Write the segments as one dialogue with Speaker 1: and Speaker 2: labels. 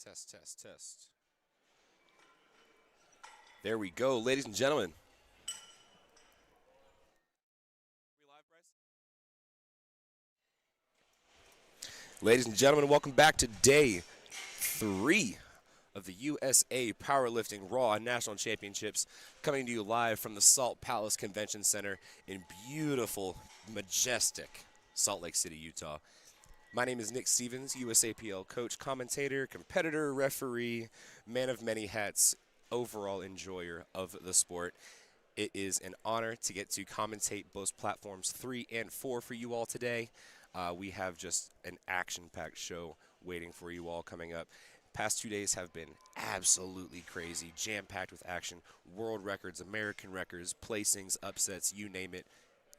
Speaker 1: Test, test, test. There we go, ladies and gentlemen. We live, Bryce? Ladies and gentlemen, welcome back to day 3 of the USA Powerlifting Raw National Championships, coming to you live from the Salt Palace Convention Center in beautiful, majestic Salt Lake City, Utah. My name is Nick Stevens, USAPL coach, commentator, competitor, referee, man of many hats, overall enjoyer of the sport. It is an honor to get to commentate both platforms 3 and 4 for you all today. We have just an action-packed show waiting for you all coming up. Past 2 days have been absolutely crazy, jam-packed with action. World records, American records, placings, upsets, you name it.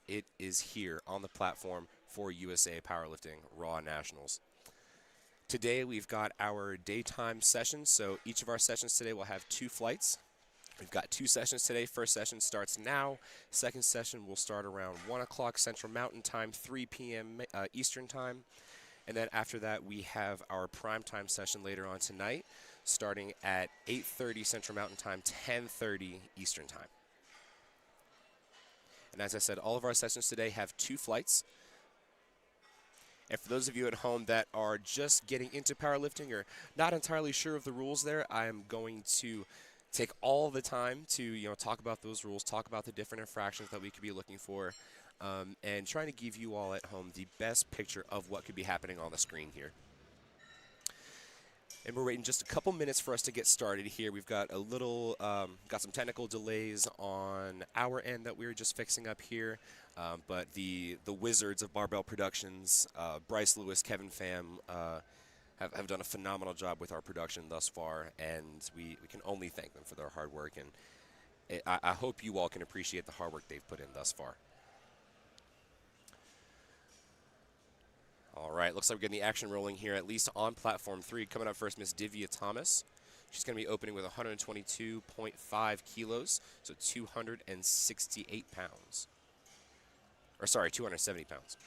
Speaker 1: It is here on the platform for USA Powerlifting Raw Nationals. Today we've got our daytime sessions, so each of our sessions today will have 2 flights. We've got 2 sessions today. First session starts now. Second session will start around 1 o'clock Central Mountain Time, 3 p.m. Eastern Time. And then after that, we have our Primetime session later on tonight, starting at 8:30 Central Mountain Time, 10:30 Eastern Time. And as I said, all of our sessions today have 2 flights. And for those of you at home that are just getting into powerlifting or not entirely sure of the rules there, I am going to take all the time to talk about those rules, talk about the different infractions that we could be looking for, and trying to give you all at home the best picture of what could be happening on the screen here. And we're waiting just a couple minutes for us to get started here. We've got a little, got some technical delays on our end that we were just fixing up here. But the wizards of Barbell Productions, Bryce Lewis, Kevin Pham, have done a phenomenal job with our production thus far, and we can only thank them for their hard work. And I hope you all can appreciate the hard work they've put in thus far. All right, looks like we're getting the action rolling here, at least on platform 3. Coming up first, Miss Divya Thomas. She's going to be opening with 122.5 kilos, so 268 pounds. Or sorry, 270 pounds.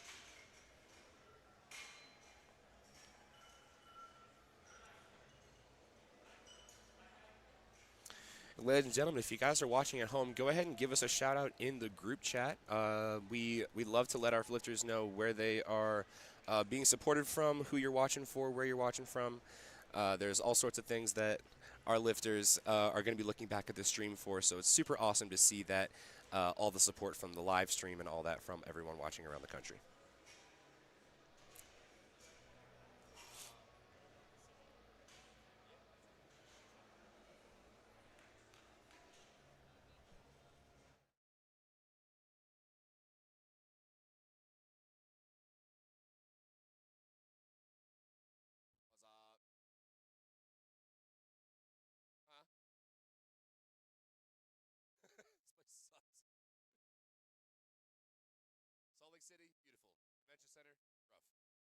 Speaker 1: Ladies and gentlemen, if you guys are watching at home, go ahead and give us a shout out in the group chat. We love to let our lifters know where they are being supported from, who you're watching for, where you're watching from. There's all sorts of things that our lifters are going to be looking back at the stream for, so it's super awesome to see that all the support from the live stream and all that from everyone watching around the country. Salt Lake City, beautiful. Convention Center, rough. Ready to rock?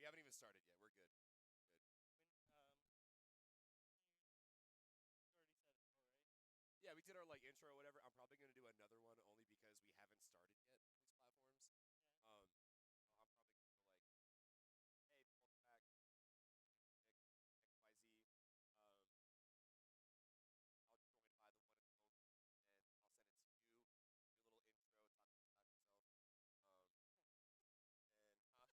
Speaker 1: We haven't even started yet. We're good. Yeah, we did our intro or whatever. I'm probably gonna do another one only because we haven't started yet with these platforms. Um, I'm probably gonna go hey, welcome back, Nick XYZ. I'll join by the one and only, and I'll send it to you. Do a little intro, talk about yourself. Um, and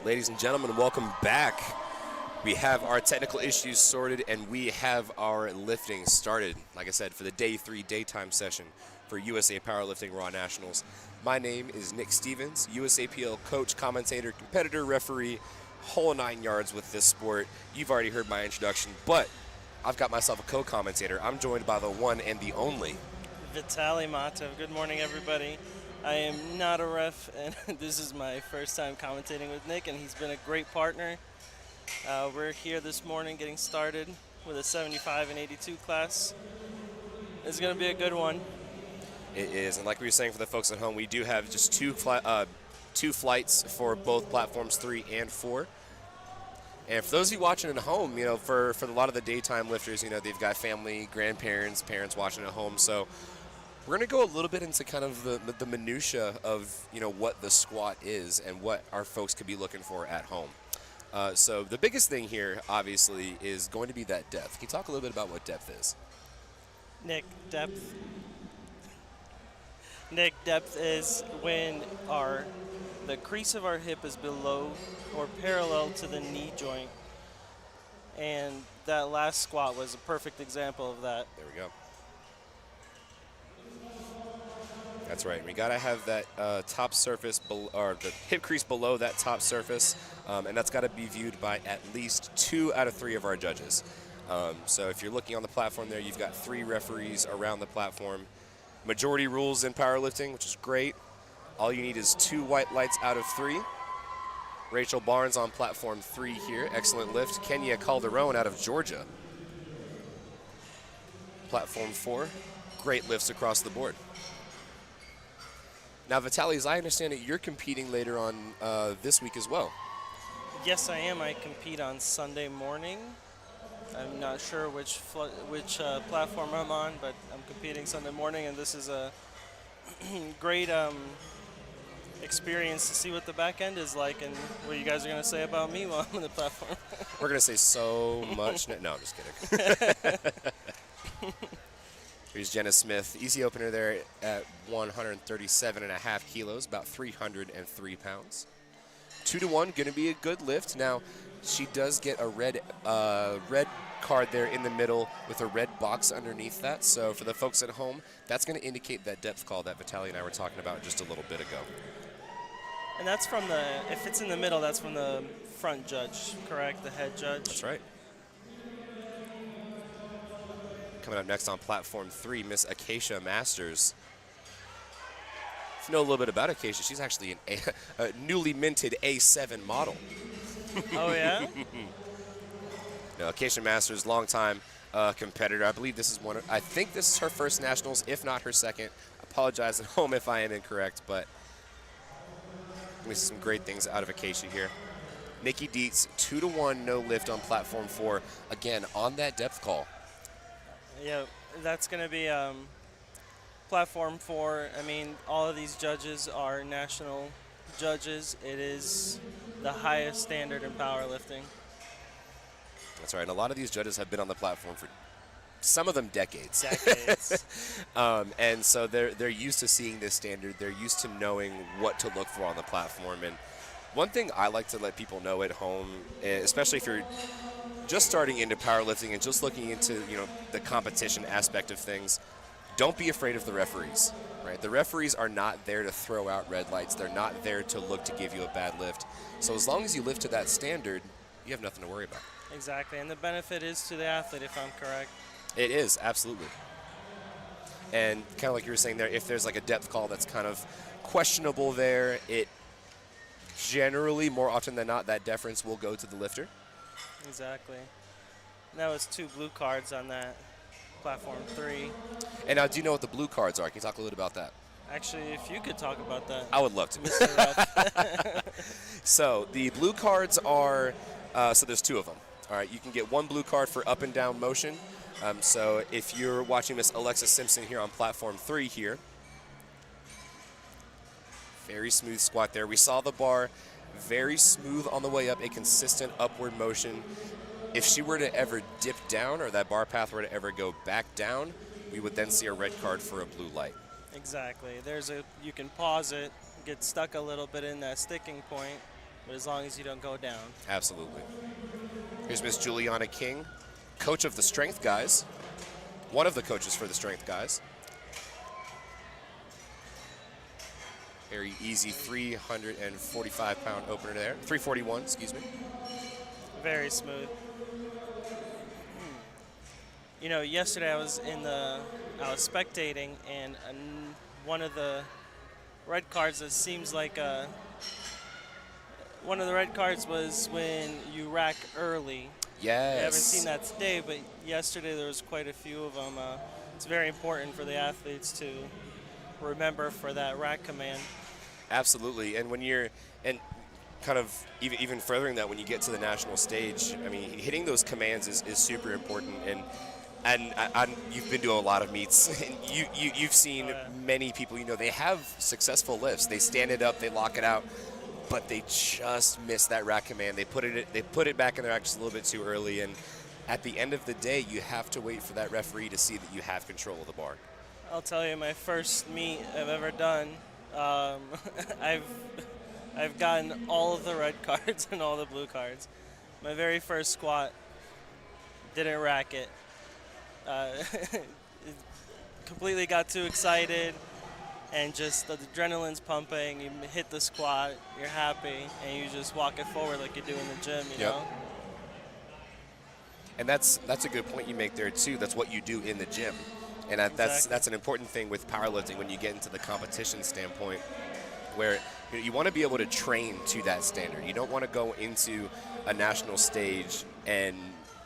Speaker 1: Ladies and gentlemen, welcome back. We have our technical issues sorted and we have our lifting started. Like I said, for the Day 3 daytime session for USA Powerlifting Raw Nationals. My name is Nick Stevens, USAPL coach, commentator, competitor, referee, whole 9 yards with this sport. You've already heard my introduction, but I've got myself a co-commentator. I'm joined by the one and the only
Speaker 2: Vitaly Matov. Good morning, everybody. I am not a ref, and this is my first time commentating with Nick, and he's been a great partner. We're here this morning getting started with a 75 and 82 class. It's going to be a good one.
Speaker 1: It is, and like we were saying for the folks at home, we do have just two flights for both platforms 3 and 4. And for those of you watching at home, you know, for a lot of the daytime lifters, you know, they've got family, grandparents, parents watching at home. So we're going to go a little bit into kind of the minutia of, you know, what the squat is and what our folks could be looking for at home. So the biggest thing here, obviously, is going to be that depth. Can you talk a little bit about what depth is?
Speaker 2: Nick, depth is when the crease of our hip is below or parallel to the knee joint. And that last squat was a perfect example of that.
Speaker 1: There we go. That's right. We got to have that top surface, or the hip crease below that top surface, and that's got to be viewed by at least 2 out of 3 of our judges. So if you're looking on the platform there, you've got 3 referees around the platform. Majority rules in powerlifting, which is great. All you need is 2 white lights out of 3. Rachel Barnes on platform 3 here. Excellent lift. Kenya Calderon out of Georgia. Platform 4. Great lifts across the board. Now, Vitaly, as I understand it, you're competing later on this week as well.
Speaker 2: Yes, I am. I compete on Sunday morning. I'm not sure which platform I'm on, but I'm competing Sunday morning, and this is a great experience to see what the back end is like and what you guys are going to say about me while I'm on the platform.
Speaker 1: We're going to say so much. No, I'm just kidding. Here's Jenna Smith. Easy opener there at 137.5 kilos, about 303 pounds. 2 to 1, going to be a good lift. Now, she does get a red card there in the middle with a red box underneath that. So for the folks at home, that's going to indicate that depth call that Vitaly and I were talking about just a little bit ago.
Speaker 2: And that's from if it's in the middle, that's from the front judge, correct? The head judge?
Speaker 1: That's right. Coming up next on platform 3, Miss Acacia Masters. If you know a little bit about Acacia, she's actually a newly minted A7 model.
Speaker 2: Oh, yeah?
Speaker 1: No, Acacia Masters, longtime competitor. I believe this is I think this is her first nationals, if not her second. I apologize at home if I am incorrect, but we see some great things out of Acacia here. Nikki Dietz, 2 to 1, no lift on platform 4. Again, on that depth call.
Speaker 2: Yeah, that's going to be platform 4. I mean, all of these judges are national judges. It is the highest standard in powerlifting.
Speaker 1: That's right. And a lot of these judges have been on the platform for some of them decades.
Speaker 2: Decades.
Speaker 1: And so they're used to seeing this standard. They're used to knowing what to look for on the platform. And one thing I like to let people know at home, especially if you're just starting into powerlifting and just looking into, you know, the competition aspect of things, don't be afraid of the referees, right? The referees are not there to throw out red lights. They're not there to look to give you a bad lift. So as long as you lift to that standard, you have nothing to worry about.
Speaker 2: Exactly, and the benefit is to the athlete, if I'm correct.
Speaker 1: It is, absolutely. And kind of like you were saying there, if there's like a depth call that's kind of questionable there, it generally, more often than not, that deference will go to the lifter.
Speaker 2: Exactly. And that was 2 blue cards on that platform 3.
Speaker 1: And now, do you know what the blue cards are? Can you talk a little bit about that?
Speaker 2: Actually, if you could talk about that.
Speaker 1: I would love to.
Speaker 2: Mr. Ref.
Speaker 1: So the blue cards are, so there's 2 of them. All right, you can get 1 blue card for up and down motion. So if you're watching Miss Alexa Simpson here on platform 3 here, very smooth squat there. We saw the bar very smooth on the way up, a consistent upward motion. If she were to ever dip down or that bar path were to ever go back down, we would then see a red card for a blue light.
Speaker 2: Exactly. You can pause it, get stuck a little bit in that sticking point, but as long as you don't go down.
Speaker 1: Absolutely. Here's Miss Juliana King, coach of the strength guys. One of the coaches for the strength guys. Very easy 345-pound opener there. 341, excuse me.
Speaker 2: Very smooth. You know, yesterday I was spectating, and one of the red cards that seems like one of the red cards was when you rack early.
Speaker 1: Yes.
Speaker 2: I haven't seen that today, but yesterday there was quite a few of them. It's very important for the athletes to remember for that rack command.
Speaker 1: Absolutely, and when you're, and kind of even furthering that, when you get to the national stage, I mean, hitting those commands is super important, and you've been to a lot of meets, and you've seen many people, you know, they have successful lifts, they stand it up, they lock it out, but they just miss that rack command. They put it back in their rack just a little bit too early, and at the end of the day, you have to wait for that referee to see that you have control of the bar.
Speaker 2: I'll tell you, my first meet I've ever done, I've gotten all of the red cards and all the blue cards. My very first squat, didn't rack it. Completely got too excited, and just the adrenaline's pumping. You hit the squat, you're happy, and you just walk it forward like you do in the gym. You know.
Speaker 1: And that's a good point you make there too. That's what you do in the gym. And that's an important thing with powerlifting when you get into the competition standpoint, where you want to be able to train to that standard. You don't want to go into a national stage and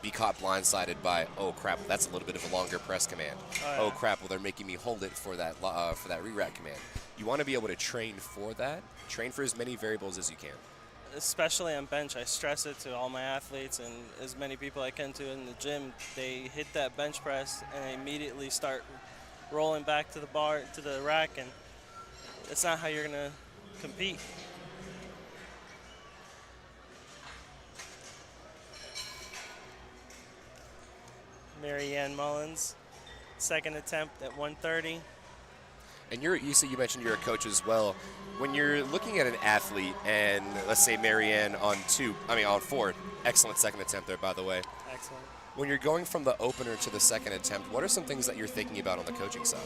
Speaker 1: be caught blindsided by, oh crap, that's a little bit of a longer press command. Oh crap, well they're making me hold it for that re-rack command. You want to be able to train for that. Train for as many variables as you can.
Speaker 2: Especially on bench, I stress it to all my athletes and as many people I can to in the gym. They hit that bench press and they immediately start rolling back to the bar, to the rack, and it's not how you're gonna compete. Marianne Mullins, second attempt at 130.
Speaker 1: And you mentioned you're a coach as well. When you're looking at an athlete, and let's say Marianne on 4, excellent second attempt there, by the way.
Speaker 2: Excellent.
Speaker 1: When you're going from the opener to the second attempt, what are some things that you're thinking about on the coaching side?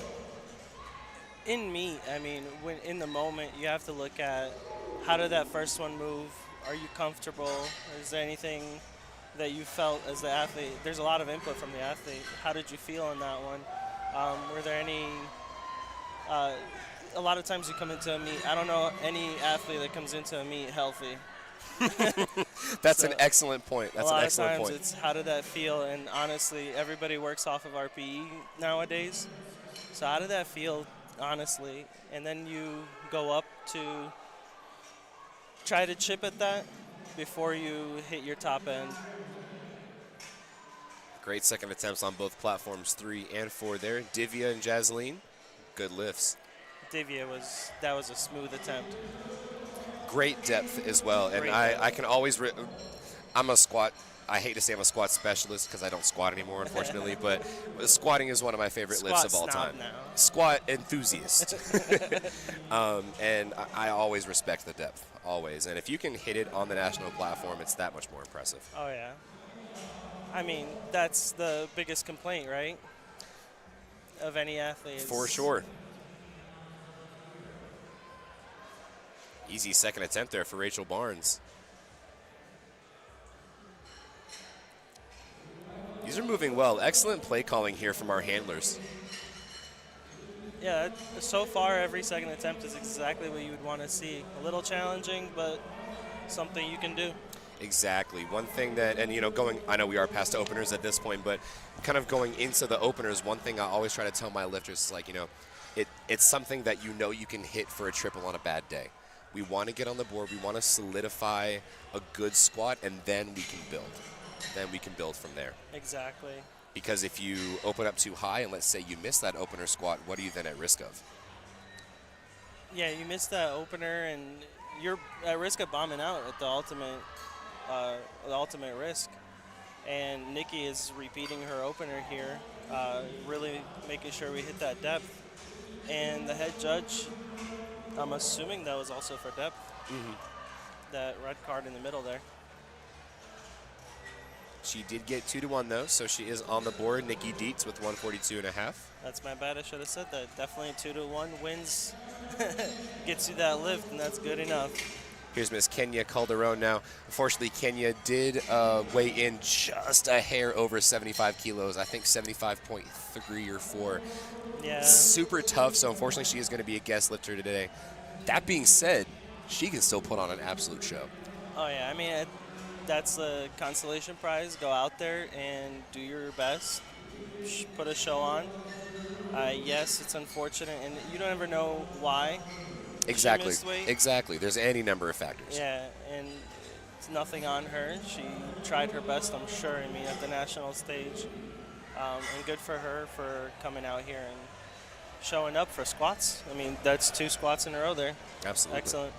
Speaker 2: In meet, I mean, when in the moment, you have to look at how did that first one move? Are you comfortable? Is there anything that you felt as the athlete? There's a lot of input from the athlete. How did you feel on that one? Were there any? A lot of times you come into a meet, I don't know any athlete that comes into a meet healthy.
Speaker 1: That's an excellent point. That's an excellent point.
Speaker 2: A lot of times it's how did that feel, and honestly, everybody works off of RPE nowadays. So how did that feel, honestly? And then you go up to try to chip at that before you hit your top end.
Speaker 1: Great second attempts on both platforms, 3 and 4 there. Divya and Jasleen, good lifts.
Speaker 2: Divya that was a smooth attempt.
Speaker 1: Great depth as well, and I can always. I'm a squat. I hate to say I'm a squat specialist because I don't squat anymore, unfortunately. But squatting is one of my favorite lifts of all time.
Speaker 2: Now.
Speaker 1: Squat enthusiast, and I always respect the depth, always. And if you can hit it on the national platform, it's that much more impressive.
Speaker 2: Oh yeah. I mean, that's the biggest complaint, right? Of any athlete.
Speaker 1: For sure. Easy second attempt there for Rachel Barnes. These are moving well. Excellent play calling here from our handlers.
Speaker 2: Yeah, so far every second attempt is exactly what you would want to see. A little challenging, but something you can do.
Speaker 1: Exactly. One thing that, and I know we are past openers at this point, but kind of going into the openers, one thing I always try to tell my lifters is it's something that you can hit for a triple on a bad day. We want to get on the board. We want to solidify a good squat, and then we can build. Then we can build from there.
Speaker 2: Exactly.
Speaker 1: Because if you open up too high, and let's say you miss that opener squat, what are you then at risk of?
Speaker 2: Yeah, you miss that opener, and you're at risk of bombing out at the ultimate risk. And Nikki is repeating her opener here, really making sure we hit that depth. And the head judge, I'm assuming that was also for depth.
Speaker 1: Mm-hmm.
Speaker 2: that red card in the middle there.
Speaker 1: She did get 2-1 though, so she is on the board. Nikki Dietz with 142.5.
Speaker 2: That's my bad. I should have said that. Definitely 2-1 wins, gets you that lift, and that's good enough.
Speaker 1: Here's Miss Kenya Calderon now. Unfortunately, Kenya did weigh in just a hair over 75 kilos. I think 75.3 or 4.
Speaker 2: Yeah.
Speaker 1: Super tough, so unfortunately she is going to be a guest lifter today. That being said, she can still put on an absolute show.
Speaker 2: Oh, yeah. I mean, that's the consolation prize. Go out there and do your best. Put a show on. Yes, it's unfortunate, and you don't ever know why.
Speaker 1: Exactly.
Speaker 2: She missed weight.
Speaker 1: Exactly. There's any number of factors.
Speaker 2: Yeah, and it's nothing on her. She tried her best, I'm sure, at the national stage. And good for her for coming out here and showing up for squats. I mean, that's 2 squats in a row there.
Speaker 1: Absolutely.
Speaker 2: Excellent.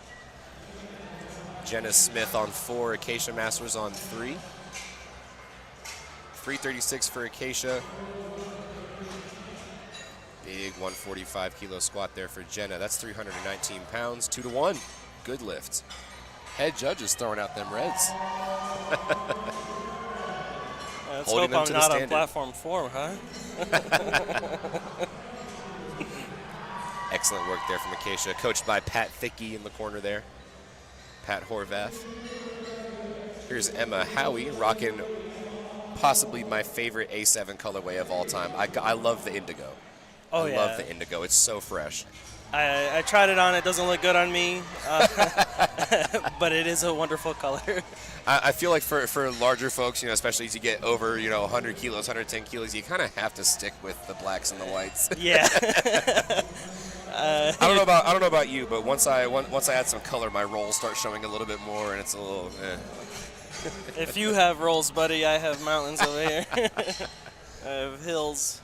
Speaker 1: Jenna Smith on 4, Acacia Masters on 3. 336 for Acacia. Big 145 kilo squat there for Jenna. That's 319 pounds, 2-1. Good lift. Head judges throwing out them reds.
Speaker 2: Let's
Speaker 1: Holding
Speaker 2: hope
Speaker 1: them
Speaker 2: I'm
Speaker 1: to the
Speaker 2: not on
Speaker 1: standard.
Speaker 2: platform 4, huh?
Speaker 1: Excellent work there from Acacia, coached by Pat Thickey in the corner there. Pat Horvath. Here's Emma Howie rocking possibly my favorite A7 colorway of all time. I love the indigo.
Speaker 2: Oh,
Speaker 1: I
Speaker 2: yeah.
Speaker 1: love the indigo. It's so fresh.
Speaker 2: I tried it on. It doesn't look good on me, but it is a wonderful color.
Speaker 1: I feel like for larger folks, especially as you get over, 100 kilos, 110 kilos, you kind of have to stick with the blacks and the whites.
Speaker 2: Yeah.
Speaker 1: I don't know about you, but once I add some color, my rolls start showing a little bit more, and it's a little.
Speaker 2: If you have rolls, buddy, I have mountains over here. I have hills.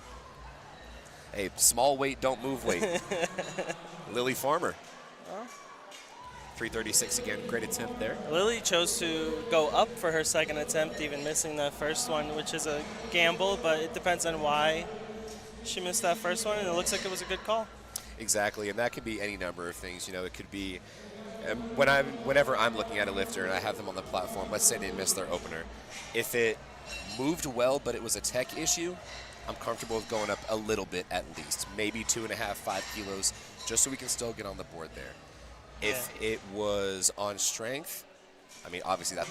Speaker 1: Hey, small weight, don't move weight. Lily Farmer. 336 again, great attempt there.
Speaker 2: Lily chose to go up for her second attempt, even missing that first one, which is a gamble, but it depends on why she missed that first one, and it looks like it was a good call.
Speaker 1: Exactly, and that could be any number of things. It could be whenever I'm looking at a lifter and I have them on the platform, let's say they missed their opener. If it moved well, but it was a tech issue, I'm comfortable with going up a little bit at least, maybe 2.5, 5 kilos, just so we can still get on the board there. If it was on strength, I mean, obviously that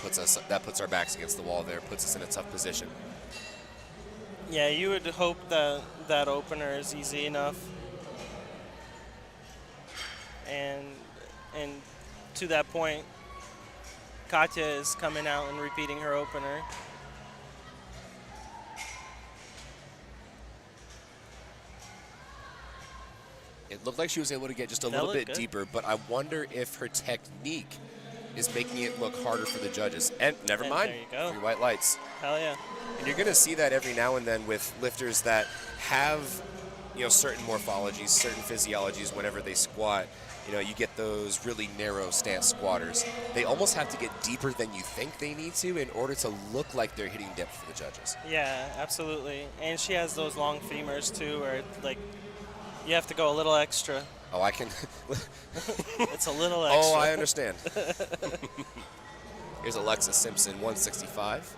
Speaker 1: puts our backs against the wall there, puts us in a tough position.
Speaker 2: Yeah, you would hope that that opener is easy enough. And to that point, Katya is coming out and repeating her opener.
Speaker 1: It looked like she was able to get just a little bit deeper, but I wonder if her technique is making it look harder for the judges. And never mind,
Speaker 2: there you go.
Speaker 1: 3 white lights.
Speaker 2: Hell yeah.
Speaker 1: And you're going to see that every now and then with lifters that have, certain morphologies, certain physiologies whenever they squat. You get those really narrow stance squatters. They almost have to get deeper than you think they need to in order to look like they're hitting depth for the judges.
Speaker 2: Yeah, absolutely. And she has those long femurs too, where you have to go a little extra.
Speaker 1: Oh, I can.
Speaker 2: It's a little extra.
Speaker 1: Oh, I understand. Here's Alexa Simpson, 165.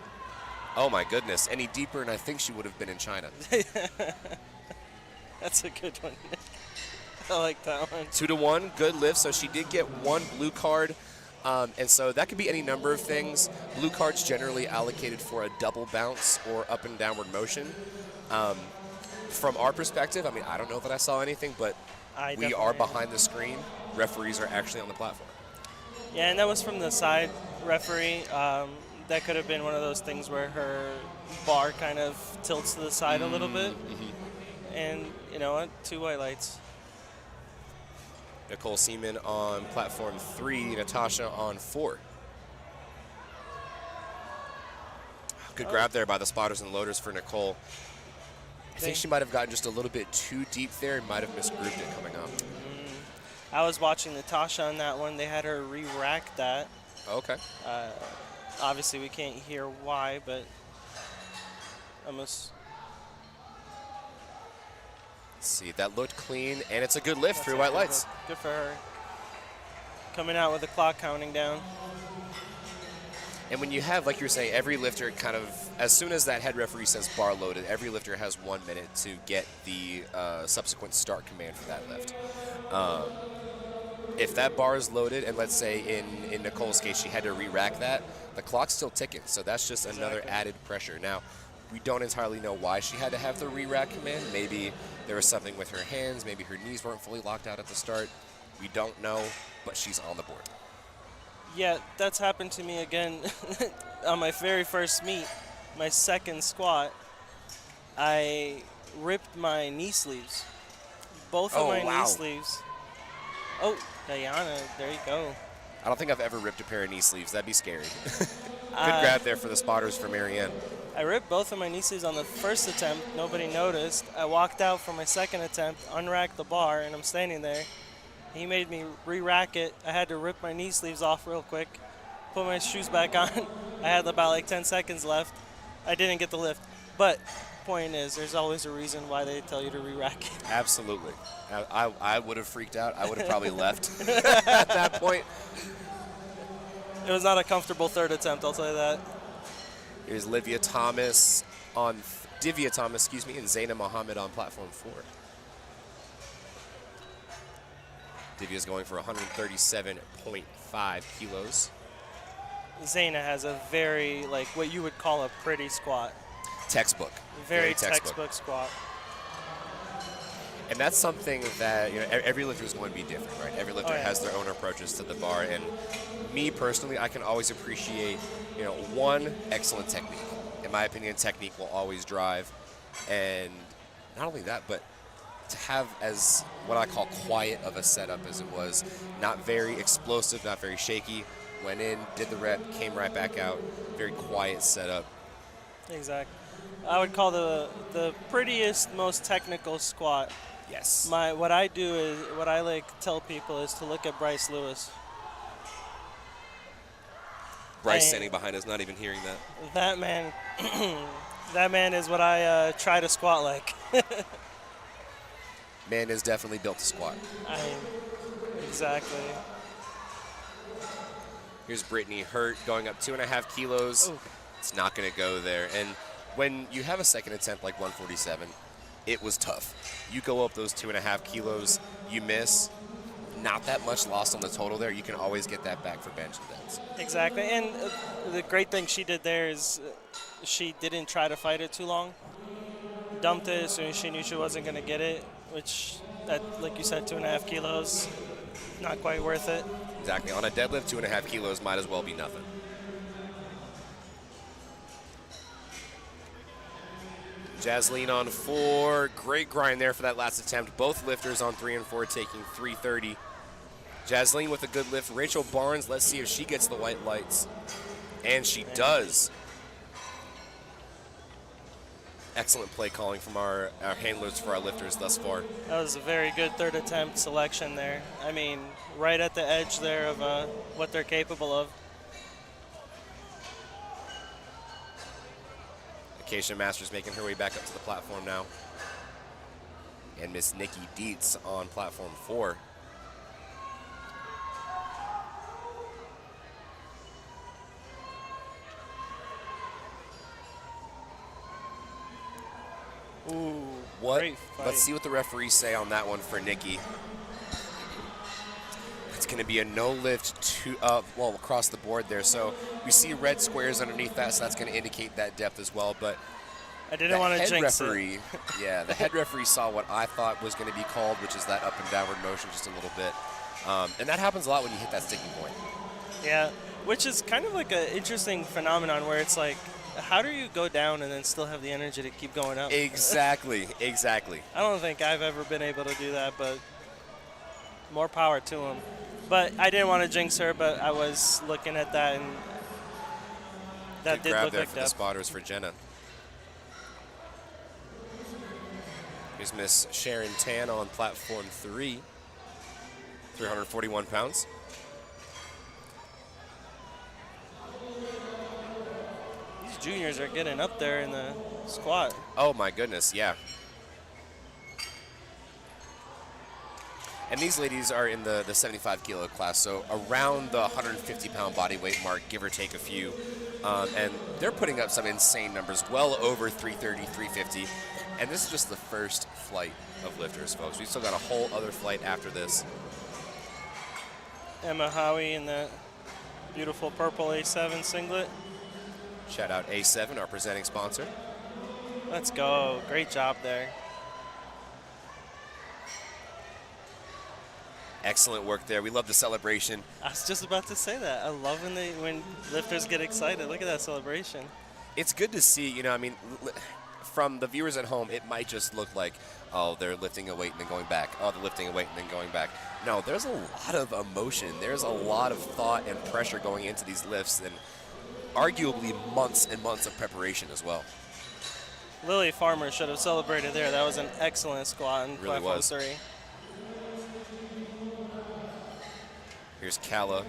Speaker 1: Oh my goodness, any deeper and I think she would have been in China.
Speaker 2: That's a good one. I like that one.
Speaker 1: 2-1, good lift. So she did get 1 blue card. And so that could be any number of things. Blue card's generally allocated for a double bounce or up and downward motion. From our perspective, I mean, I don't know that I saw anything, but we are behind the screen. Referees are actually on the platform.
Speaker 2: Yeah, and that was from the side referee. That could have been one of those things where her bar kind of tilts to the side a little bit.
Speaker 1: Mm-hmm.
Speaker 2: And you know what? 2 white lights.
Speaker 1: Nicole Seaman on platform 3, Natasha on 4. Good grab there by the spotters and loaders for Nicole. I think she might have gotten just a little bit too deep there and might have misgrouped it coming up.
Speaker 2: I was watching Natasha on that one. They had her re-rack that.
Speaker 1: Okay.
Speaker 2: Obviously, we can't hear why, but almost.
Speaker 1: Let's see, that looked clean, and it's a good lift, 3 white lights.
Speaker 2: Good for her. coming out with the clock counting down.
Speaker 1: And when you have, like you were saying, every lifter kind of, as soon as that head referee says bar loaded, every lifter has 1 minute to get the subsequent start command for that lift. If that bar is loaded, and let's say in Nicole's case, she had to re-rack that, the clock's still ticking. So that's just another added pressure. Now, we don't entirely know why she had to have the re-rack command. Maybe there was something with her hands. Maybe her knees weren't fully locked out at the start. We don't know, but she's on the board.
Speaker 2: Yeah, that's happened to me again on my very first meet, my second squat. I ripped my knee sleeves, both of my knee sleeves. Oh, Diana, there you go.
Speaker 1: I don't think I've ever ripped a pair of knee sleeves. That'd be scary. Good grab there for the spotters for Marianne.
Speaker 2: I ripped both of my knee sleeves on the first attempt. Nobody noticed. I walked out for my second attempt, unracked the bar, and I'm standing there. He made me re-rack it. I had to rip my knee sleeves off real quick, put my shoes back on. I had about like 10 seconds left. I didn't get the lift. But point is, there's always a reason why they tell you to re-rack it.
Speaker 1: Absolutely. I would have freaked out. I would have probably left at that point.
Speaker 2: It was not a comfortable third attempt, I'll tell you that.
Speaker 1: Here's Divya Thomas, and Zaina Mohammed on platform 4. Divya's going for 137.5 kilos.
Speaker 2: Zaina has a very, like, what you would call a pretty squat.
Speaker 1: Textbook.
Speaker 2: Very textbook squat.
Speaker 1: And that's something that, every lifter is going to be different, right? Every lifter has their own approaches to the bar. And me personally, I can always appreciate, one, excellent technique. In my opinion, technique will always drive. And not only that, but to have as what I call quiet of a setup as it was, not very explosive, not very shaky. Went in, did the rep, came right back out. Very quiet setup.
Speaker 2: Exactly. I would call the prettiest, most technical squat.
Speaker 1: Yes.
Speaker 2: What I do is, what I tell people is to look at Bryce Lewis.
Speaker 1: Bryce standing behind us, not even hearing that.
Speaker 2: That man, that man is what I try to squat like.
Speaker 1: Man is definitely built to squat.
Speaker 2: Exactly.
Speaker 1: Here's Brittany Hurt going up 2.5 kilos.
Speaker 2: Ooh.
Speaker 1: It's not going to go there. And when you have a second attempt like 147, it was tough. You go up those 2.5 kilos, you miss, not that much lost on the total there. You can always get that back for bench and deads.
Speaker 2: Exactly. And the great thing she did there is she didn't try to fight it too long. Dumped it as soon as she knew she wasn't going to get it, which, like you said, 2.5 kilos, not quite worth it.
Speaker 1: Exactly. On a deadlift, 2.5 kilos might as well be nothing. Jasleen on 4. Great grind there for that last attempt. Both lifters on 3 and 4 taking 330. Jasleen with a good lift. Rachel Barnes, let's see if she gets the white lights. And she does. Excellent play calling from our handlers for our lifters thus far.
Speaker 2: That was a very good third attempt selection there. I mean, right at the edge there of what they're capable of.
Speaker 1: Acacia Masters making her way back up to the platform now. And Miss Nikki Dietz on platform 4.
Speaker 2: Ooh,
Speaker 1: what?
Speaker 2: Great fight.
Speaker 1: Let's see what the referees say on that one for Nikki. It's going to be a no lift across the board there. So we see red squares underneath that, so that's going to indicate that depth as well. But
Speaker 2: I didn't want to jinx
Speaker 1: referee,
Speaker 2: it.
Speaker 1: Yeah, the head referee saw what I thought was going to be called, which is that up and downward motion just a little bit. And that happens a lot when you hit that sticking point.
Speaker 2: Yeah, which is kind of like an interesting phenomenon where it's like, how do you go down and then still have the energy to keep going up?
Speaker 1: Exactly, exactly.
Speaker 2: I don't think I've ever been able to do that, but more power to him. But I didn't want to jinx her, but I was looking at that, and that
Speaker 1: Good
Speaker 2: did
Speaker 1: grab
Speaker 2: look
Speaker 1: there
Speaker 2: like
Speaker 1: for the
Speaker 2: depth.
Speaker 1: spotters for Jenna. Here's Miss Sharon Tan on platform 3, 341 pounds.
Speaker 2: These juniors are getting up there in the squat.
Speaker 1: Oh my goodness, yeah. And these ladies are in the 75 kilo class, so around the 150-pound body weight mark, give or take a few. And they're putting up some insane numbers, well over 330, 350. And this is just the first flight of lifters, folks. We've still got a whole other flight after this.
Speaker 2: Emma Howie in that beautiful purple A7 singlet.
Speaker 1: Shout out A7, our presenting sponsor.
Speaker 2: Let's go. Great job there.
Speaker 1: Excellent work there. We love the celebration.
Speaker 2: I was just about to say that. I love when lifters get excited. Look at that celebration.
Speaker 1: It's good to see, you know, I mean, from the viewers at home, it might just look like, oh, they're lifting a weight and then going back. Oh, they're lifting a weight and then going back. No, there's a lot of emotion. There's a lot of thought and pressure going into these lifts, and arguably months and months of preparation as well.
Speaker 2: Lily Farmer should have celebrated there. That was an excellent squat in
Speaker 1: Really
Speaker 2: platform
Speaker 1: was.
Speaker 2: 3.
Speaker 1: Here's Kala.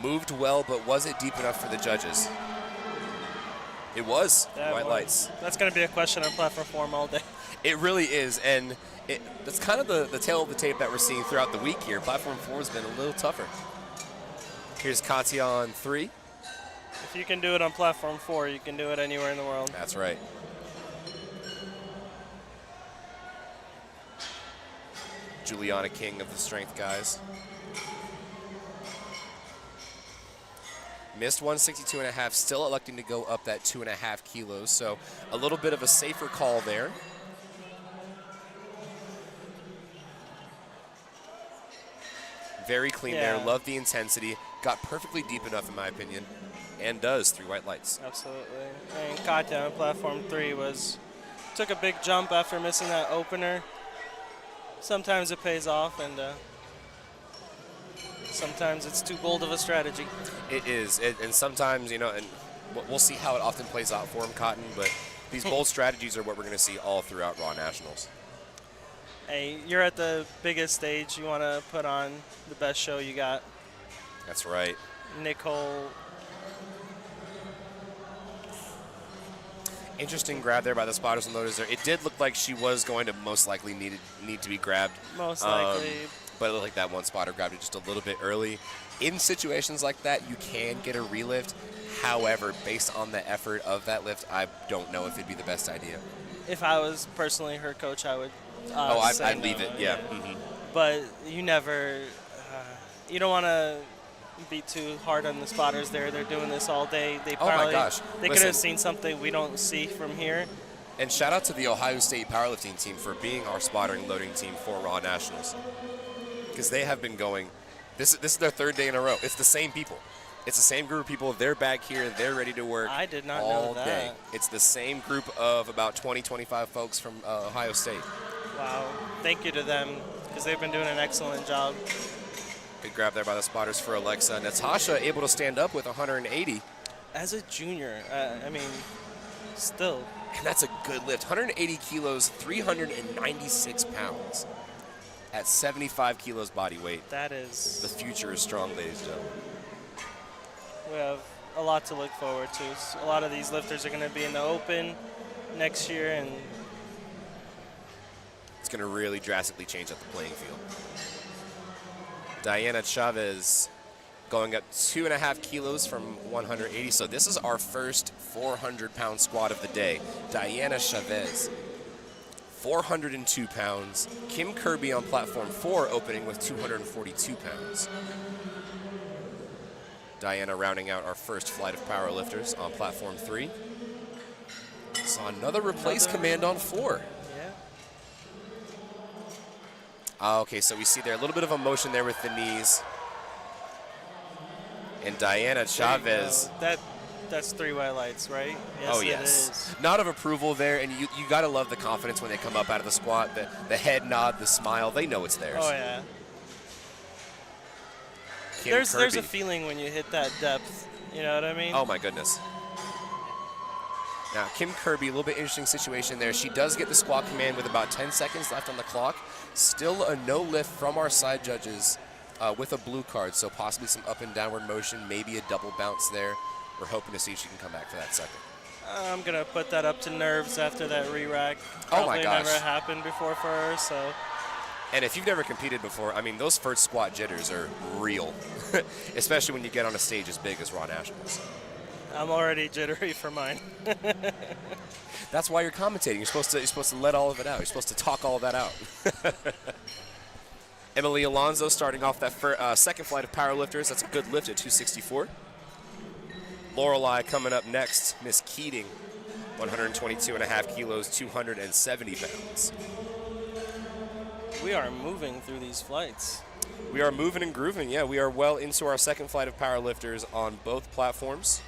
Speaker 1: Moved well, but was it deep enough for the judges? It was. White lights.
Speaker 2: That's going to be a question on platform 4 all day.
Speaker 1: It really is, and that's kind of the tail of the tape that we're seeing throughout the week here. Platform 4 has been a little tougher. Here's Katya on 3.
Speaker 2: If you can do it on platform 4, you can do it anywhere in the world.
Speaker 1: That's right. Juliana King of the strength guys. Missed 162.5, still electing to go up that 2.5 kilos, so a little bit of a safer call there. Very clean there, love the intensity, got perfectly deep enough in my opinion, and does through white lights.
Speaker 2: Absolutely. And Katya on platform 3 took a big jump after missing that opener. Sometimes it pays off, and sometimes it's too bold of a strategy.
Speaker 1: It is, and sometimes, you know, and we'll see how it often plays out for him, Cotton, but these bold strategies are what we're going to see all throughout Raw Nationals.
Speaker 2: Hey, you're at the biggest stage. You want to put on the best show you got.
Speaker 1: That's right.
Speaker 2: Nicole.
Speaker 1: Interesting grab there by the spotters and loaders there. It did look like she was going to most likely need to be grabbed.
Speaker 2: Most likely.
Speaker 1: But it looked like that one spotter grabbed it just a little bit early. In situations like that, you can get a relift. However, based on the effort of that lift, I don't know if it'd be the best idea.
Speaker 2: If I was personally her coach, I would
Speaker 1: I'd leave it, yeah. Mm-hmm.
Speaker 2: But you never, you don't want to be too hard on the spotters there. They're doing this all day. They probably,
Speaker 1: oh my gosh.
Speaker 2: They could have seen something we don't see from here.
Speaker 1: And shout out to the Ohio State powerlifting team for being our spotter and loading team for Raw Nationals. Because they have been going, this is their third day in a row. It's the same people. It's the same group of people. They're back here. They're ready to work
Speaker 2: I did not
Speaker 1: all
Speaker 2: know that.
Speaker 1: day. It's the same group of about 20, 25 folks from Ohio State.
Speaker 2: Wow. Thank you to them because they've been doing an excellent job.
Speaker 1: Good grab there by the spotters for Alexa. Natasha able to stand up with 180.
Speaker 2: As a junior, I mean, still.
Speaker 1: And that's a good lift. 180 kilos, 396 pounds at 75 kilos body weight.
Speaker 2: That is.
Speaker 1: The future is strong, ladies and gentlemen.
Speaker 2: We have a lot to look forward to. A lot of these lifters are going to be in the open next year, and
Speaker 1: it's going to really drastically change up the playing field. Diana Chavez going up 2.5 kilos from 180. So this is our first 400-pound squat of the day. Diana Chavez, 402 pounds. Kim Kirby on platform 4 opening with 242 pounds. Diana rounding out our first flight of powerlifters on platform 3. Saw another replace command on 4.
Speaker 2: Yeah.
Speaker 1: Okay, so we see there a little bit of emotion there with the knees. And Diana Chavez.
Speaker 2: That's 3 white lights, right? Yes,
Speaker 1: oh, yes.
Speaker 2: It is.
Speaker 1: Nod of approval there, and you got to love the confidence when they come up out of the squat. The head nod, the smile, they know it's theirs.
Speaker 2: Oh, yeah. There's a feeling when you hit that depth, you know what I mean?
Speaker 1: Oh, my goodness. Now, Kim Kirby, a little bit interesting situation there. She does get the squat command with about 10 seconds left on the clock. Still a no lift from our side judges with a blue card, so possibly some up and downward motion, maybe a double bounce there. We're hoping to see if she can come back for that second.
Speaker 2: I'm going to put that up to nerves after that re-rack.
Speaker 1: Oh my gosh.
Speaker 2: Never happened before for her, so.
Speaker 1: And if you've never competed before, I mean, those first squat jitters are real, especially when you get on a stage as big as Raw Nationals.
Speaker 2: I'm already jittery for mine.
Speaker 1: That's why you're commentating. You're supposed to let all of it out. You're supposed to talk all of that out. Emily Alonso starting off that second flight of powerlifters. That's a good lift at 264. Lorelei coming up next. Miss Keating, 122.5 kilos, 270 pounds.
Speaker 2: We are moving through these flights.
Speaker 1: We are moving and grooving. Yeah, we are well into our second flight of powerlifters on both platforms.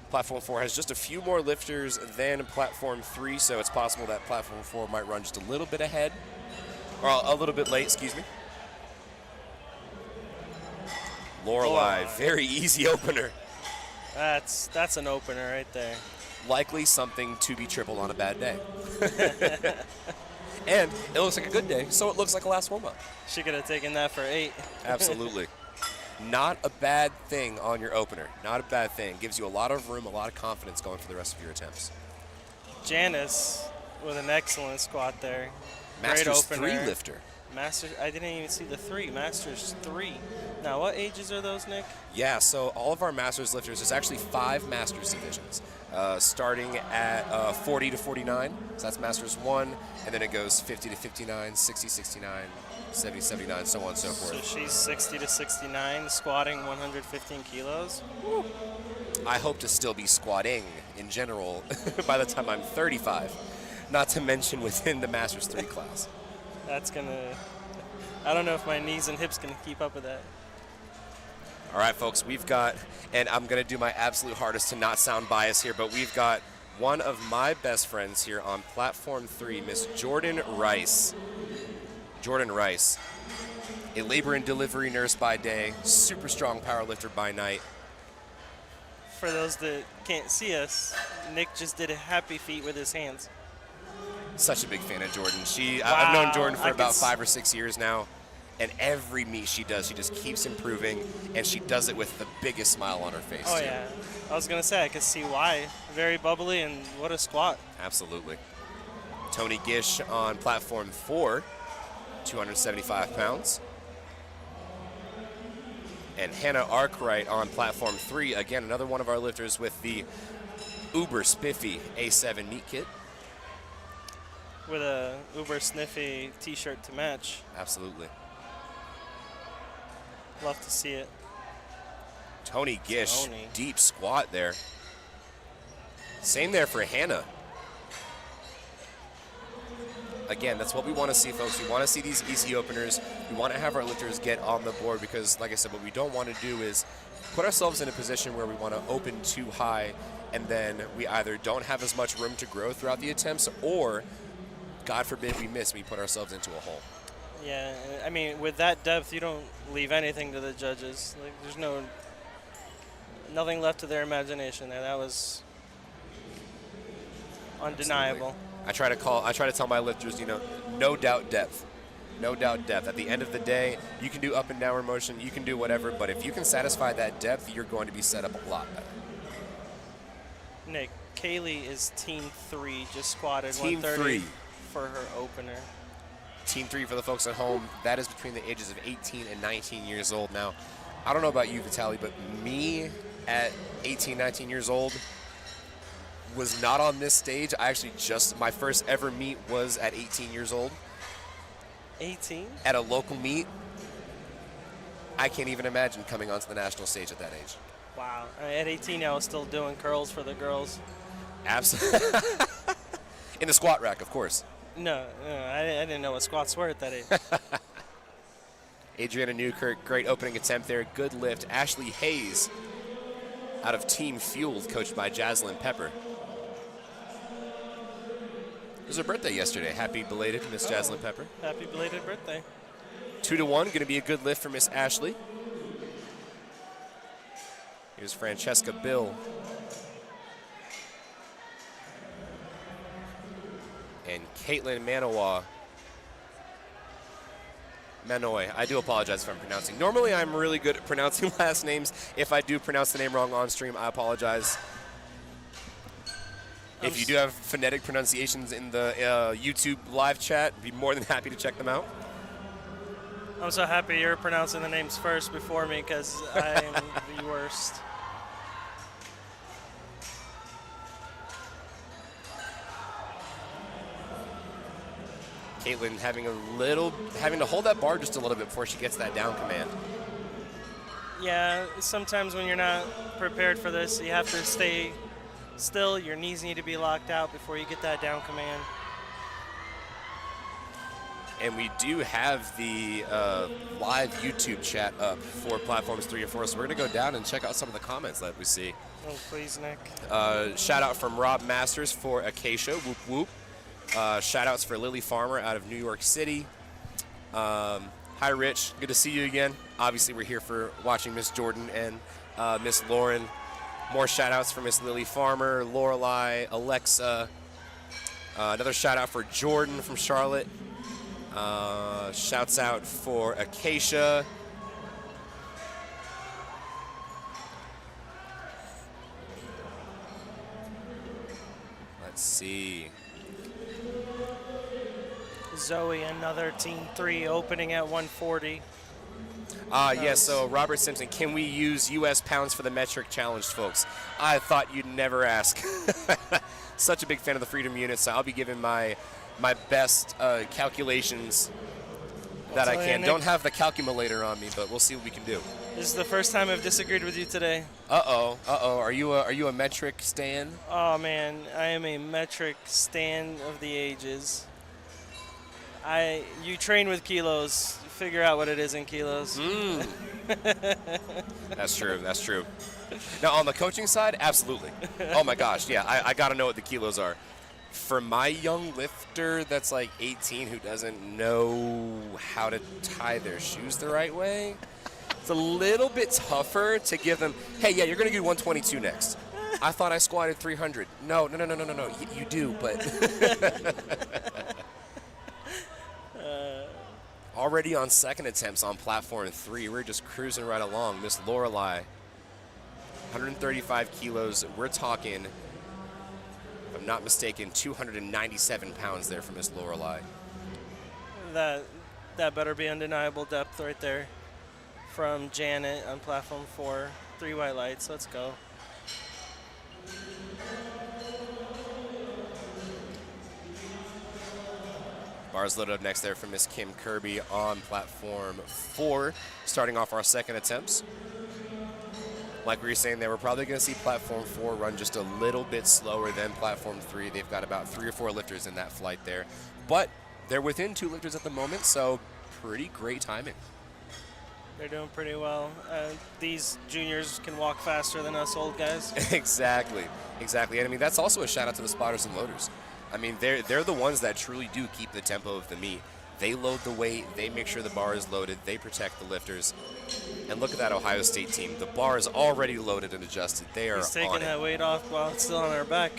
Speaker 1: Platform 4 has just a few more lifters than Platform 3, so it's possible that Platform 4 might run just a little bit ahead, or a little bit late, excuse me. Lorelei, very easy opener.
Speaker 2: That's an opener right there.
Speaker 1: Likely something to be tripled on a bad day. And it looks like a good day, so it looks like a last warm-up.
Speaker 2: She could have taken that for 8.
Speaker 1: Absolutely. Not a bad thing on your opener. Not a bad thing. Gives you a lot of room, a lot of confidence going for the rest of your attempts.
Speaker 2: Janice with an excellent squat there.
Speaker 1: Masters
Speaker 2: Great opener.
Speaker 1: 3 lifter.
Speaker 2: Masters, I didn't even see the 3. Masters 3. Now, what ages are those, Nick?
Speaker 1: Yeah, so all of our Masters lifters, there's actually 5 Masters divisions, starting at 40 to 49. So that's Masters 1, and then it goes 50 to 59, 60, 69, 70, 79, so on and so forth.
Speaker 2: So she's 60 to 69, squatting 115 kilos.
Speaker 1: Woo. I hope to still be squatting in general by the time I'm 35, not to mention within the Masters 3 class.
Speaker 2: That's going to, I don't know if my knees and hips can keep up with that.
Speaker 1: All right, folks, we've got, and I'm going to do my absolute hardest to not sound biased here, but we've got one of my best friends here on Platform 3, Miss Jordan Rice. Jordan Rice, a labor and delivery nurse by day, super strong powerlifter by night.
Speaker 2: For those that can't see us, Nick just did a happy feet with his hands.
Speaker 1: Such a big fan of Jordan.
Speaker 2: Wow,
Speaker 1: I've known Jordan for about 5 or 6 years now, and every meet she does, she just keeps improving, and she does it with the biggest smile on her face.
Speaker 2: Oh,
Speaker 1: too.
Speaker 2: yeah. I was going to say, I could see why. Very bubbly, and what a squat.
Speaker 1: Absolutely. Tony Gish on Platform 4, 275 pounds. And Hannah Arkwright on Platform 3, again, another one of our lifters with the uber spiffy A7 meat kit.
Speaker 2: With a uber sniffy t-shirt to match.
Speaker 1: Absolutely.
Speaker 2: Love to see it.
Speaker 1: Tony Gish, deep squat there. Same there for Hannah. Again, that's what we want to see, folks. We want to see these easy openers. We want to have our lifters get on the board because, like I said, what we don't want to do is put ourselves in a position where we want to open too high and then we either don't have as much room to grow throughout the attempts or, God forbid, we miss and we put ourselves into a hole.
Speaker 2: Yeah, I mean, with that depth, you don't leave anything to the judges. Like, there's nothing left to their imagination there. That was undeniable.
Speaker 1: Absolutely. I try to tell my lifters, no doubt depth. No doubt depth. At the end of the day, you can do up and downward motion, you can do whatever, but if you can satisfy that depth, you're going to be set up a lot better.
Speaker 2: Nick, Kaylee is Team 3, just squatted
Speaker 1: Team
Speaker 2: 130
Speaker 1: 3
Speaker 2: for her opener.
Speaker 1: Team 3 for the folks at home, that is between the ages of 18 and 19 years old. Now, I don't know about you, Vitaly, but me at 18, 19 years old was not on this stage. I actually my first ever meet was at 18 years old.
Speaker 2: 18?
Speaker 1: At a local meet. I can't even imagine coming onto the national stage at that age.
Speaker 2: Wow. At 18, I was still doing curls for the girls.
Speaker 1: Absolutely. In the squat rack, of course.
Speaker 2: No, I didn't know what squats were at that age.
Speaker 1: Adriana Newkirk, great opening attempt there. Good lift. Ashley Hayes out of Team Fueled, coached by Jaslyn Pepper. It was her birthday yesterday. Happy belated, Miss Jaslyn Pepper.
Speaker 2: Happy belated birthday.
Speaker 1: 2 to 1, going to be a good lift for Miss Ashley. Here's Francesca Bill. And Caitlin Manawa Manoy. I do apologize if I'm pronouncing. Normally, I'm really good at pronouncing last names. If I do pronounce the name wrong on stream, I apologize. If you do have phonetic pronunciations in the YouTube live chat, be more than happy to check them out.
Speaker 2: I'm so happy you're pronouncing the names first before me because I'm the worst.
Speaker 1: Caitlin having to hold that bar just a little bit before she gets that down command.
Speaker 2: Yeah, sometimes when you're not prepared for this, you have to stay still. Your knees need to be locked out before you get that down command.
Speaker 1: And we do have the live YouTube chat up for platforms 3 and 4, so we're going to go down and check out some of the comments that we see.
Speaker 2: Oh, please, Nick.
Speaker 1: Shout out from Rob Masters for Acacia, whoop whoop. Shout outs for Lily Farmer out of New York City. Hi, Rich. Good to see you again. Obviously, we're here for watching Miss Jordan and Miss Lauren. More shout outs for Miss Lily Farmer, Lorelei, Alexa. Another shout out for Jordan from Charlotte. Shouts out for Acacia. Let's see.
Speaker 2: Zoe, another Team 3 opening at 140.
Speaker 1: Yes, so Robert Simpson, can we use U.S. pounds for the metric challenge, folks? I thought you'd never ask. Such a big fan of the Freedom Unit, so I'll be giving my best calculations that I can. Don't have the calculator on me, but we'll see what we can do.
Speaker 2: This is the first time I've disagreed with you today.
Speaker 1: Uh-oh. Are you a metric stan?
Speaker 2: Oh, man, I am a metric stan of the ages. You train with kilos. Figure out what it is in kilos.
Speaker 1: That's true. Now, on the coaching side, absolutely. Oh, my gosh, yeah, I got to know what the kilos are. For my young lifter that's like 18 who doesn't know how to tie their shoes the right way, it's a little bit tougher to give them, hey, yeah, you're going to do 122 next. I thought I squatted 300. No. You do, but... Already on second attempts on platform 3, we're just cruising right along. Miss Lorelei, 135 kilos. We're talking, if I'm not mistaken, 297 pounds there for Miss Lorelei.
Speaker 2: That better be undeniable depth right there from Janet on platform 4. 3 white lights. Let's go.
Speaker 1: Bars loaded up next there from Miss Kim Kirby on platform 4, starting off our second attempts. Like we were saying there, we're probably going to see platform 4 run just a little bit slower than platform 3. They've got about 3 or 4 lifters in that flight there. But they're within 2 lifters at the moment, so pretty great timing.
Speaker 2: They're doing pretty well. These juniors can walk faster than us old guys.
Speaker 1: Exactly. And I mean, that's also a shout out to the spotters and loaders. I mean, they're the ones that truly do keep the tempo of the meet. They load the weight. They make sure the bar is loaded. They protect the lifters. And look at that Ohio State team. The bar is already loaded and adjusted. They are
Speaker 2: He's taking
Speaker 1: on
Speaker 2: that
Speaker 1: it.
Speaker 2: weight off while it's still on our back.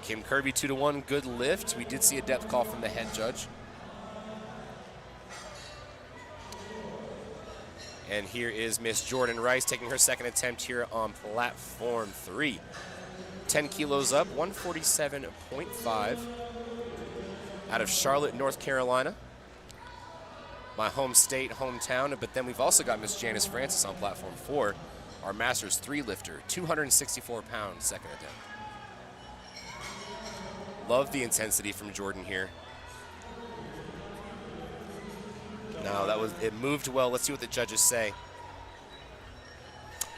Speaker 1: Kim Kirby 2-1, good lift. We did see a depth call from the head judge. And here is Miss Jordan Rice taking her second attempt here on platform 3. 10 kilos up, 147.5 out of Charlotte, North Carolina. My home state, hometown. But then we've also got Miss Janice Francis on platform 4, our Masters 3 lifter, 264 pounds, second attempt. Love the intensity from Jordan here. No, it moved well. Let's see what the judges say.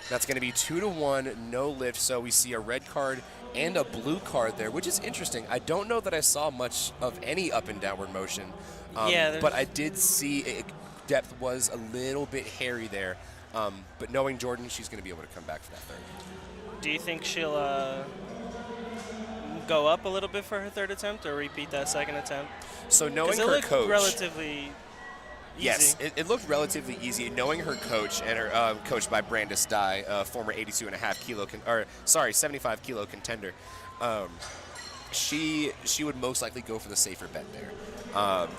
Speaker 1: That's going to be 2-1, no lift. So we see a red card and a blue card there, which is interesting. I don't know that I saw much of any up and downward motion. But I did see depth was a little bit hairy there. But knowing Jordan, she's going to be able to come back for that third.
Speaker 2: Do you think she'll go up a little bit for her third attempt or repeat that second attempt?
Speaker 1: So knowing
Speaker 2: it
Speaker 1: her
Speaker 2: looked
Speaker 1: coach,
Speaker 2: relatively easy.
Speaker 1: Yes, it looked relatively easy. Knowing her coach and her coached by Brandis Dye, former 75 kilo contender. she would most likely go for the safer bet there.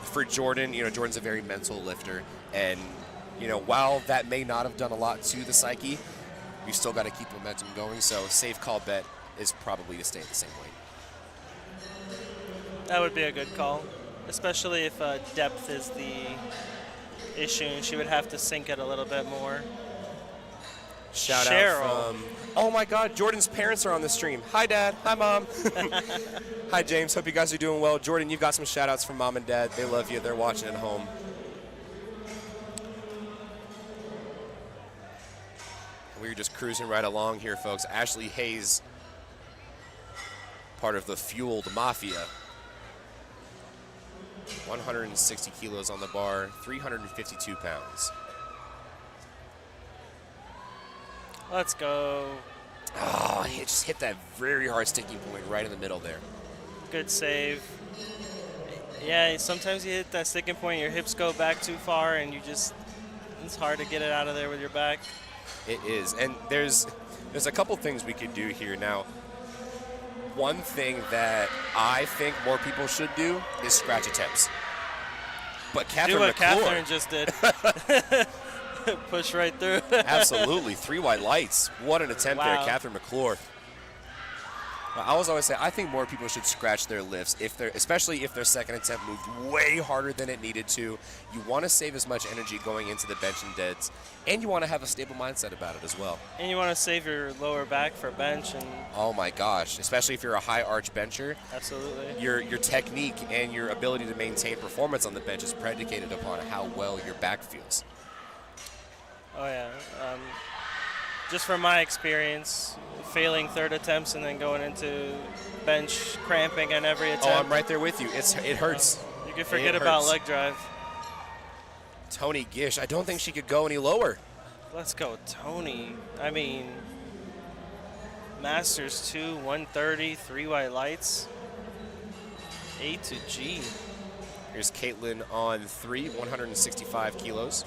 Speaker 1: For Jordan, Jordan's a very mental lifter, and while that may not have done a lot to the psyche, you still got to keep the momentum going. So safe call bet is probably to stay at the same weight.
Speaker 2: That would be a good call, especially if depth is the issue, and she would have to sink it a little bit more.
Speaker 1: Shout
Speaker 2: Cheryl.
Speaker 1: out from, oh my God, Jordan's parents are on the stream. Hi, Dad. Hi, Mom. Hi, James. Hope you guys are doing well. Jordan, you've got some shout outs from Mom and Dad. They love you. They're watching at home. We're just cruising right along here, folks. Ashley Hayes, part of the Fueled Mafia. 160 kilos on the bar, 352 pounds.
Speaker 2: Let's go.
Speaker 1: Oh, he just hit that very hard sticking point right in the middle there.
Speaker 2: Good save. Yeah, sometimes you hit that sticking point, your hips go back too far, and it's hard to get it out of there with your back.
Speaker 1: It is, and there's a couple things we could do here. Now, one thing that I think more people should do is scratch attempts. But Catherine
Speaker 2: do what
Speaker 1: McClure,
Speaker 2: Catherine just did. Push right through.
Speaker 1: Absolutely, 3 white lights. What an attempt there,
Speaker 2: Wow.
Speaker 1: Catherine McClure. I always say I think more people should scratch their lifts, especially if their second attempt moved way harder than it needed to. You want to save as much energy going into the bench and deads, and you want to have a stable mindset about it as well.
Speaker 2: And you want to save your lower back for bench. And
Speaker 1: Oh my gosh, especially if you're a high arch bencher.
Speaker 2: absolutely.
Speaker 1: Your technique and your ability to maintain performance on the bench is predicated upon how well your back feels.
Speaker 2: Oh, yeah. Just from my experience, failing third attempts and then going into bench cramping on every attempt.
Speaker 1: Oh, I'm right there with you. It hurts.
Speaker 2: You can forget
Speaker 1: It
Speaker 2: about
Speaker 1: hurts.
Speaker 2: leg drive.
Speaker 1: Tony Gish, I don't think she could go any lower.
Speaker 2: Let's go, Tony. I mean, Masters 2, 130, 3 white lights. A to G.
Speaker 1: Here's Caitlin on 3, 165 kilos.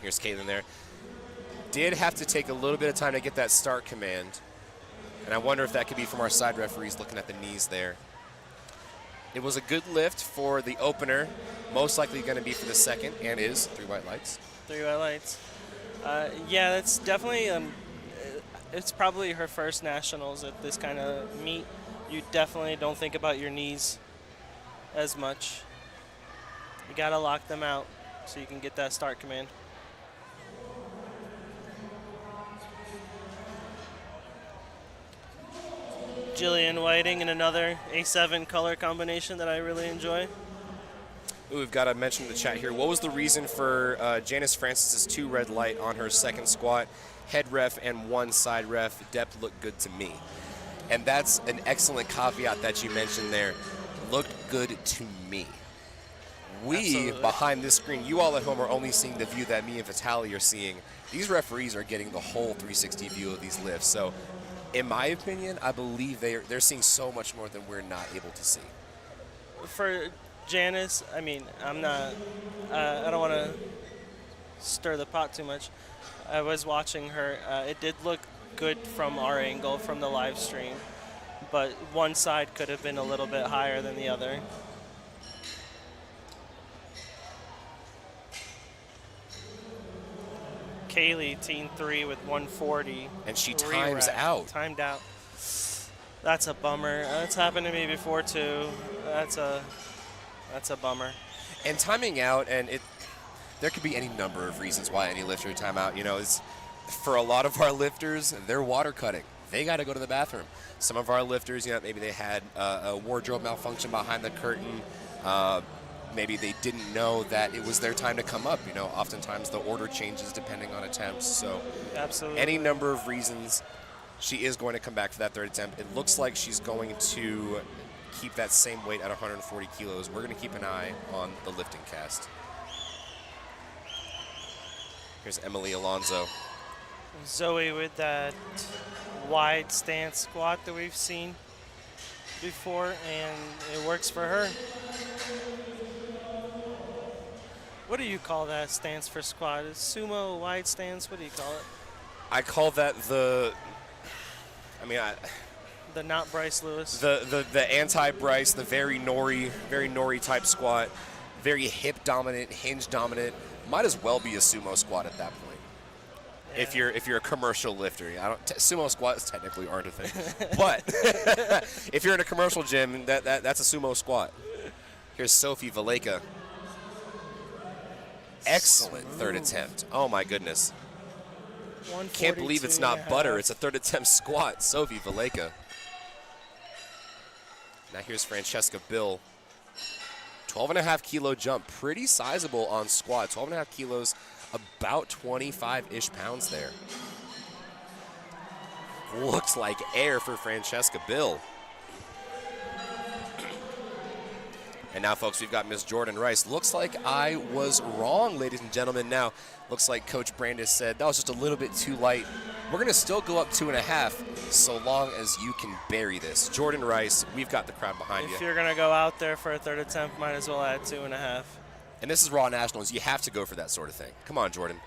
Speaker 1: Here's Caitlin there. Did have to take a little bit of time to get that start command. And I wonder if that could be from our side referees looking at the knees there. It was a good lift for the opener. Most likely going to be for the second, and is 3 white lights.
Speaker 2: 3 white lights. Yeah, that's definitely, it's probably her first nationals at this kind of meet. You definitely don't think about your knees as much. You got to lock them out so you can get that start command. Jillian Whiting in another A7 color combination that I really enjoy.
Speaker 1: Ooh, we've got to mention in the chat here. What was the reason for Janice Francis's 2 red light on her second squat? Head ref and 1 side ref. Depth looked good to me. And that's an excellent caveat that you mentioned there. Looked good to me. We,
Speaker 2: Absolutely.
Speaker 1: behind this screen, you all at home are only seeing the view that me and Vitaly are seeing. These referees are getting the whole 360 view of these lifts. So, in my opinion, I believe they're seeing so much more than we're not able to see.
Speaker 2: For Janice, I mean, I'm not, I don't want to stir the pot too much. I was watching her. It did look good from our angle, from the live stream, but one side could have been a little bit higher than the other. Kaylee, team 3 with 140.
Speaker 1: And she
Speaker 2: Re-rack.
Speaker 1: times out.
Speaker 2: Timed out. That's a bummer. That's happened to me before too. That's a bummer.
Speaker 1: And timing out, and there could be any number of reasons why any lifter would time out. It's, for a lot of our lifters, they're water cutting. They got to go to the bathroom. Some of our lifters, maybe they had a wardrobe malfunction behind the curtain. Maybe they didn't know that it was their time to come up. Oftentimes the order changes depending on attempts. So
Speaker 2: Absolutely.
Speaker 1: any number of reasons, she is going to come back for that third attempt. It looks like she's going to keep that same weight at 140 kilos. We're going to keep an eye on the LiftingCast. Here's Emily Alonso.
Speaker 2: Zoe with that wide stance squat that we've seen before, and it works for her. What do you call that stance for squat? Is sumo wide stance? What do you call it?
Speaker 1: I call that the. I mean,
Speaker 2: The not Bryce Lewis.
Speaker 1: the anti-Bryce, the very nori type squat, very hip dominant, hinge dominant. Might as well be a sumo squat at that point.
Speaker 2: Yeah.
Speaker 1: If you're a commercial lifter, sumo squats technically aren't a thing, but if you're in a commercial gym, that's a sumo squat. Here's Sophie Valeka. Excellent third attempt. Oh my goodness. Can't believe it's not butter. It's a third attempt squat. Sophie Valeka. Now here's Francesca Bill. 12.5 kilo jump. Pretty sizable on squat. 12.5 kilos, about 25-ish pounds there. Looks like air for Francesca Bill. And now, folks, we've got Miss Jordan Rice. Looks like I was wrong, ladies and gentlemen. Now, looks like Coach Brandis said that was just a little bit too light. We're going to still go up 2.5 so long as you can bury this. Jordan Rice, we've got the crowd behind you.
Speaker 2: If you're going to go out there for a third attempt, might as well add 2.5.
Speaker 1: And this is Raw Nationals. You have to go for that sort of thing. Come on, Jordan.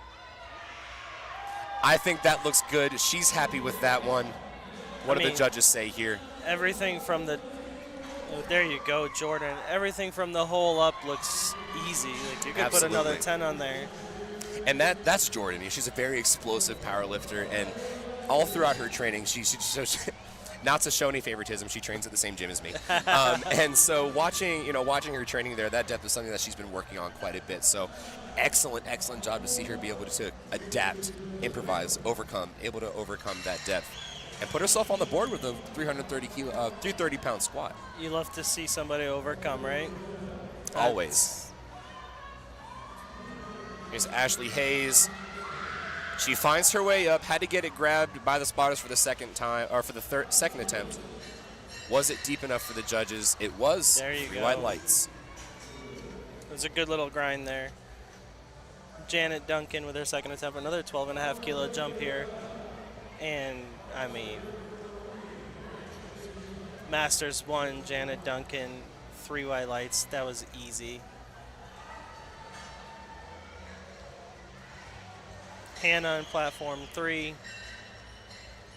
Speaker 1: I think that looks good. She's happy with that one. What do the judges say here?
Speaker 2: Everything from the... Oh, there you go, Jordan. Everything from the hole up looks easy. Like you could put another 10 on there.
Speaker 1: And that's Jordan. She's a very explosive power lifter, and all throughout her training, she not to show any favoritism, she trains at the same gym as me. And so watching her training there, that depth is something that she's been working on quite a bit. So excellent job to see her be able to adapt, improvise, able to overcome that depth. And put herself on the board with a 330-pound squat.
Speaker 2: You love to see somebody overcome, right?
Speaker 1: Always. Here's Ashley Hayes. She finds her way up. Had to get it grabbed by the spotters for the second time, or for the second attempt. Was it deep enough for the judges? It was.
Speaker 2: There you go.
Speaker 1: White lights.
Speaker 2: It was a good little grind there. Janet Duncan with her second attempt, another 12.5 kilo jump here, and I mean, Masters 1, Janet Duncan, 3 white lights. That was easy. Hannah on platform 3,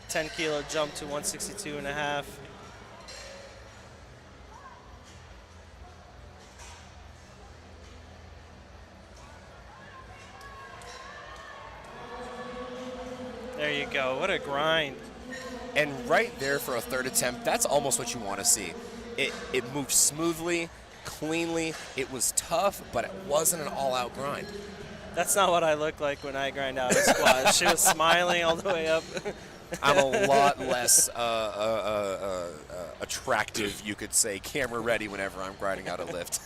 Speaker 2: 10 kilo jump to 162.5. There you go. What a grind.
Speaker 1: And right there for a third attempt, that's almost what you want to see. It moved smoothly, cleanly. It was tough, but it wasn't an all-out grind.
Speaker 2: That's not what I look like when I grind out a squat. She was smiling all the way up.
Speaker 1: I'm a lot less attractive, you could say, camera ready whenever I'm grinding out a lift.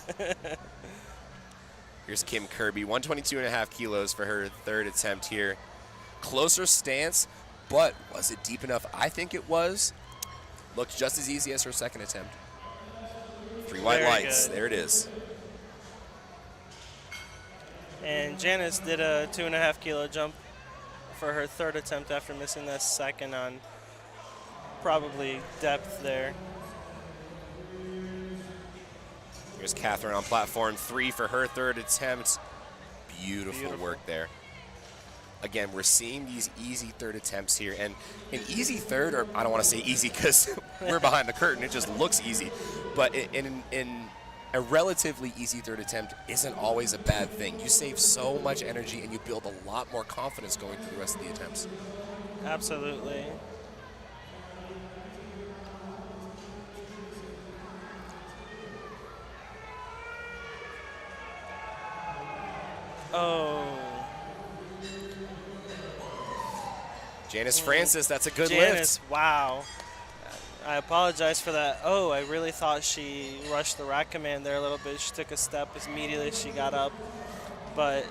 Speaker 1: Here's Kim Kirby, 122.5 kilos for her third attempt here. Closer stance, but was it deep enough? I think it was. Looked just as easy as her second attempt. 3 white lights. There it is.
Speaker 2: And Janice did a 2.5 kilo jump for her third attempt after missing that second on probably depth there.
Speaker 1: Here's Catherine on platform 3 for her third attempt. Beautiful work there. Again, we're seeing these easy third attempts here. And an easy third, or I don't want to say easy because we're behind the curtain, it just looks easy. But in a relatively easy third attempt isn't always a bad thing. You save so much energy and you build a lot more confidence going through the rest of the attempts.
Speaker 2: Absolutely. Oh.
Speaker 1: Janice Francis, that's a good
Speaker 2: Janice,
Speaker 1: lift.
Speaker 2: wow. I apologize for that. Oh, I really thought she rushed the rack command there a little bit. She took a step immediately she got up. But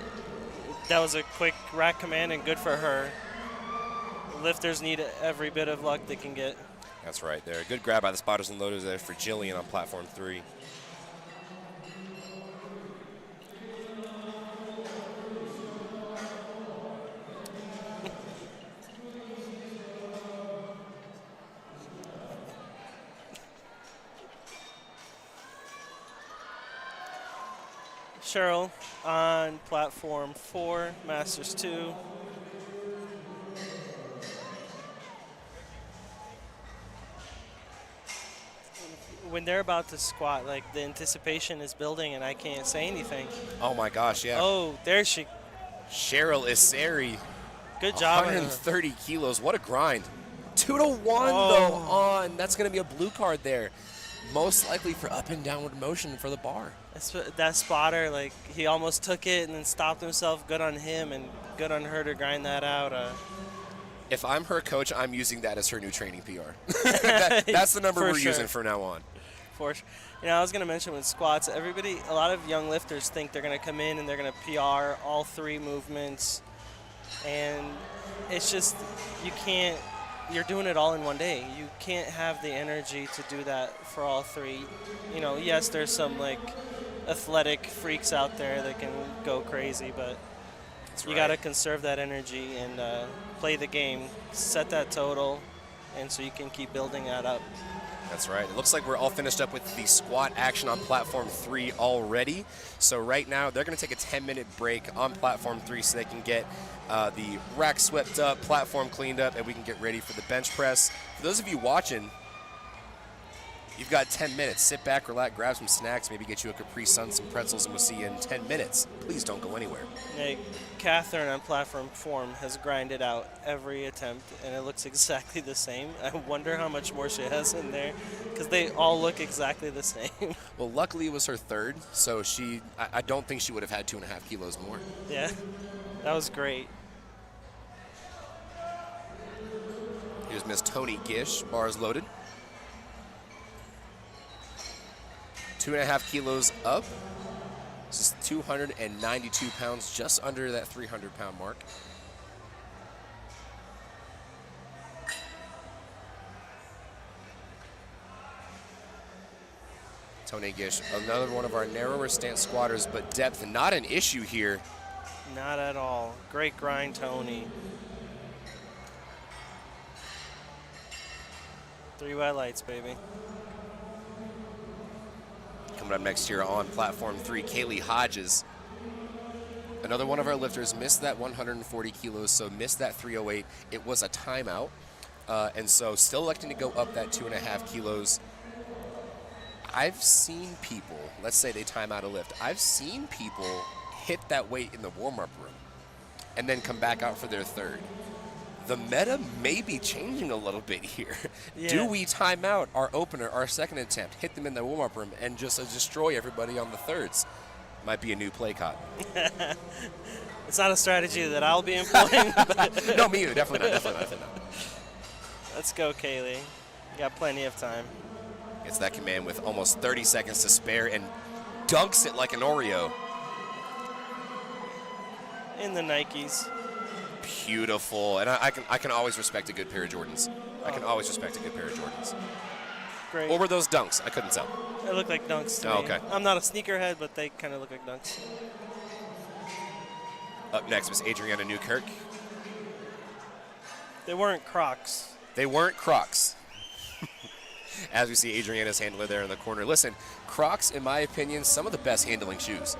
Speaker 2: that was a quick rack command and good for her. Lifters need every bit of luck they can get.
Speaker 1: That's right there. Good grab by the spotters and loaders there for Jillian on platform 3.
Speaker 2: Cheryl on platform 4, Masters 2. When they're about to squat, like the anticipation is building and I can't say anything.
Speaker 1: Oh my gosh, yeah.
Speaker 2: Oh, there she.
Speaker 1: Cheryl Iseri,
Speaker 2: Good job.
Speaker 1: 130 kilos. What a grind. 2-1
Speaker 2: Oh.
Speaker 1: though on. That's going to be a blue card there. Most likely for up and downward motion for the bar.
Speaker 2: That spotter, like he almost took it and then stopped himself. Good on him and good on her to grind that out.
Speaker 1: If I'm her coach, I'm using that as her new training PR. That's the number
Speaker 2: For
Speaker 1: we're
Speaker 2: sure.
Speaker 1: using from now on.
Speaker 2: For sure. I was going to mention with squats, a lot of young lifters think they're going to come in and they're going to PR all 3 movements. And it's just, you're doing it all in one day. You can't have the energy to do that for all 3. Yes, there's some like athletic freaks out there that can go crazy, but you got to conserve that energy and play the game, set that total, and so you can keep building that up.
Speaker 1: That's right. It looks like we're all finished up with the squat action on platform 3 already. So right now they're going to take a 10-minute break on platform 3 so they can get the rack swept up, platform cleaned up, and we can get ready for the bench press. For those of you watching, you've got 10 minutes. Sit back, relax, grab some snacks, maybe get you a Capri Sun, some pretzels, and we'll see you in 10 minutes. Please don't go anywhere.
Speaker 2: Hey, Catherine on platform 4 has grinded out every attempt, and it looks exactly the same. I wonder how much more she has in there, because they all look exactly the same.
Speaker 1: Well, luckily it was her third, so I don't think she would have had 2.5 kilos more.
Speaker 2: Yeah, that was great.
Speaker 1: Here's Miss Tony Gish, bars loaded. 2.5 kilos up. This is 292 pounds, just under that 300-pound mark. Tony Gish, another one of our narrower stance squatters, but depth not an issue here.
Speaker 2: Not at all. Great grind, Tony. 3 white lights, baby.
Speaker 1: Coming up next here on platform 3, Kaylee Hodges. Another one of our lifters missed that 140 kilos, so missed that 308. It was a timeout, and so still electing to go up that 2.5 kilos. I've seen people, let's say they time out a lift, I've seen people hit that weight in the warm-up room and then come back out for their third. The meta may be changing a little bit here.
Speaker 2: Yeah.
Speaker 1: Do we time out our opener, our second attempt, hit them in the warm-up room, and just destroy everybody on the thirds? Might be a new play caught.
Speaker 2: It's not a strategy that I'll be employing. But
Speaker 1: No, me either. Definitely not.
Speaker 2: let's go, Kaylee. You got plenty of time.
Speaker 1: Gets that command with almost 30 seconds to spare and dunks it like an Oreo.
Speaker 2: In the Nikes.
Speaker 1: Beautiful. And I can always respect a good pair of Jordans. I can always respect a good pair of Jordans.
Speaker 2: Great.
Speaker 1: Or were those dunks? I couldn't tell.
Speaker 2: They look like dunks to
Speaker 1: Oh,
Speaker 2: me.
Speaker 1: okay.
Speaker 2: I'm not a sneakerhead, but they kind of look like dunks.
Speaker 1: Up next was Adriana Newkirk.
Speaker 2: They weren't Crocs.
Speaker 1: They weren't Crocs. As we see Adriana's handler there in the corner. Listen, Crocs, in my opinion, some of the best handling shoes.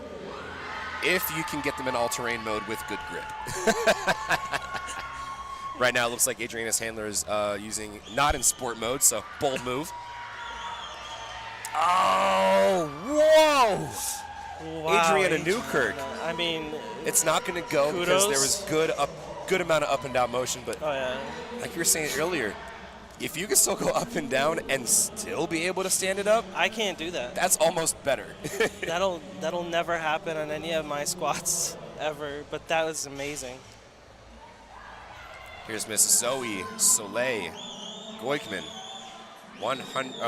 Speaker 1: If you can get them in all-terrain mode with good grip. Right now, it looks like Adriana's handler is using, not in sport mode, so bold move. Oh, whoa!
Speaker 2: Wow,
Speaker 1: Adriana Newkirk.
Speaker 2: I mean,
Speaker 1: It's not going to go because there was good amount of up and down motion, but
Speaker 2: oh yeah.
Speaker 1: like you were saying earlier, if you can still go up and down and still be able to stand it up,
Speaker 2: I can't do that.
Speaker 1: that's almost better.
Speaker 2: That'll never happen on any of my squats ever, but that was amazing.
Speaker 1: Here's Miss Zoe Soleil Goikman,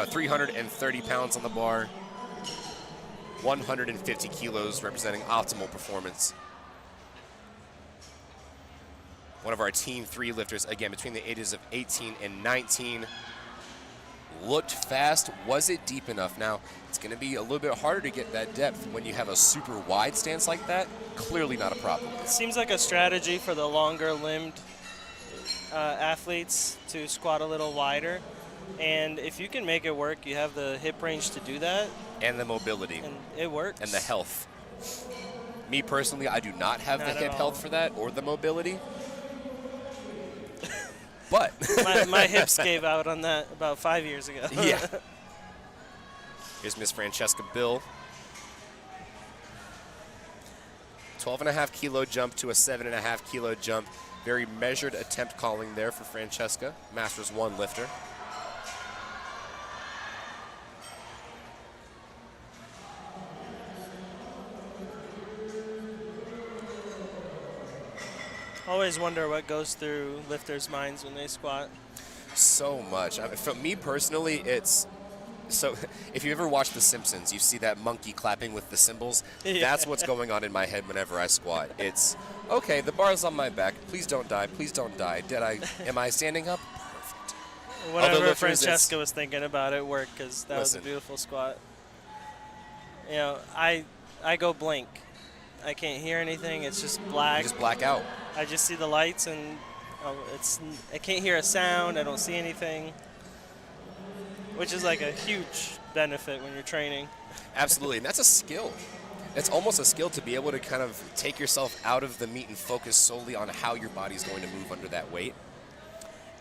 Speaker 1: 330 pounds on the bar, 150 kilos, representing optimal performance. One of our Team 3 lifters, again, between the ages of 18 and 19. Looked fast. Was it deep enough? Now, it's going to be a little bit harder to get that depth when you have a super wide stance like that. Clearly not a problem.
Speaker 2: It seems like a strategy for the longer limbed athletes to squat a little wider. And if you can make it work, you have the hip range to do that.
Speaker 1: And the mobility.
Speaker 2: And it works.
Speaker 1: And the health. Me personally, I do not have the
Speaker 2: Not at
Speaker 1: hip
Speaker 2: all.
Speaker 1: health for that or the mobility. But
Speaker 2: My hips gave out on that about 5 years ago.
Speaker 1: yeah. Here's Miss Francesca Bill. 12.5 kilo jump to a 7.5 kilo jump. Very measured attempt calling there for Francesca, Masters 1 lifter.
Speaker 2: Always wonder what goes through lifters' minds when they squat.
Speaker 1: So much. I mean, for me personally, it's so. If you ever watch The Simpsons, you see that monkey clapping with the cymbals.
Speaker 2: Yeah.
Speaker 1: That's what's going on in my head whenever I squat. It's okay. The bar's on my back. Please don't die. Please don't die. Am I standing up? Perfect.
Speaker 2: Whatever
Speaker 1: lifters,
Speaker 2: Francesca was thinking about it worked because that was a
Speaker 1: Listen.
Speaker 2: beautiful squat. You know, I go blink. I can't hear anything. It's just black.
Speaker 1: You just black out.
Speaker 2: I just see the lights and I can't hear a sound. I don't see anything, which is like a huge benefit when you're training.
Speaker 1: Absolutely, and that's a skill. It's almost a skill to be able to kind of take yourself out of the meat and focus solely on how your body's going to move under that weight.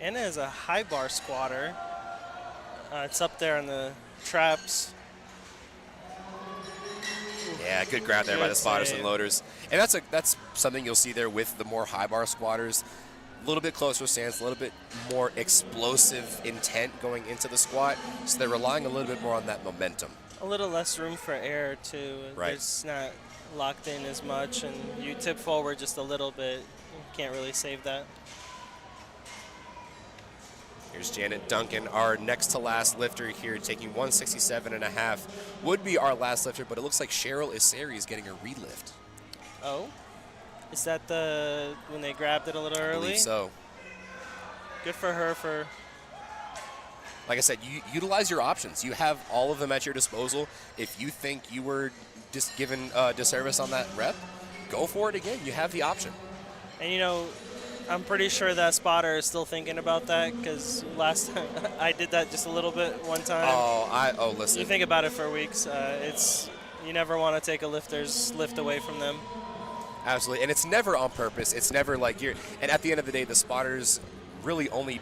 Speaker 2: And as a high bar squatter, it's up there on the traps.
Speaker 1: Yeah, good grab there by the
Speaker 2: Good
Speaker 1: spotters
Speaker 2: save.
Speaker 1: and loaders. And that's something you'll see there with the more high bar squatters. A little bit closer stance, a little bit more explosive intent going into the squat. So they're relying a little bit more on that momentum.
Speaker 2: A little less room for air too.
Speaker 1: Right.
Speaker 2: It's not locked in as much, and you tip forward just a little bit. You can't really save that.
Speaker 1: Here's Janet Duncan, our next to last lifter here, taking 167.5. Would be our last lifter, but it looks like Cheryl Iseri is getting a relift.
Speaker 2: Oh, is that the when they grabbed it a little
Speaker 1: I
Speaker 2: early?
Speaker 1: believe so.
Speaker 2: Good for her for.
Speaker 1: Like I said, you utilize your options. You have all of them at your disposal. If you think you were just given disservice on that rep, go for it again. You have the option.
Speaker 2: And you know, I'm pretty sure that spotter is still thinking about that because last time I did that just a little bit one time.
Speaker 1: Listen.
Speaker 2: You think about it for weeks. You never want to take a lifter's lift away from them.
Speaker 1: Absolutely, and it's never on purpose. It's never like you're. And at the end of the day, the spotters really only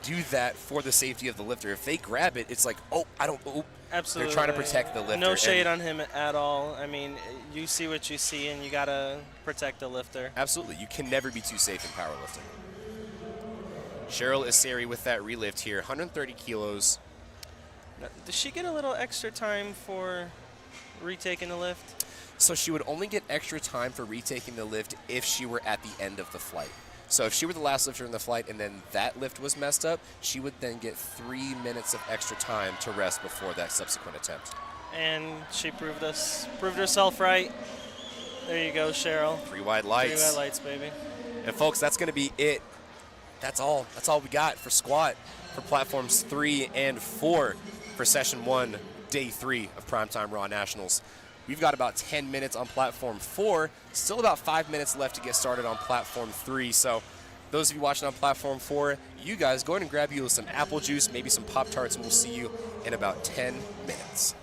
Speaker 1: do that for the safety of the lifter. If they grab it, it's like,
Speaker 2: Absolutely.
Speaker 1: They're trying to protect the lifter.
Speaker 2: No shade on him at all. I mean, you see what you see, and you gotta protect the lifter.
Speaker 1: Absolutely, you can never be too safe in powerlifting. Cheryl Iseri with that relift here, 130 kilos.
Speaker 2: Now, does she get a little extra time for retaking the lift?
Speaker 1: So she would only get extra time for retaking the lift if she were at the end of the flight. So if she were the last lifter in the flight and then that lift was messed up, she would then get 3 minutes of extra time to rest before that subsequent attempt.
Speaker 2: And she proved herself right. There you go, Cheryl.
Speaker 1: 3 wide lights.
Speaker 2: 3 wide lights, baby.
Speaker 1: And folks, that's going to be it. That's all. That's all we got for squat for platforms 3 and 4 for session 1, day 3 of Primetime Raw Nationals. We've got about 10 minutes on platform 4, still about 5 minutes left to get started on platform 3. So those of you watching on platform 4, you guys go ahead and grab you some apple juice, maybe some Pop-Tarts, and we'll see you in about 10 minutes.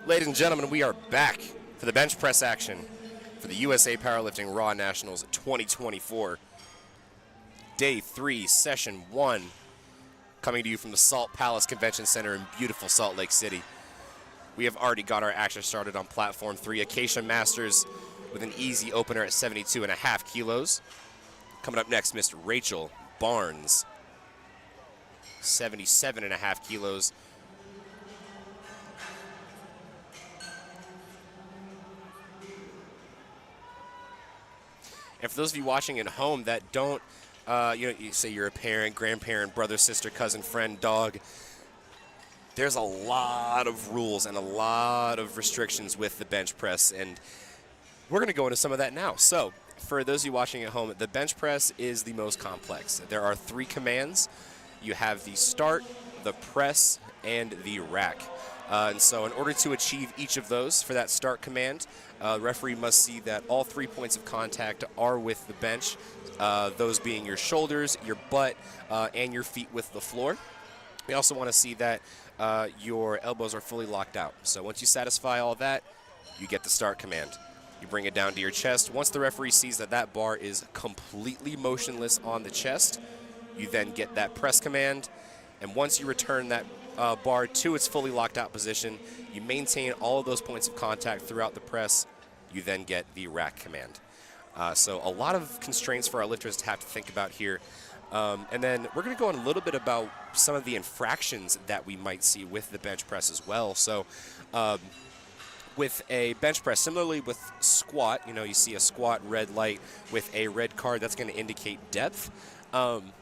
Speaker 1: Ladies and gentlemen, we are back for the bench press action for the USA Powerlifting Raw Nationals 2024. Day 3, Session 1, coming to you from the Salt Palace Convention Center in beautiful Salt Lake City. We have already got our action started on Platform 3. Acacia Masters with an easy opener at 72.5 kilos. Coming up next, Miss Rachel Barnes, 77.5 kilos. And for those of you watching at home that don't, you say you're a parent, grandparent, brother, sister, cousin, friend, dog, there's a lot of rules and a lot of restrictions with the bench press, and we're going to go into some of that now. So, for those of you watching at home, the bench press is the most complex. There are 3 commands. You have the start, the press, and the rack. And so in order to achieve each of those for that start command, the referee must see that all 3 points of contact are with the bench, those being your shoulders, your butt, and your feet with the floor. We also want to see that your elbows are fully locked out. So once you satisfy all that, you get the start command. You bring it down to your chest. Once the referee sees that that bar is completely motionless on the chest, you then get that press command. And once you return that bar to its fully locked out position, you maintain all of those points of contact throughout the press. You then get the rack command. So a lot of constraints for our lifters to have to think about here. And then we're going to go on a little bit about some of the infractions that we might see with the bench press as well. So with a bench press, similarly with squat, you see a squat red light with a red card. That's going to indicate depth.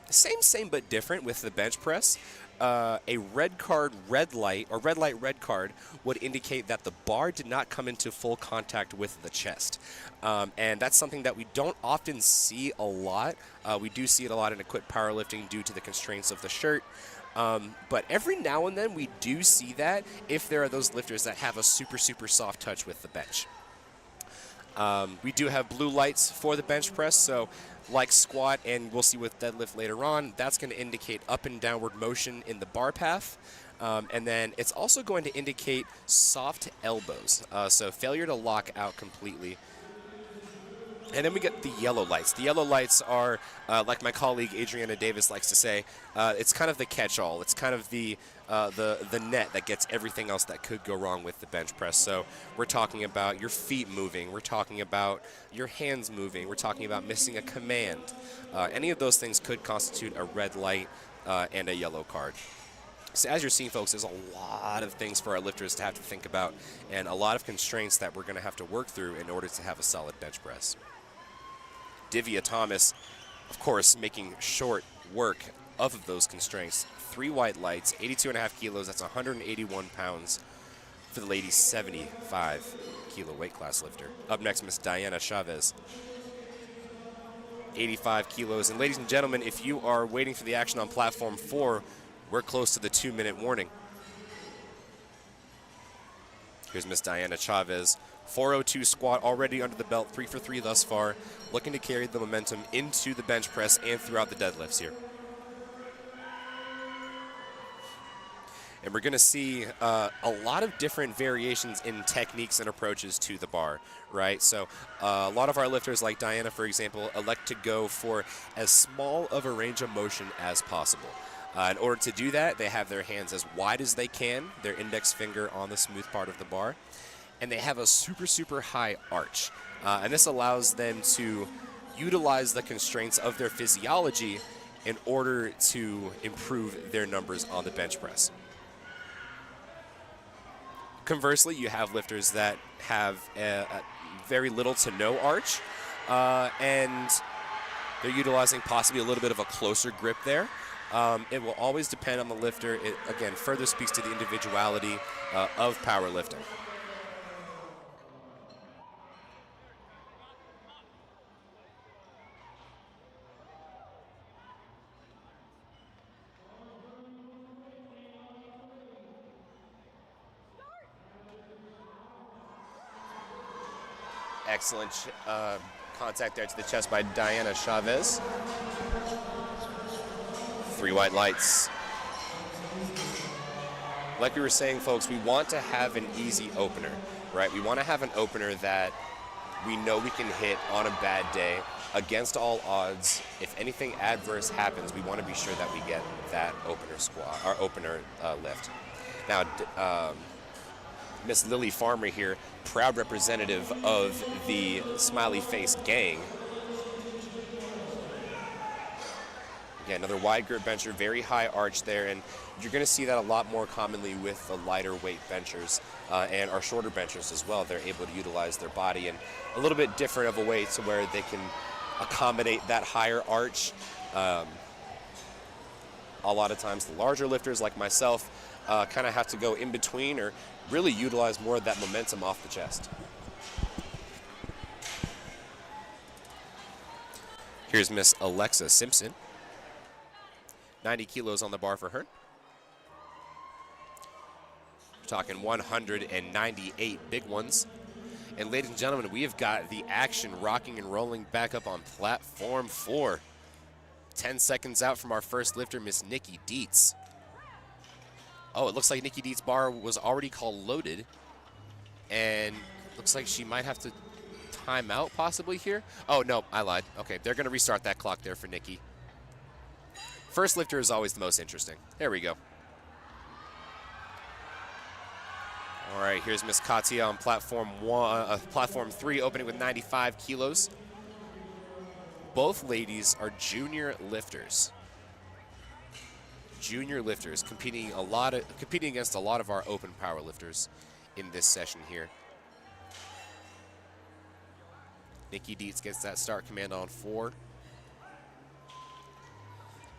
Speaker 1: Same but different with the bench press. A red card, red light, or red light, red card would indicate that the bar did not come into full contact with the chest. And that's something that we don't often see a lot. We do see it a lot in equipped powerlifting due to the constraints of the shirt. But every now and then we do see that if there are those lifters that have a super soft touch with the bench. We do have blue lights for the bench press, so like squat, and we'll see with deadlift later on, that's going to indicate up and downward motion in the bar path. And then it's also going to indicate soft elbows, so failure to lock out completely. And then we get the yellow lights. The yellow lights are, like my colleague Adriana Davis likes to say, it's kind of the catch-all. It's kind of the net that gets everything else that could go wrong with the bench press. So we're talking about your feet moving. We're talking about your hands moving. We're talking about missing a command. Any of those things could constitute a red light and a yellow card. So as you're seeing, folks, there's a lot of things for our lifters to have to think about and a lot of constraints that we're going to have to work through in order to have a solid bench press. Divya Thomas, of course, making short work of those constraints. 3 white lights, 82.5 kilos, that's 181 pounds for the ladies' 75 kilo weight class lifter. Up next, Miss Diana Chavez, 85 kilos. And ladies and gentlemen, if you are waiting for the action on platform 4, we're close to the 2-minute warning. Here's Miss Diana Chavez. 402 squat already under the belt, 3 for 3 thus far, looking to carry the momentum into the bench press and throughout the deadlifts here. And we're going to see a lot of different variations in techniques and approaches to the bar, right? So a lot of our lifters, like Diana, for example, elect to go for as small of a range of motion as possible. In order to do that, they have their hands as wide as they can, their index finger on the smooth part of the bar, and they have a super high arch. And this allows them to utilize the constraints of their physiology in order to improve their numbers on the bench press. Conversely, you have lifters that have very little to no arch, and they're utilizing possibly a little bit of a closer grip there. It will always depend on the lifter. It, again, further speaks to the individuality of powerlifting. Excellent contact there to the chest by Diana Chavez. 3 white lights. like we were saying, folks, we want to have an easy opener, right? We want to have an opener that we know we can hit on a bad day against all odds. If anything adverse happens, we want to be sure that we get that opener squat, our opener lift. Now, Miss Lily Farmer here, proud representative of the Smiley Face Gang. Again, another wide grip bencher, very high arch there, and you're going to see that a lot more commonly with the lighter weight benchers and our shorter benchers as well. They're able to utilize their body in a little bit different of a way to where they can accommodate that higher arch. A lot of times the larger lifters like myself kind of have to go in between or really utilize more of that momentum off the chest. Here's Miss Alexa Simpson. 90 kilos on the bar for her. We're talking 198 big ones. And ladies and gentlemen, we have got the action rocking and rolling back up on platform 4. 10 seconds out from our first lifter, Miss Nikki Dietz. Oh, it looks like Nikki Dietz' bar was already called loaded. And looks like she might have to time out possibly here. Oh, no, I lied. Okay, they're going to restart that clock there for Nikki. First lifter is always the most interesting. There we go. All right, here's Miss Katia on platform 3, opening with 95 kilos. Both ladies are junior lifters. Junior lifters competing against a lot of our open power lifters in this session here. Nikki Dietz gets that start command on 4.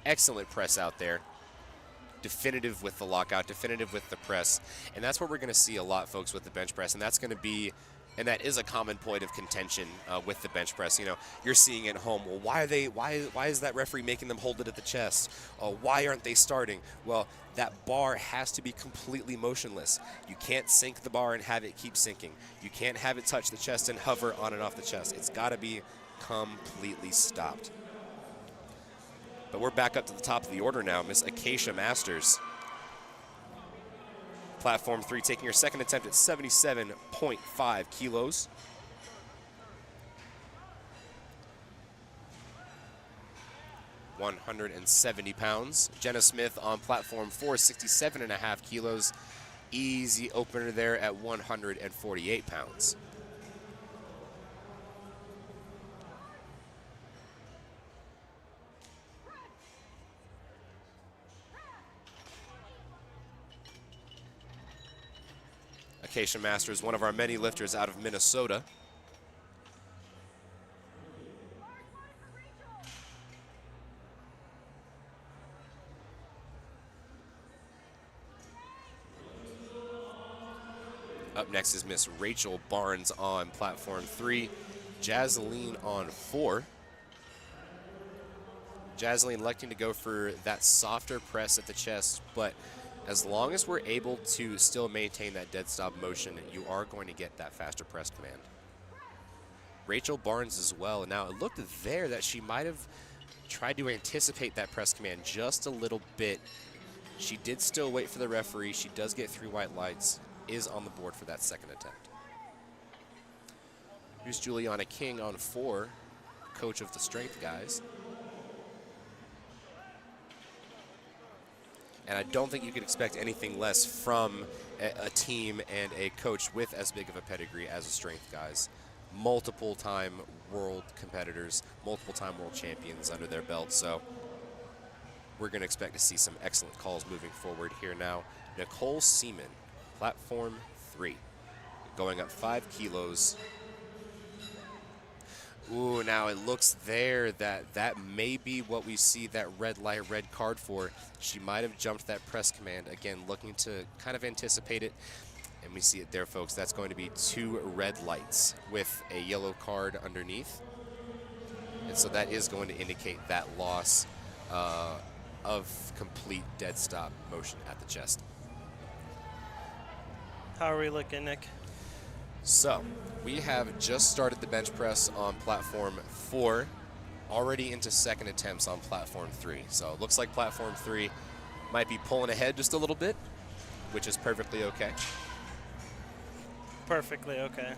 Speaker 1: Excellent press out there. Definitive with the lockout, definitive with the press. And that's what we're going to see a lot, folks, with the bench press. And that's going to be, and that is a common point of contention with the bench press. You know, you're seeing at home, well, why is that referee making them hold it at the chest? Why aren't they starting? Well, that bar has to be completely motionless. You can't sink the bar and have it keep sinking. You can't have it touch the chest and hover on and off the chest. It's got to be completely stopped. But we're back up to the top of the order now. Miss Acacia Masters. Platform 3 taking her second attempt at 77.5 kilos. (170 pounds). Jenna Smith on platform 4, 67.5 kilos. Easy opener there at 148 pounds. Acacia Masters, one of our many lifters out of Minnesota. Up next is Miss Rachel Barnes on platform 3, Jazzaline on 4. Jazzaline electing to go for that softer press at the chest, but as long as we're able to still maintain that dead stop motion, you are going to get that faster press command. Rachel Barnes as well. Now, it looked there that she might have tried to anticipate that press command just a little bit. She did still wait for the referee. She does get 3 white lights, is on the board for that second attempt. Here's Juliana King on 4, coach of the strength guys. And I don't think you could expect anything less from a team and a coach with as big of a pedigree as the strength guys. Multiple-time world competitors, multiple-time world champions under their belt. So we're going to expect to see some excellent calls moving forward here now. Nicole Seaman, platform 3, going up 5 kilos. Ooh, now it looks there that may be what we see that red light, red card for. She might have jumped that press command. Again, looking to kind of anticipate it. And we see it there, folks. That's going to be 2 red lights with a yellow card underneath. And so that is going to indicate that loss of complete dead stop motion at the chest.
Speaker 2: How are we looking, Nick?
Speaker 1: So, we have just started the bench press on platform 4, already into second attempts on platform 3. So it looks like platform 3 might be pulling ahead just a little bit. which is perfectly okay.
Speaker 2: Perfectly okay.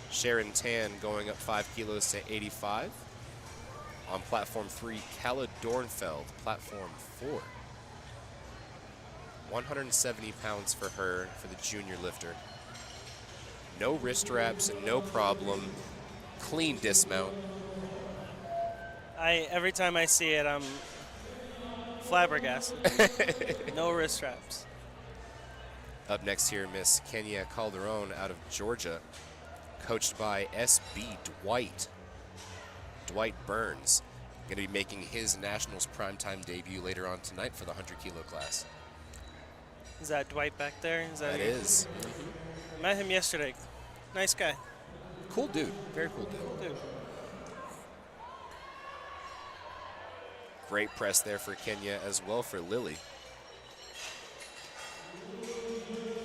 Speaker 1: Sharon Tan going up 5 kilos to 85. On platform 3, Kala Dornfeld, platform 4. 170 pounds for her, for the junior lifter. No wrist wraps, no problem. Clean dismount.
Speaker 2: Every time I see it, I'm flabbergasted. No wrist straps.
Speaker 1: Up next here, Miss Kenya Calderon out of Georgia, coached by SB Dwight. Dwight Burns, going to be making his Nationals Primetime debut later on tonight for the 100 kilo class.
Speaker 2: Is that Dwight back there?
Speaker 1: That is.
Speaker 2: I met him yesterday. Nice guy.
Speaker 1: Cool dude. Very cool dude.
Speaker 2: Cool dude.
Speaker 1: Great press there for Kenya as well for Lily.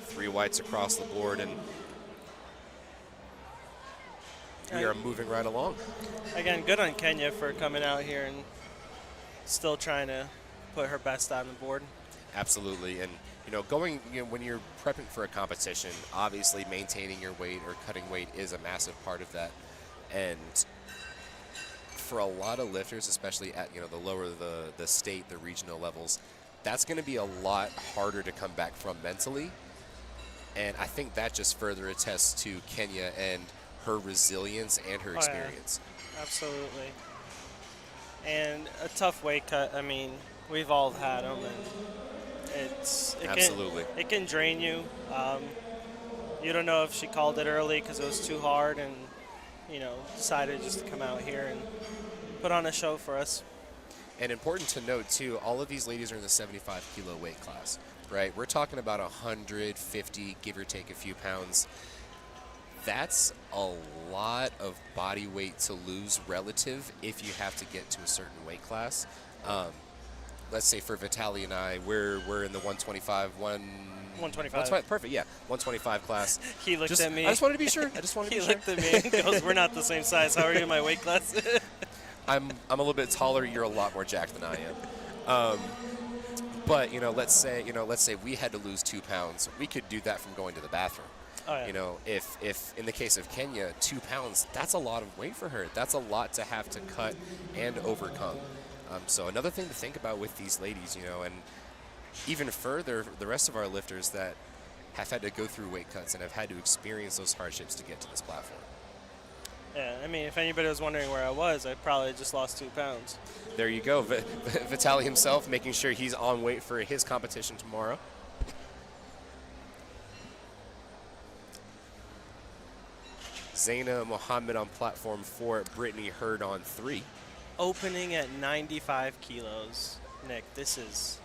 Speaker 1: 3 whites across the board, and we are moving right along.
Speaker 2: Again, good on Kenya for coming out here and still trying to put her best on the board.
Speaker 1: Absolutely, and when you're prepping for a competition, obviously maintaining your weight or cutting weight is a massive part of that. And for a lot of lifters, especially at the lower the state, the regional levels, that's going to be a lot harder to come back from mentally. And I think that just further attests to Kenya and her resilience and her experience.
Speaker 2: Yeah. Absolutely. And a tough weight cut. I mean, we've all had them, and it can drain you. You don't know if she called it early because it was too hard, and decided just to come out here and put on a show for us.
Speaker 1: And important to note too, all of these ladies are in the 75 kilo weight class, right? We're talking about 150, give or take a few pounds. That's a lot of body weight to lose relative if you have to get to a certain weight class. Let's say for Vitaly and I, we're in the 125,
Speaker 2: 125.
Speaker 1: Perfect, yeah, 125 class.
Speaker 2: He looked at me.
Speaker 1: I just wanted to be sure. He
Speaker 2: looked at me and goes, "We're not the same size. How are you in my weight class?"
Speaker 1: I'm a little bit taller. You're a lot more jacked than I am. But let's say we had to lose 2 pounds. We could do that from going to the bathroom.
Speaker 2: Oh, yeah.
Speaker 1: If in the case of Kenya, 2 pounds, that's a lot of weight for her. That's a lot to have to cut and overcome. So another thing to think about with these ladies, and even further, the rest of our lifters that have had to go through weight cuts and have had to experience those hardships to get to this platform.
Speaker 2: Yeah, I mean, if anybody was wondering where I was, I probably just lost 2 pounds.
Speaker 1: There you go. Vitaly himself making sure he's on weight for his competition tomorrow. Zaina Mohammed on platform 4, Brittany Hurd on 3.
Speaker 2: Opening at 95 kilos. Nick, this is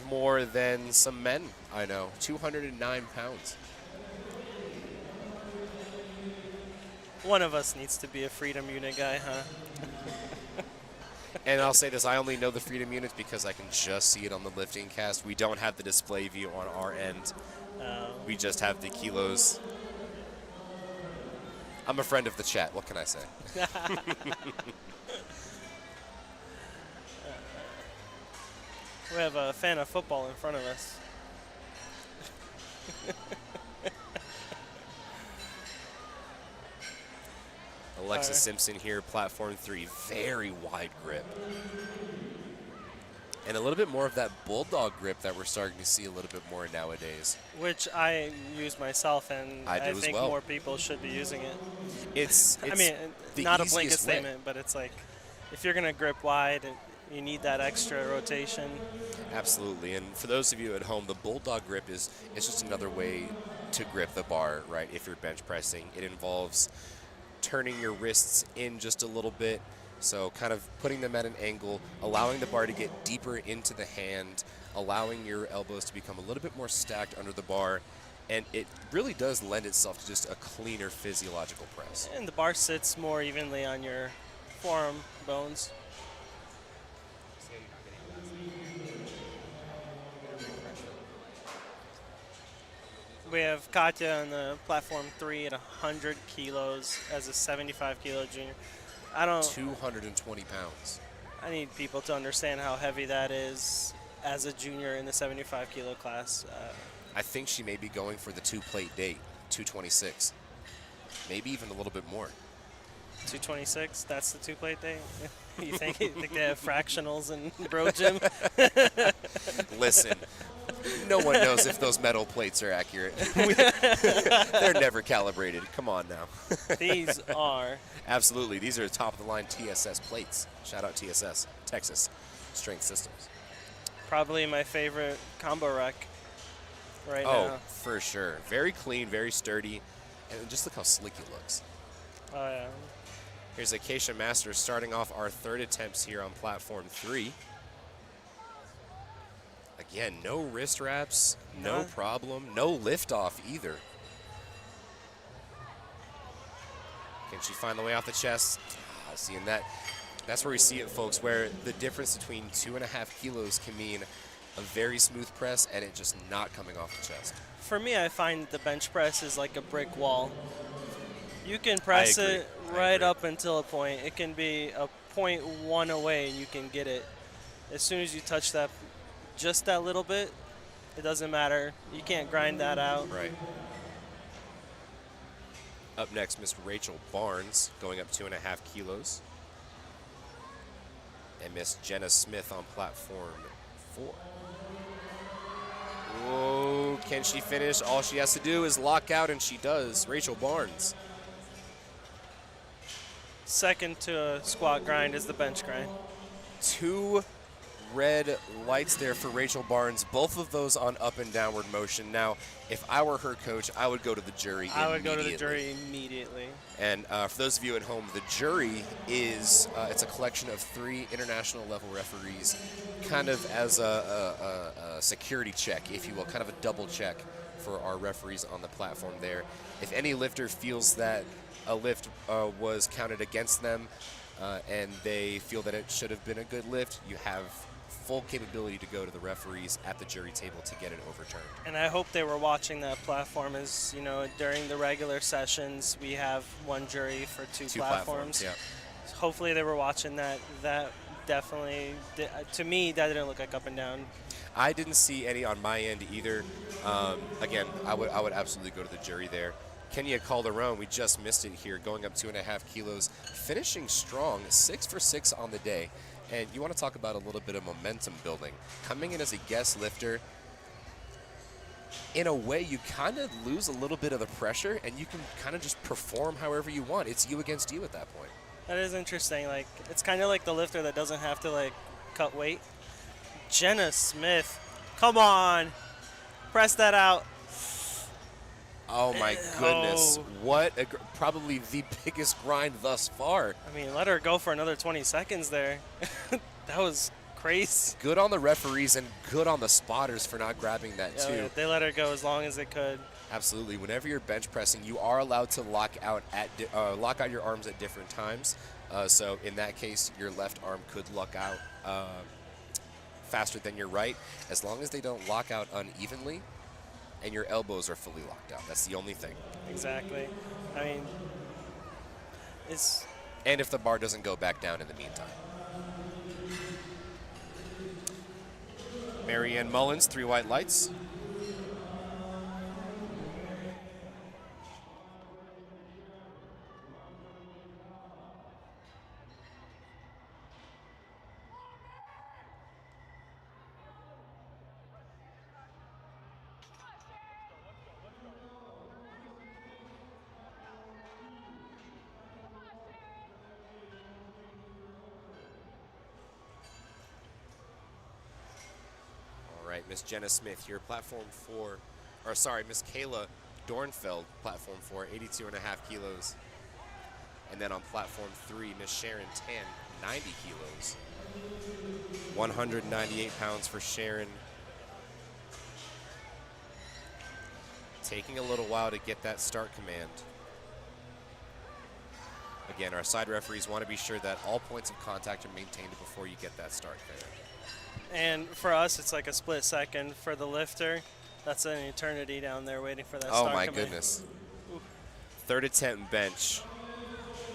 Speaker 1: more than some men I know. 209 pounds.
Speaker 2: One of us needs to be a Freedom Unit guy, huh?
Speaker 1: And I'll say this, I only know the Freedom Units because I can just see it on the LiftingCast. We don't have the display view on our end. We just have the kilos. I'm a friend of the chat. What can I say?
Speaker 2: We have a fan of football in front of us.
Speaker 1: Alexa Simpson here, platform 3, very wide grip. And a little bit more of that bulldog grip that we're starting to see a little bit more nowadays.
Speaker 2: Which I use myself, and I think more people should be using it.
Speaker 1: It's
Speaker 2: I mean, not a blanket statement, but it's like, if you're going to grip wide, you need that extra rotation.
Speaker 1: Absolutely, and for those of you at home, the bulldog grip is just another way to grip the bar, right? If you're bench pressing, it involves turning your wrists in just a little bit, so kind of putting them at an angle, allowing the bar to get deeper into the hand, allowing your elbows to become a little bit more stacked under the bar, and it really does lend itself to just a cleaner physiological press.
Speaker 2: And the bar sits more evenly on your forearm bones. We have Katya on the platform 3 at 100 kilos as a 75 kilo junior.
Speaker 1: 220 pounds.
Speaker 2: I need people to understand how heavy that is. as a junior in the 75 kilo class.
Speaker 1: I think she may be going for the 2-plate date, 226. Maybe even a little bit more.
Speaker 2: 226, that's the 2-plate day? You think they have fractionals in bro gym?
Speaker 1: Listen, no one knows if those metal plates are accurate. They're never calibrated. Come on now.
Speaker 2: These are.
Speaker 1: Absolutely. These are top-of-the-line TSS plates. Shout out TSS, Texas Strength Systems.
Speaker 2: Probably my favorite combo rack right now.
Speaker 1: Oh, for sure. Very clean, very sturdy. And just look how slick it looks.
Speaker 2: Oh, yeah.
Speaker 1: Here's Acacia Masters starting off our third attempts here on platform 3. Again, no wrist wraps, no problem, no liftoff either. Can she find the way off the chest? Seeing that. That's where we see it, folks, where the difference between 2.5 kilos can mean a very smooth press and it just not coming off the chest.
Speaker 2: For me, I find the bench press is like a brick wall. You can press it right up until a point. It can be a 0.1 away and you can get it. As soon as you touch that, just that little bit, it doesn't matter. You can't grind that out.
Speaker 1: Right. Up next, Miss Rachel Barnes going up 2.5 kilos. And Miss Jenna Smith on platform 4. Whoa, can she finish? All she has to do is lock out, and she does. Rachel Barnes.
Speaker 2: Second to a squat grind is the bench grind.
Speaker 1: 2 red lights there for Rachel Barnes, both of those on up and downward motion. Now, if I were her coach, I would go to the jury immediately.
Speaker 2: I would go to the jury immediately.
Speaker 1: And for those of you at home, the jury is, it's a collection of 3 international level referees, kind of as a security check, if you will, kind of a double check for our referees on the platform there. If any lifter feels that a lift was counted against them and they feel that it should have been a good lift, you have full capability to go to the referees at the jury table to get it overturned.
Speaker 2: And I hope they were watching that platform. As you know, during the regular sessions, we have one jury for two platforms.
Speaker 1: Yeah.
Speaker 2: Hopefully they were watching that. That definitely, to me, that didn't look like up and down.
Speaker 1: I didn't see any on my end either. Again, I would absolutely go to the jury there. Kenya Calderon, we just missed it here, going up 2.5 kilos, finishing strong, 6 for 6 on the day. And you want to talk about a little bit of momentum building. Coming in as a guest lifter, in a way, you kind of lose a little bit of the pressure, and you can kind of just perform however you want. It's you against you at that point.
Speaker 2: That is interesting. Like, it's kind of like the lifter that doesn't have to like cut weight. Jenna Smith, come on, press that out.
Speaker 1: Oh my goodness! What probably the biggest grind thus far.
Speaker 2: I mean, let her go for another 20 seconds there. That was crazy.
Speaker 1: Good on the referees and good on the spotters for not grabbing that too.
Speaker 2: Yeah, they let her go as long as they could.
Speaker 1: Absolutely. Whenever you're bench pressing, you are allowed to lock out your arms at different times. So in that case, your left arm could lock out faster than your right, as long as they don't lock out unevenly and your elbows are fully locked out. That's the only thing.
Speaker 2: Exactly. I mean, it's...
Speaker 1: And if the bar doesn't go back down in the meantime. Marianne Mullins, 3 white lights. Miss Jenna Smith here, platform 4, or sorry, Miss Kayla Dornfeld, platform 4, 82.5 kilos. And then on platform 3, Miss Sharon Tan, 90 kilos. 198 pounds for Sharon. Taking a little while to get that start command. Again, our side referees want to be sure that all points of contact are maintained before you get that start command.
Speaker 2: And for us, it's like a split second. For the lifter, that's an eternity down there waiting for that start command.
Speaker 1: Oh, my goodness. Third attempt bench.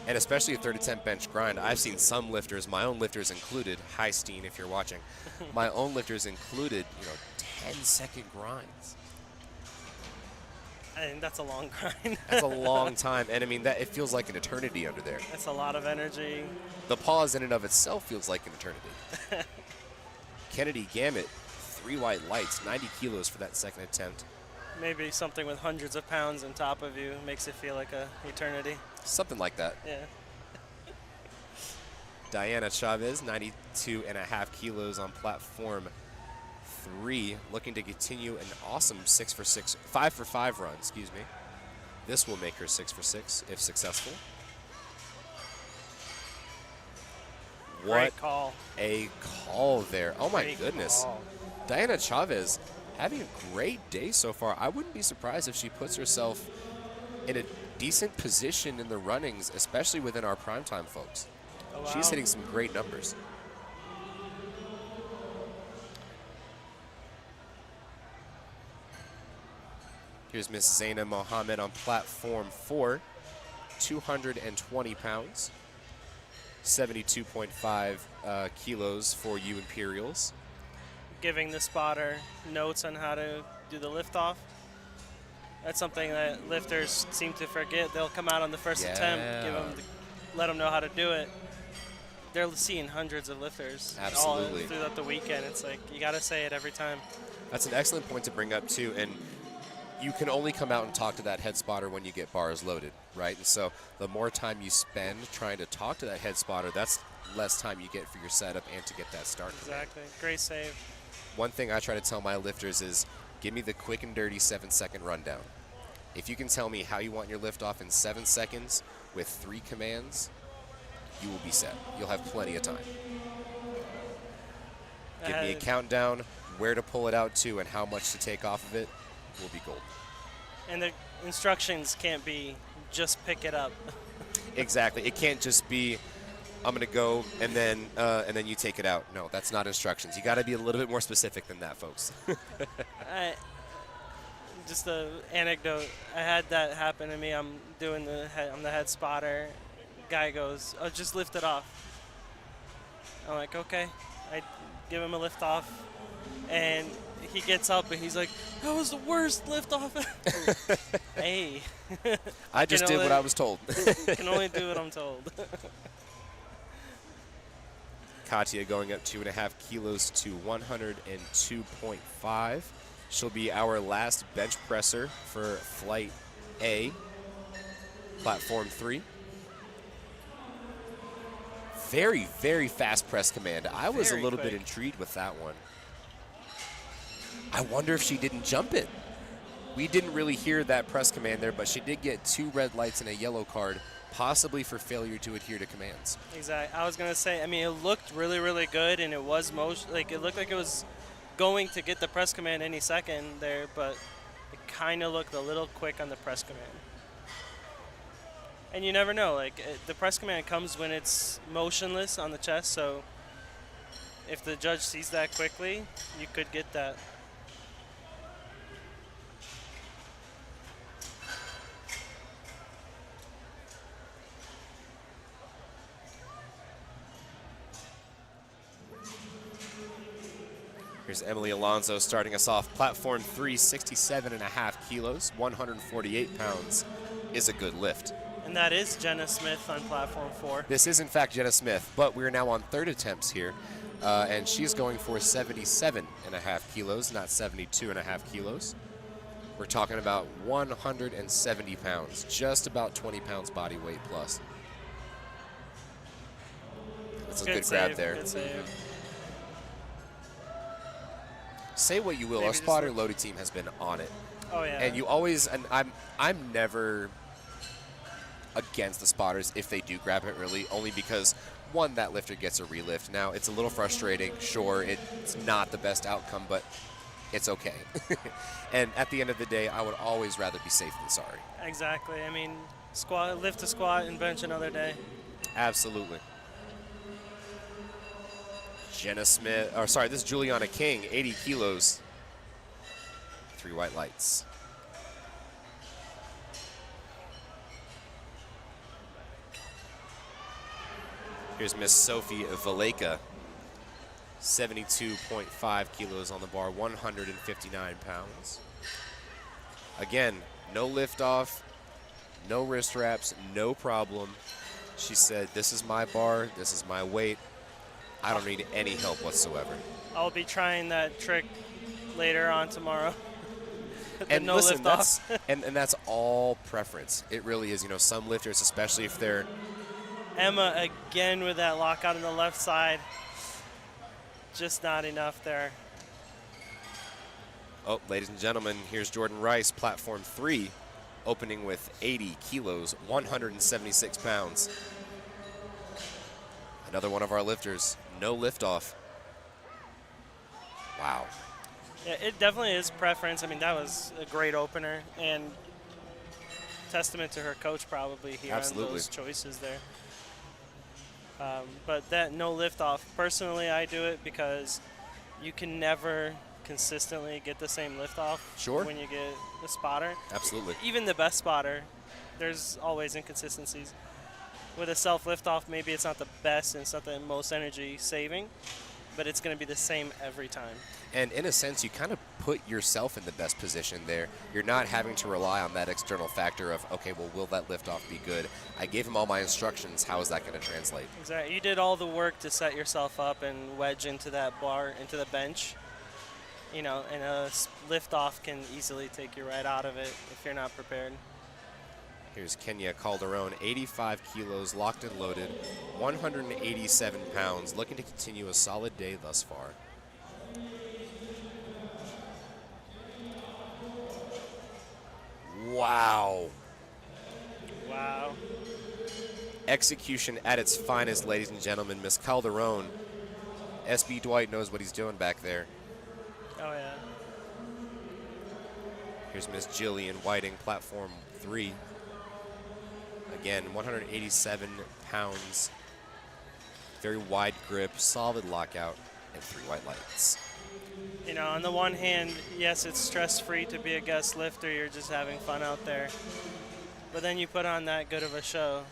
Speaker 1: And especially a third attempt bench grind. I've seen some lifters, my own lifters included, hi Steen if you're watching, my own lifters included, 10-second grinds.
Speaker 2: I think that's a long grind.
Speaker 1: That's a long time, and I mean, that it feels like an eternity under there.
Speaker 2: That's a lot of energy.
Speaker 1: The pause in and of itself feels like an eternity. Kennedy Gamut, 3 white lights, 90 kilos for that second attempt.
Speaker 2: Maybe something with hundreds of pounds on top of you makes it feel like a eternity.
Speaker 1: Something like that.
Speaker 2: Yeah.
Speaker 1: Diana Chavez, 92.5 kilos on platform 3, looking to continue an awesome 5 for 5 run, excuse me. This will make her 6 for 6 if successful.
Speaker 2: Great call.
Speaker 1: A call there. Oh my goodness.
Speaker 2: Call.
Speaker 1: Diana Chavez having a great day so far. I wouldn't be surprised if she puts herself in a decent position in the runnings, especially within our primetime folks.
Speaker 2: Oh, wow.
Speaker 1: She's hitting some great numbers. Here's Miss Zaina Mohammed on platform 4, 220 pounds, 72.5 kilos for you Imperials.
Speaker 2: Giving the spotter notes on how to do the lift-off. That's something that lifters seem to forget. They'll come out on the first attempt, let them know how to do it. They're seeing hundreds of lifters all throughout the weekend. It's like, you got to say it every time.
Speaker 1: That's an excellent point to bring up, too. And you can only come out and talk to that head spotter when you get bars loaded, right? And so the more time you spend trying to talk to that head spotter, that's less time you get for your setup and to get that start.
Speaker 2: Exactly. Great save.
Speaker 1: One thing I try to tell my lifters is, give me the quick and dirty 7-second rundown. If you can tell me how you want your lift off in 7 seconds with 3 commands, you will be set. You'll have plenty of time. Give me a countdown, where to pull it out to, and how much to take off of it, will be gold.
Speaker 2: And the instructions can't be just pick it up.
Speaker 1: Exactly. It can't just be, I'm going to go and then you take it out. No, that's not instructions. You got to be a little bit more specific than that, folks.
Speaker 2: Just an anecdote. I had that happen to me. I'm the head spotter. Guy goes, "Oh, just lift it off." I'm like, okay. I give him a lift off, and he gets up and he's like, "That was the worst lift off." Hey.
Speaker 1: I just did what I was told.
Speaker 2: Can only do what I'm told.
Speaker 1: Katya going up 2.5 kilos to 102.5. She'll be our last bench presser for flight A, platform 3. Very, very fast press command. I was a little bit intrigued with that one. I wonder if she didn't jump it. We didn't really hear that press command there, but she did get 2 red lights and a yellow card, possibly for failure to adhere to commands.
Speaker 2: Exactly. I was going to say, I mean, it looked really, really good, and it was it looked like it was going to get the press command any second there, but it kind of looked a little quick on the press command. And you never know, the press command comes when it's motionless on the chest, so if the judge sees that quickly, you could get that.
Speaker 1: Here's Emily Alonso starting us off. Platform 3, 67.5 kilos, 148 pounds is a good lift.
Speaker 2: And that is Jenna Smith on platform 4.
Speaker 1: This is, in fact, Jenna Smith, but we're now on 3rd attempts here, and she's going for 77.5 kilos, not 72.5 kilos. We're talking about 170 pounds, just about 20 pounds body weight plus. That's a good grab there.
Speaker 2: Good save.
Speaker 1: Say what you will, our spotter loaded team has been on it.
Speaker 2: Oh yeah.
Speaker 1: And you always, and I'm never against the spotters if they do grab it early, only because one, that lifter gets a relift. Now it's a little frustrating, sure, it's not the best outcome, but it's okay. And at the end of the day, I would always rather be safe than sorry.
Speaker 2: Exactly. I mean, lift a squat and bench another day.
Speaker 1: Absolutely. Jenna Smith, or sorry, this is Juliana King, 80 kilos, 3 white lights. Here's Miss Sophie Valeka, 72.5 kilos on the bar, 159 pounds. Again, no lift off, no wrist wraps, no problem. She said, this is my bar, this is my weight. I don't need any help whatsoever.
Speaker 2: I'll be trying that trick later on tomorrow.
Speaker 1: And
Speaker 2: no
Speaker 1: listen,
Speaker 2: lift
Speaker 1: that's,
Speaker 2: off.
Speaker 1: and that's all preference. It really is. You know, some lifters, especially if they're...
Speaker 2: Emma again with that lockout on the left side. Just not enough there.
Speaker 1: Oh, ladies and gentlemen, here's Jordan Rice, platform 3, opening with 80 kilos, 176 pounds. Another one of our lifters, no liftoff. Wow.
Speaker 2: Yeah, it definitely is preference. I mean, that was a great opener, and testament to her coach probably here on those choices there. But that no lift off, personally I do it because you can never consistently get the same lift off when you get the spotter.
Speaker 1: Absolutely.
Speaker 2: Even the best spotter, there's always inconsistencies. With a self lift off, maybe it's not the best and it's not the most energy saving, but it's going to be the same every time.
Speaker 1: And in a sense, you kind of put yourself in the best position there. You're not having to rely on that external factor of, okay, well, will that lift off be good? I gave him all my instructions. How is that going to translate?
Speaker 2: Exactly. You did all the work to set yourself up and wedge into that bar, into the bench. You know, and a lift off can easily take you right out of it if you're not prepared.
Speaker 1: Here's Kenya Calderon, 85 kilos, locked and loaded, 187 pounds, looking to continue a solid day thus far. Wow.
Speaker 2: Wow.
Speaker 1: Execution at its finest, ladies and gentlemen. Miss Calderon. SB Dwight knows what he's doing back there.
Speaker 2: Oh, yeah.
Speaker 1: Here's Miss Jillian Whiting, platform 3. Again, 187 pounds. Very wide grip, solid lockout, and 3 white lights.
Speaker 2: You know, on the one hand, yes, it's stress-free to be a guest lifter. You're just having fun out there. But then you put on that good of a show,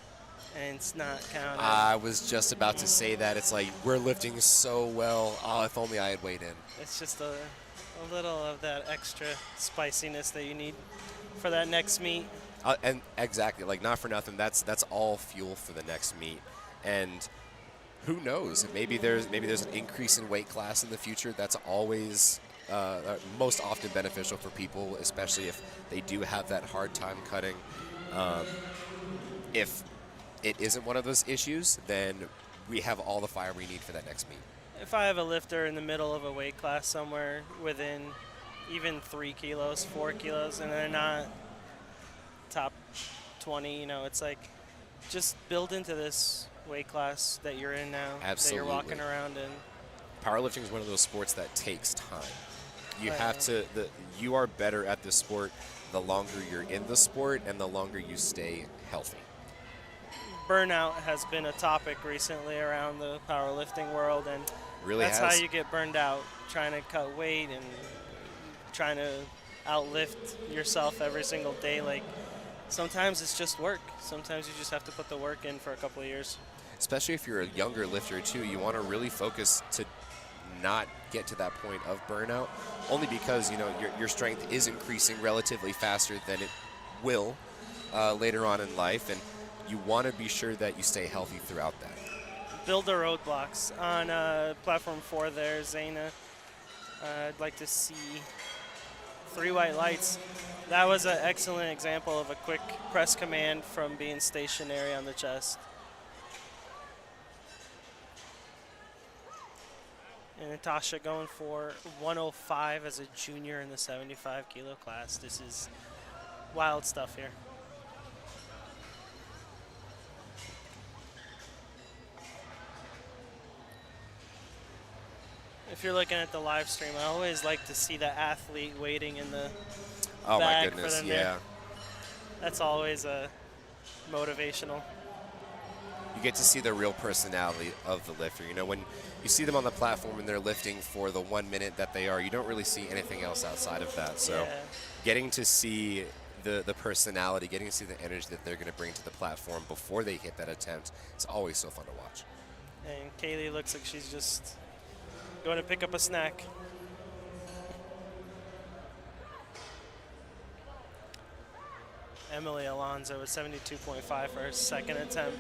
Speaker 2: and it's not counted.
Speaker 1: I was just about to say that. It's like, we're lifting so well. Oh, if only I had weighed in.
Speaker 2: It's just a little of that extra spiciness that you need for that next meet.
Speaker 1: And exactly, like, not for nothing. That's all fuel for the next meet. And who knows? Maybe there's an increase in weight class in the future. That's always most often beneficial for people, especially if they do have that hard time cutting. If it isn't one of those issues, then we have all the fire we need for that next meet.
Speaker 2: If I have a lifter in the middle of a weight class somewhere within even 3 kilos, 4 kilos, and they're not top 20, you know, it's like just build into this weight class that you're in now,
Speaker 1: Absolutely.
Speaker 2: that you're walking around in.
Speaker 1: Powerlifting is one of those sports that takes time. You have to, you are better at this sport the longer you're in the sport and the longer you stay healthy.
Speaker 2: Burnout has been a topic recently around the powerlifting world, and that's how you get burned out, trying to cut weight and trying to outlift yourself every single day. Like, sometimes it's just work. Sometimes you just have to put the work in for a couple of years.
Speaker 1: Especially if you're a younger lifter too, you want to really focus to not get to that point of burnout, only because, you know, your strength is increasing relatively faster than it will later on in life, and you want to be sure that you stay healthy throughout that.
Speaker 2: Build the roadblocks. On platform 4 there, Zaina, I'd like to see 3 white lights. That was an excellent example of a quick press command from being stationary on the chest. And Natasha going for 105 as a junior in the 75 kilo class. This is wild stuff here. If you're looking at the live stream, I always like to see the athlete waiting in the
Speaker 1: Oh my
Speaker 2: bag
Speaker 1: goodness,
Speaker 2: for them
Speaker 1: yeah.
Speaker 2: there. That's always motivational.
Speaker 1: You get to see the real personality of the lifter. You know, when you see them on the platform and they're lifting for the 1 minute that they are, you don't really see anything else outside of that. So getting to see the personality, getting to see the energy that they're going to bring to the platform before they hit that attempt, it's always so fun to watch.
Speaker 2: And Kaylee looks like she's just going to pick up a snack. Emily Alonso with 72.5 for her second attempt.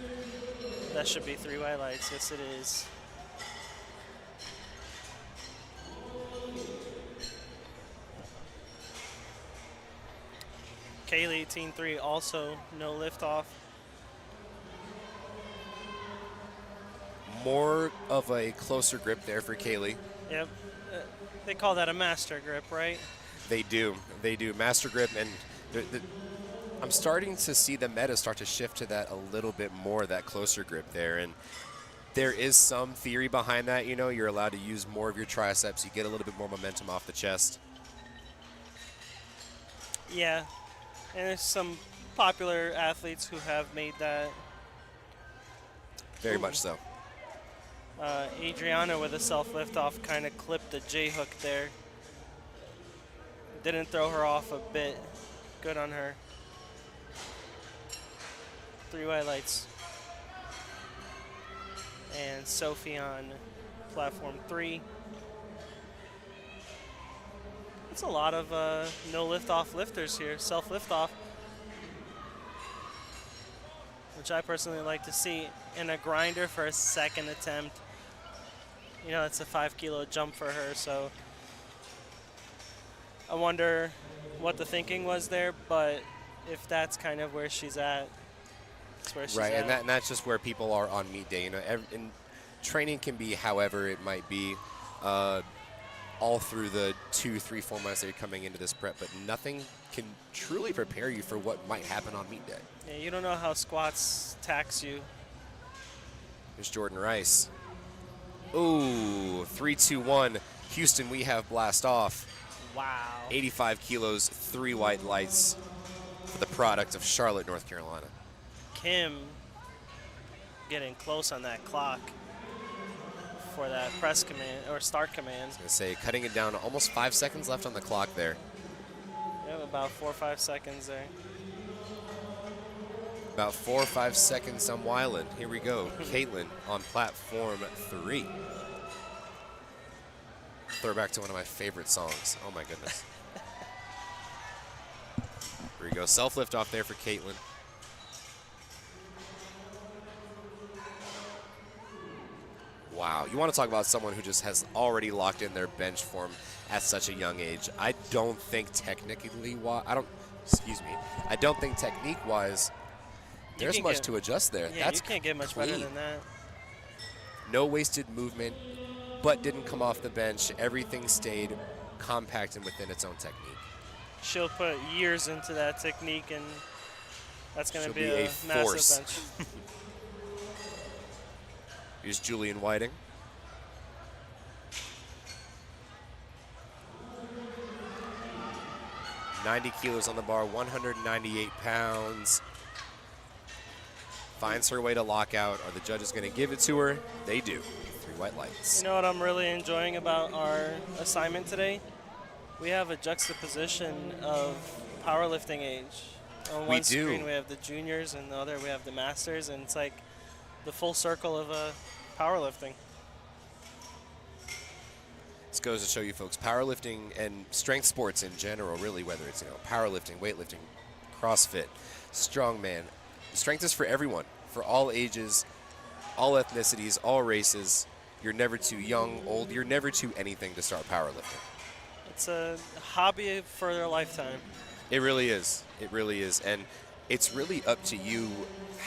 Speaker 2: That should be 3 white lights. Yes, it is. Kaylee, Team 3, also no lift off.
Speaker 1: More of a closer grip there for Kaylee.
Speaker 2: Yep. They call that a master grip, right?
Speaker 1: They do. They do. Master grip, and I'm starting to see the meta start to shift to that a little bit more, that closer grip there. And there is some theory behind that. You know, you're allowed to use more of your triceps. You get a little bit more momentum off the chest.
Speaker 2: Yeah. And there's some popular athletes who have made that.
Speaker 1: Very much so.
Speaker 2: Adriana with a self lift off kind of clipped the J hook there. Didn't throw her off a bit. Good on her. 3 white lights. And Sophie on platform 3. It's a lot of no lift off lifters here. Self lift off, which I personally like to see. And a grinder for a second attempt. You know, it's a 5 kilo jump for her, so I wonder what the thinking was there, but if that's kind of where she's at, that's where she's
Speaker 1: right,
Speaker 2: at.
Speaker 1: and that's just where people are on meet day. You know, and training can be however it might be, all through the 2, 3, 4 months that you're coming into this prep, but nothing can truly prepare you for what might happen on meet day.
Speaker 2: Yeah, you don't know how squats tax you.
Speaker 1: There's Jordan Rice. Ooh, 3, 2, 1. Houston, we have blast off.
Speaker 2: Wow.
Speaker 1: 85 kilos, 3 white lights for the product of Charlotte, North Carolina.
Speaker 2: Kim getting close on that clock for that press command or start command.
Speaker 1: I was going to say, cutting it down to almost 5 seconds left on the clock there.
Speaker 2: Yeah, about 4 or 5 seconds there.
Speaker 1: About 4 or 5 seconds on Weiland. Here we go. Caitlin on platform 3. Throwback to one of my favorite songs. Oh my goodness. Here we go. Self lift off there for Caitlin. Wow. You want to talk about someone who just has already locked in their bench form at such a young age. I don't think technically I don't think technique wise there's much to adjust there.
Speaker 2: Yeah,
Speaker 1: that's
Speaker 2: you can't get much
Speaker 1: clean.
Speaker 2: better than that.
Speaker 1: No wasted movement, but didn't come off the bench. Everything stayed compact and within its own technique.
Speaker 2: She'll put years into that technique, and that's going to be a
Speaker 1: force.
Speaker 2: massive bench.
Speaker 1: Here's Julian Whiting. "90 kilos on the bar, 198 pounds. Finds her way to lockout. Are the judges going to give it to her? They do. 3 white lights.
Speaker 2: You know what I'm really enjoying about our assignment today? We have a juxtaposition of powerlifting age. On one screen we have the juniors, and the other we have the masters, and it's like the full circle of powerlifting.
Speaker 1: This goes to show you folks, powerlifting and strength sports in general, really, whether it's powerlifting, weightlifting, CrossFit, strongman, strength is for everyone, for all ages, all ethnicities, all races. You're never too young, old. You're never too anything to start powerlifting.
Speaker 2: It's a hobby for their lifetime.
Speaker 1: It really is. It really is. And it's really up to you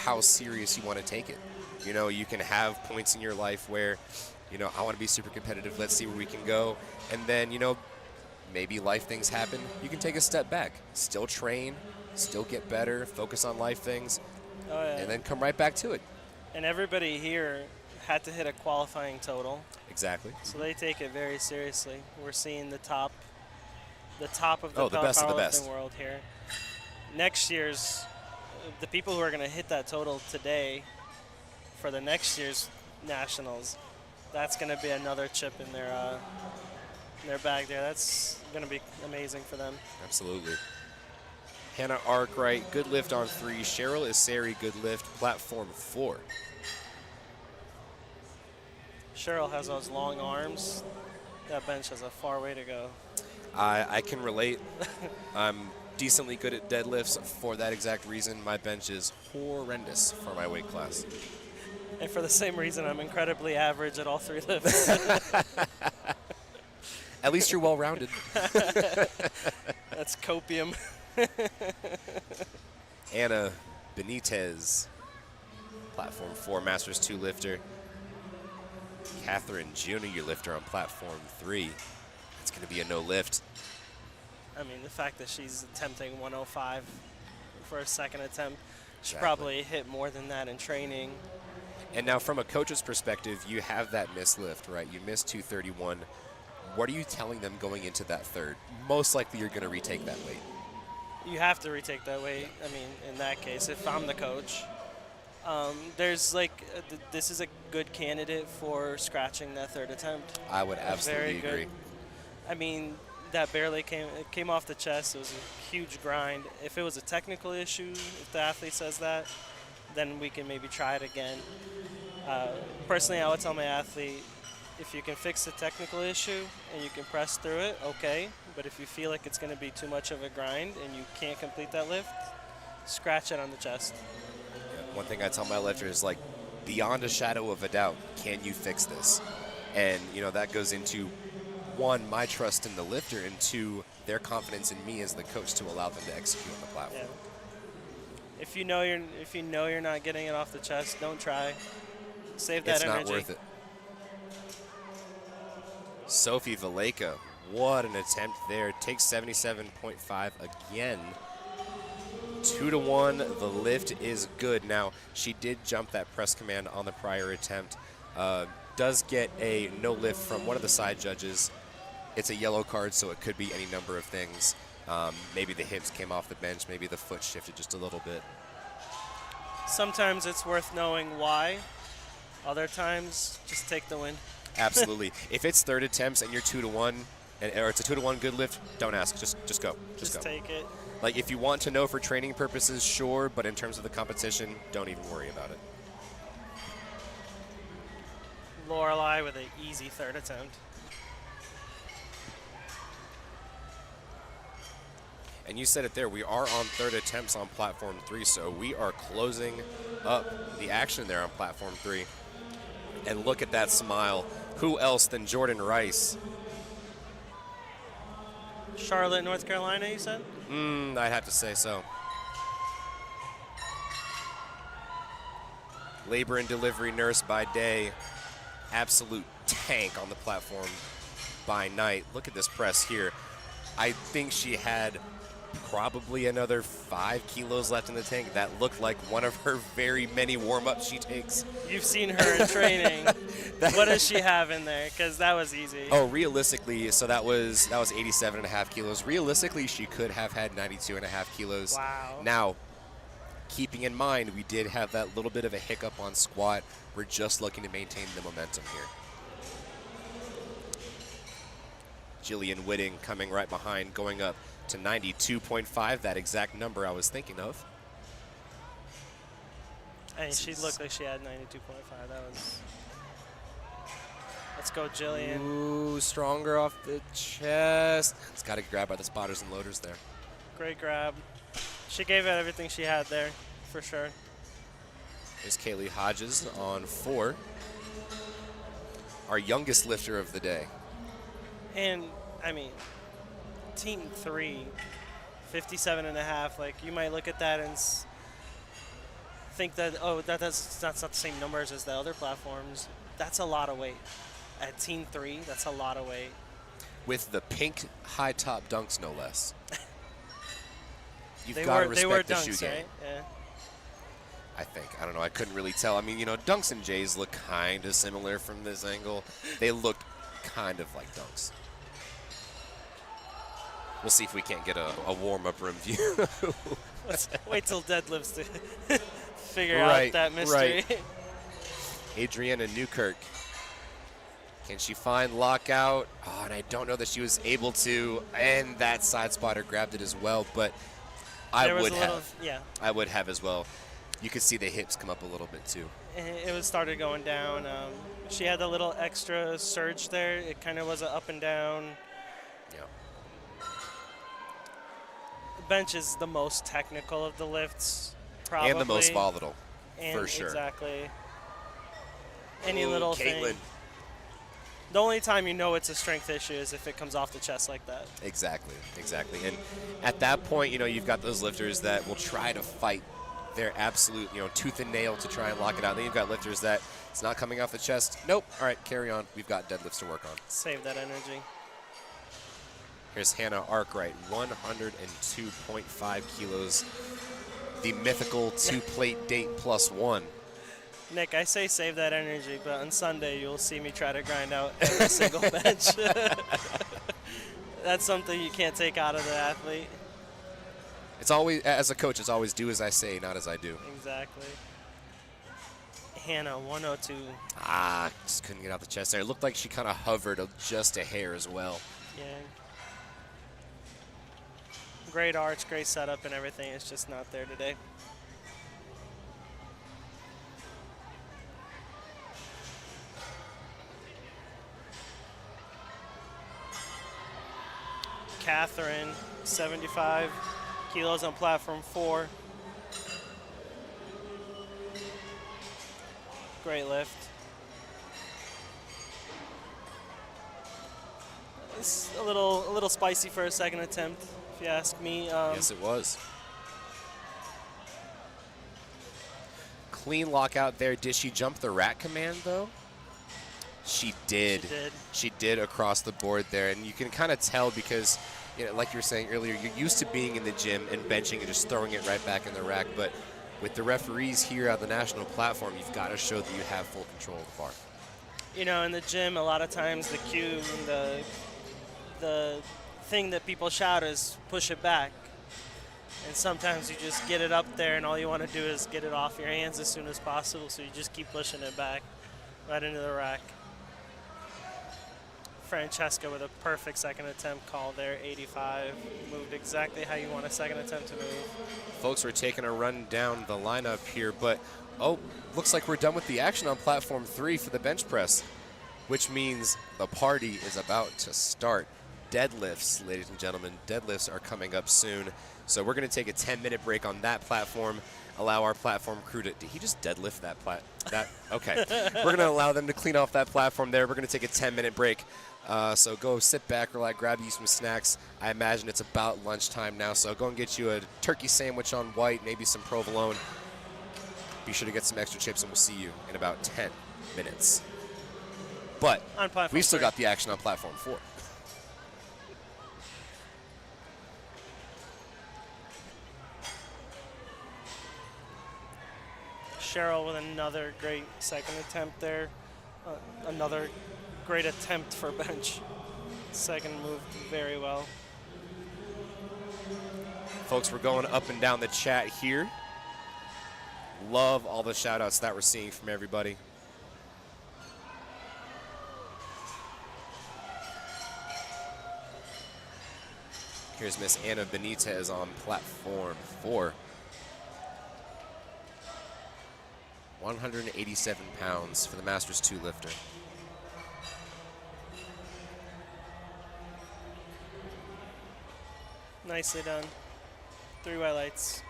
Speaker 1: how serious you want to take it. You know, you can have points in your life where, I want to be super competitive. Let's see where we can go. And then, maybe life things happen. You can take a step back, still train, still get better, focus on life things, and then come right back to it.
Speaker 2: And everybody here had to hit a qualifying total.
Speaker 1: Exactly.
Speaker 2: So they take it very seriously. We're seeing the top of the
Speaker 1: best of the best
Speaker 2: world here. Next year's, the people who are going to hit that total today for the next year's nationals, that's going to be another chip in their bag there. That's going to be amazing for them.
Speaker 1: Absolutely. Hannah Arkwright, good lift on 3. Cheryl Isari, good lift, platform 4.
Speaker 2: Cheryl has those long arms. That bench has a far way to go.
Speaker 1: I can relate. I'm decently good at deadlifts for that exact reason. My bench is horrendous for my weight class.
Speaker 2: And for the same reason, I'm incredibly average at all 3 lifts.
Speaker 1: At least you're well-rounded.
Speaker 2: That's copium.
Speaker 1: Anna Benitez, Platform 4 Masters 2 lifter. Catherine, junior lifter on Platform 3. It's going to be a no lift.
Speaker 2: I mean, the fact that she's attempting 105 for a second attempt, she
Speaker 1: Exactly.
Speaker 2: probably hit more than that in training.
Speaker 1: And now from a coach's perspective, you have that missed lift, right? You missed 231. What are you telling them going into that third? Most likely you're going to retake that weight.
Speaker 2: You have to retake that weight. I mean, in that case, if I'm the coach, there's this is a good candidate for scratching that third attempt.
Speaker 1: I would absolutely
Speaker 2: Very good.
Speaker 1: agree.
Speaker 2: I mean, that barely came off the chest. It was a huge grind. If it was a technical issue, if the athlete says that, then we can maybe try it again. Personally, I would tell my athlete, if you can fix the technical issue and you can press through it, okay. But if you feel like it's going to be too much of a grind and you can't complete that lift, scratch it on the chest.
Speaker 1: Yeah, one thing I tell my lifters is, like, beyond a shadow of a doubt, can you fix this? And, you know, that goes into, one, my trust in the lifter, and two, their confidence in me as the coach to allow them to execute on the platform.
Speaker 2: Yeah. If you know you're not getting it off the chest, don't try. Save that
Speaker 1: It's
Speaker 2: energy.
Speaker 1: not worth it. Sophie Valeka, what an attempt there. Takes 77.5 again. 2-1, the lift is good. Now, she did jump that press command on the prior attempt. Does get a no lift from one of the side judges. It's a yellow card, so it could be any number of things. Maybe the hips came off the bench. Maybe the foot shifted just a little bit.
Speaker 2: Sometimes it's worth knowing why. Other times, just take the win.
Speaker 1: Absolutely. If it's third attempts and you're 2-1, or it's a 2-1 good lift, don't ask. Just go. Just go.
Speaker 2: Take it.
Speaker 1: Like, if you want to know for training purposes, sure, but in terms of the competition, don't even worry about it.
Speaker 2: Lorelei with an easy third attempt.
Speaker 1: And you said it there, we are on third attempts on Platform 3, so we are closing up the action there on Platform 3. And look at that smile. Who else than Jordan Rice?
Speaker 2: Charlotte, North Carolina, you said?
Speaker 1: I'd have to say so. Labor and delivery nurse by day. Absolute tank on the platform by night. Look at this press here. I think she had probably another 5 kilos left in the tank. That looked like one of her very many warm-ups she takes.
Speaker 2: You've seen her in training. What does she have in there? Because that was easy.
Speaker 1: Oh, realistically, so that was 87.5 kilos. Realistically, she could have had 92.5 kilos.
Speaker 2: Wow.
Speaker 1: Now, keeping in mind, we did have that little bit of a hiccup on squat. We're just looking to maintain the momentum here. Jillian Whitting coming right behind, going up to 92.5, that exact number I was thinking of.
Speaker 2: And she looked like she had 92.5. That was... Let's go, Jillian.
Speaker 1: Ooh, stronger off the chest. It's got to grab by the spotters and loaders there.
Speaker 2: Great grab. She gave it everything she had there, for sure.
Speaker 1: There's Kaylee Hodges on 4. Our youngest lifter of the day.
Speaker 2: And, I mean, Team 3, 57.5, like, you might look at that and think that, oh, that's not the same numbers as the other platforms. That's a lot of weight. At Team 3, that's a lot of weight.
Speaker 1: With the pink high-top dunks, no less. You've
Speaker 2: They
Speaker 1: got to
Speaker 2: were
Speaker 1: respect the
Speaker 2: dunks,
Speaker 1: shoe game.
Speaker 2: right? Yeah.
Speaker 1: I think. I don't know. I couldn't really tell. I mean, you know, dunks and J's look kind of similar from this angle. They look kind of like dunks. We'll see if we can't get a warm-up room view.
Speaker 2: Let's wait till deadlifts to figure out that mystery.
Speaker 1: Right. Adriana Newkirk. Can she find lockout? Oh, and I don't know that she was able to. And that side spotter grabbed it as well, but I would have.
Speaker 2: Yeah.
Speaker 1: I would have as well. You could see the hips come up a little bit too.
Speaker 2: It was started going down. She had a little extra surge there. It kind of was a up and down.
Speaker 1: Yeah.
Speaker 2: Bench is the most technical of the lifts, probably.
Speaker 1: And the most volatile,
Speaker 2: and
Speaker 1: for sure.
Speaker 2: Exactly. Any
Speaker 1: Ooh,
Speaker 2: little
Speaker 1: Caitlin.
Speaker 2: thing. The only time you know it's a strength issue is if it comes off the chest like that.
Speaker 1: Exactly. And at that point, you've got those lifters that will try to fight their absolute, tooth and nail to try and lock it out. Then you've got lifters that it's not coming off the chest. Nope. All right, carry on. We've got deadlifts to work on.
Speaker 2: Save that energy.
Speaker 1: Here's Hannah Arkwright, 102.5 kilos. The mythical two-plate date +1.
Speaker 2: Nick, I say save that energy, but on Sunday you'll see me try to grind out every single bench. That's something you can't take out of the athlete.
Speaker 1: It's always, as a coach, it's always do as I say, not as I do.
Speaker 2: Exactly. Hannah, 102.
Speaker 1: Just couldn't get out the chest there. It looked like she kind of hovered just a hair as well.
Speaker 2: Yeah. Great arch, great setup and everything. It's just not there today. Catherine, 75 kilos on platform 4. Great lift. It's a little spicy for a second attempt, if you ask me.
Speaker 1: Yes, it was. Clean lockout there. Did she jump the rack command, though? She did. She did across the board there. And you can kind of tell because, like you were saying earlier, you're used to being in the gym and benching and just throwing it right back in the rack. But with the referees here at the national platform, you've got to show that you have full control of the bar.
Speaker 2: In the gym, a lot of times the cue, the thing that people shout is push it back. And sometimes you just get it up there and all you want to do is get it off your hands as soon as possible. So you just keep pushing it back right into the rack. Francesca with a perfect second attempt call there, 85. Moved exactly how you want a second attempt to move.
Speaker 1: Folks, we're taking a run down the lineup here, but, looks like we're done with the action on platform 3 for the bench press, which means the party is about to start. Deadlifts, ladies and gentlemen, deadlifts are coming up soon. So we're going to take a 10-minute break on that platform, allow our platform crew to, did he just deadlift that okay. We're going to allow them to clean off that platform there. We're going to take a 10-minute break. So go sit back, relax, grab you some snacks. I imagine it's about lunchtime now, so go and get you a turkey sandwich on white, maybe some provolone. Be sure to get some extra chips, and we'll see you in about 10 minutes. But we've still got the action on platform 4.
Speaker 2: Cheryl with another great second attempt there. Another great attempt for bench. Second moved very well.
Speaker 1: Folks, we're going up and down the chat here. Love all the shout outs that we're seeing from everybody. Here's Miss Anna Benitez on platform 4. 187 pounds for the Masters 2 lifter.
Speaker 2: Nicely done. 3 white lights.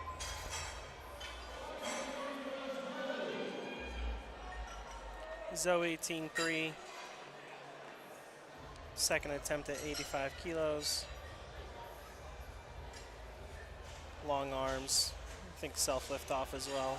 Speaker 2: Zoe, Team 3. Second attempt at 85 kilos. Long arms. I think self-lift off as well.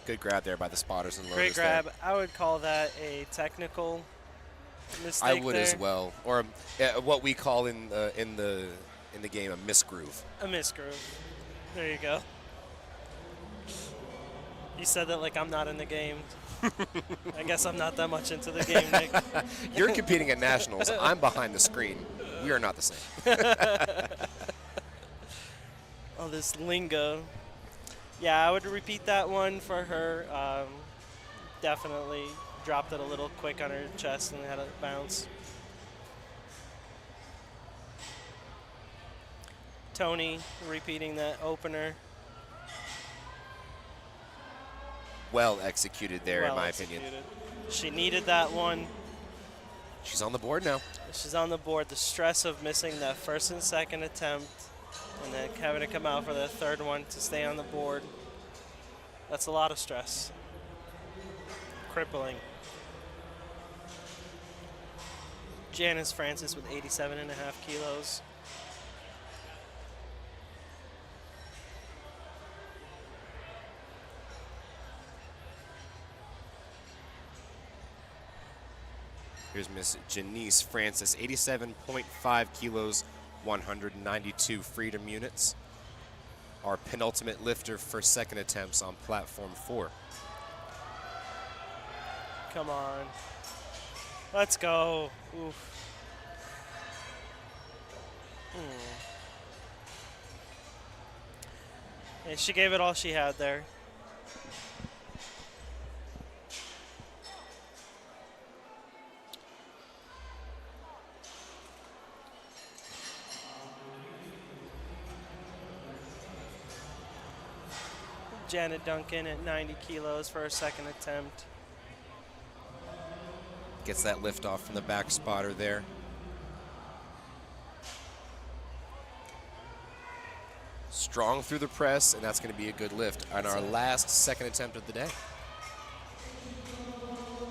Speaker 1: Good grab there by the spotters and loaders.
Speaker 2: Great grab.
Speaker 1: There.
Speaker 2: I would call that a technical mistake.
Speaker 1: I would
Speaker 2: there.
Speaker 1: as well, or what we call in the game a misgroove.
Speaker 2: A misgroove. There you go. You said that like I'm not in the game. I guess I'm not that much into the game, Nick.
Speaker 1: You're competing at nationals. I'm behind the screen. We are not the same.
Speaker 2: Oh, this lingo. Yeah, I would repeat that one for her. Definitely dropped it a little quick on her chest and had it bounce. Tony repeating that opener.
Speaker 1: Well executed there, in
Speaker 2: Well
Speaker 1: my
Speaker 2: executed.
Speaker 1: opinion.
Speaker 2: She needed that one.
Speaker 1: She's on the board now.
Speaker 2: She's on the board. The stress of missing that first and second attempt and then having to come out for the third one to stay on the board. That's a lot of stress. Crippling. Janice Francis with 87.5 kilos.
Speaker 1: Here's Miss Janice Francis, 87.5 kilos, 192 freedom units. Our penultimate lifter for second attempts on platform 4.
Speaker 2: Come on. Let's go. Oof. And she gave it all she had there. Janet Duncan at 90 kilos for her second attempt.
Speaker 1: Gets that lift off from the back spotter there. Strong through the press, and that's going to be a good lift on our last second attempt of the day.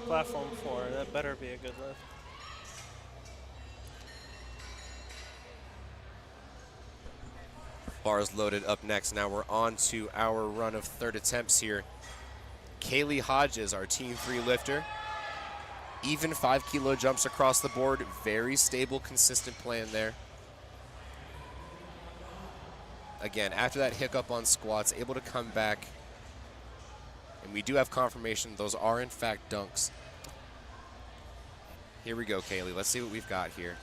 Speaker 2: Platform 4, that better be a good lift.
Speaker 1: Bars loaded up next. Now we're on to our run of third attempts here. Kaylee Hodges, our Team 3 lifter. Even 5 kilo jumps across the board. Very stable, consistent plan there. Again, after that hiccup on squats, able to come back. And we do have confirmation those are in fact dunks. Here we go, Kaylee. Let's see what we've got here.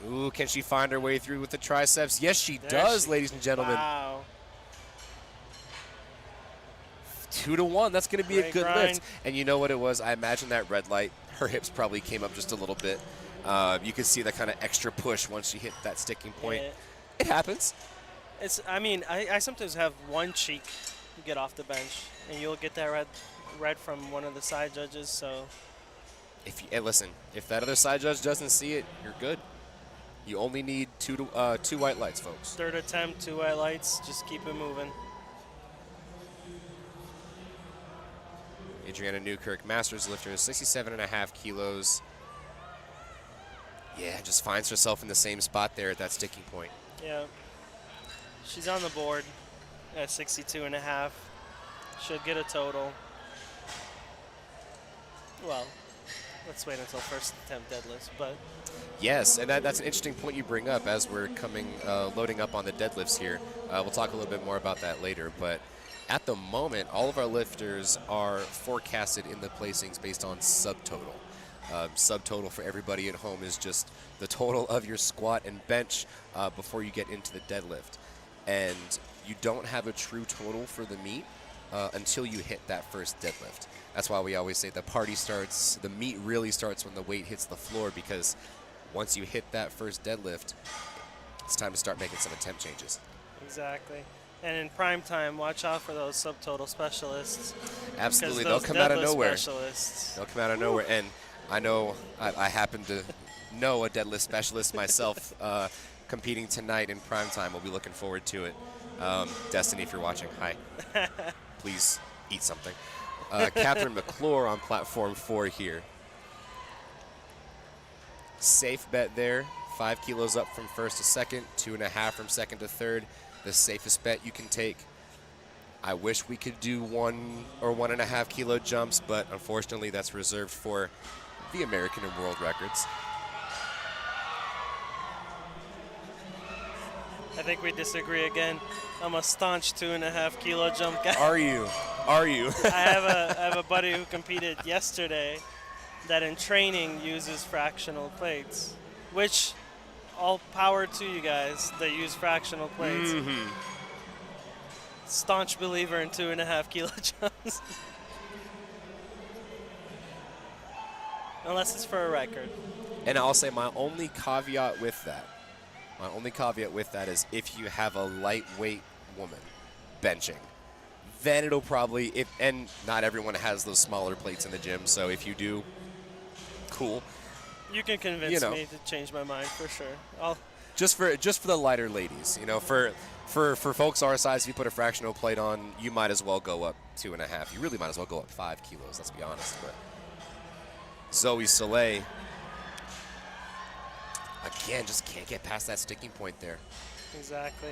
Speaker 1: Ooh, can she find her way through with the triceps? Yes, she does, ladies and gentlemen.
Speaker 2: Wow.
Speaker 1: 2 to 1. That's going to be a
Speaker 2: Great
Speaker 1: good
Speaker 2: grind.
Speaker 1: lift. And you know what it was? I imagine that red light, her hips probably came up just a little bit. You could see that kind of extra push once she hit that sticking point.
Speaker 2: Yeah.
Speaker 1: It happens.
Speaker 2: I mean, I sometimes have one cheek get off the bench, and you'll get that red from one of the side judges. So,
Speaker 1: Hey, listen, if that other side judge doesn't see it, you're good. You only need two white lights, folks.
Speaker 2: third attempt, 2 white lights. Just keep it moving.
Speaker 1: Adriana Newkirk, Masters lifter, 67.5 kilos. Yeah, just finds herself in the same spot there at that sticking point.
Speaker 2: Yeah. She's on the board at 62.5. She'll get a total. Well, let's wait until first attempt deadlifts, but
Speaker 1: Yes, and that's an interesting point you bring up as we're loading up on the deadlifts here. We'll talk a little bit more about that later, but at the moment, all of our lifters are forecasted in the placings based on subtotal. Subtotal for everybody at home is just the total of your squat and bench before you get into the deadlift. And you don't have a true total for the meet until you hit that first deadlift. That's why we always say the party starts, the meet really starts when the weight hits the floor, because once you hit that first deadlift, it's time to start making some attempt changes.
Speaker 2: exactly. And in prime time, watch out for those subtotal specialists.
Speaker 1: Absolutely,
Speaker 2: Because
Speaker 1: they'll
Speaker 2: those
Speaker 1: come out of
Speaker 2: deadlift
Speaker 1: nowhere.
Speaker 2: Specialists.
Speaker 1: They'll come out of nowhere, and I know I happen to know a deadlift specialist myself competing tonight in primetime. We'll be looking forward to it. Destiny, if you're watching, hi. Please eat something. Catherine McClure on platform 4 here. Safe bet there. 5 kilos up from first to second, 2.5 from second to third. The safest bet you can take. I wish we could do 1 or 1.5 kilo jumps, but unfortunately that's reserved for the American and world records.
Speaker 2: I think we disagree again. I'm a staunch 2.5 kilo jump guy.
Speaker 1: Are you? Are you?
Speaker 2: I have a buddy who competed yesterday that in training uses fractional plates. Which, all power to you guys that use fractional plates. Staunch believer in 2.5 kilojoules. Unless it's for a record.
Speaker 1: And I'll say my only caveat with that is if you have a lightweight woman benching, then it'll probably, and not everyone has those smaller plates in the gym, so if you do, cool.
Speaker 2: You can convince me to change my mind for sure.
Speaker 1: Just for the lighter ladies, for folks our size, if you put a fractional plate on, you might as well go up 2.5. You really might as well go up 5 kilos, let's be honest. But Zoe Soleil, again, just can't get past that sticking point there.
Speaker 2: Exactly.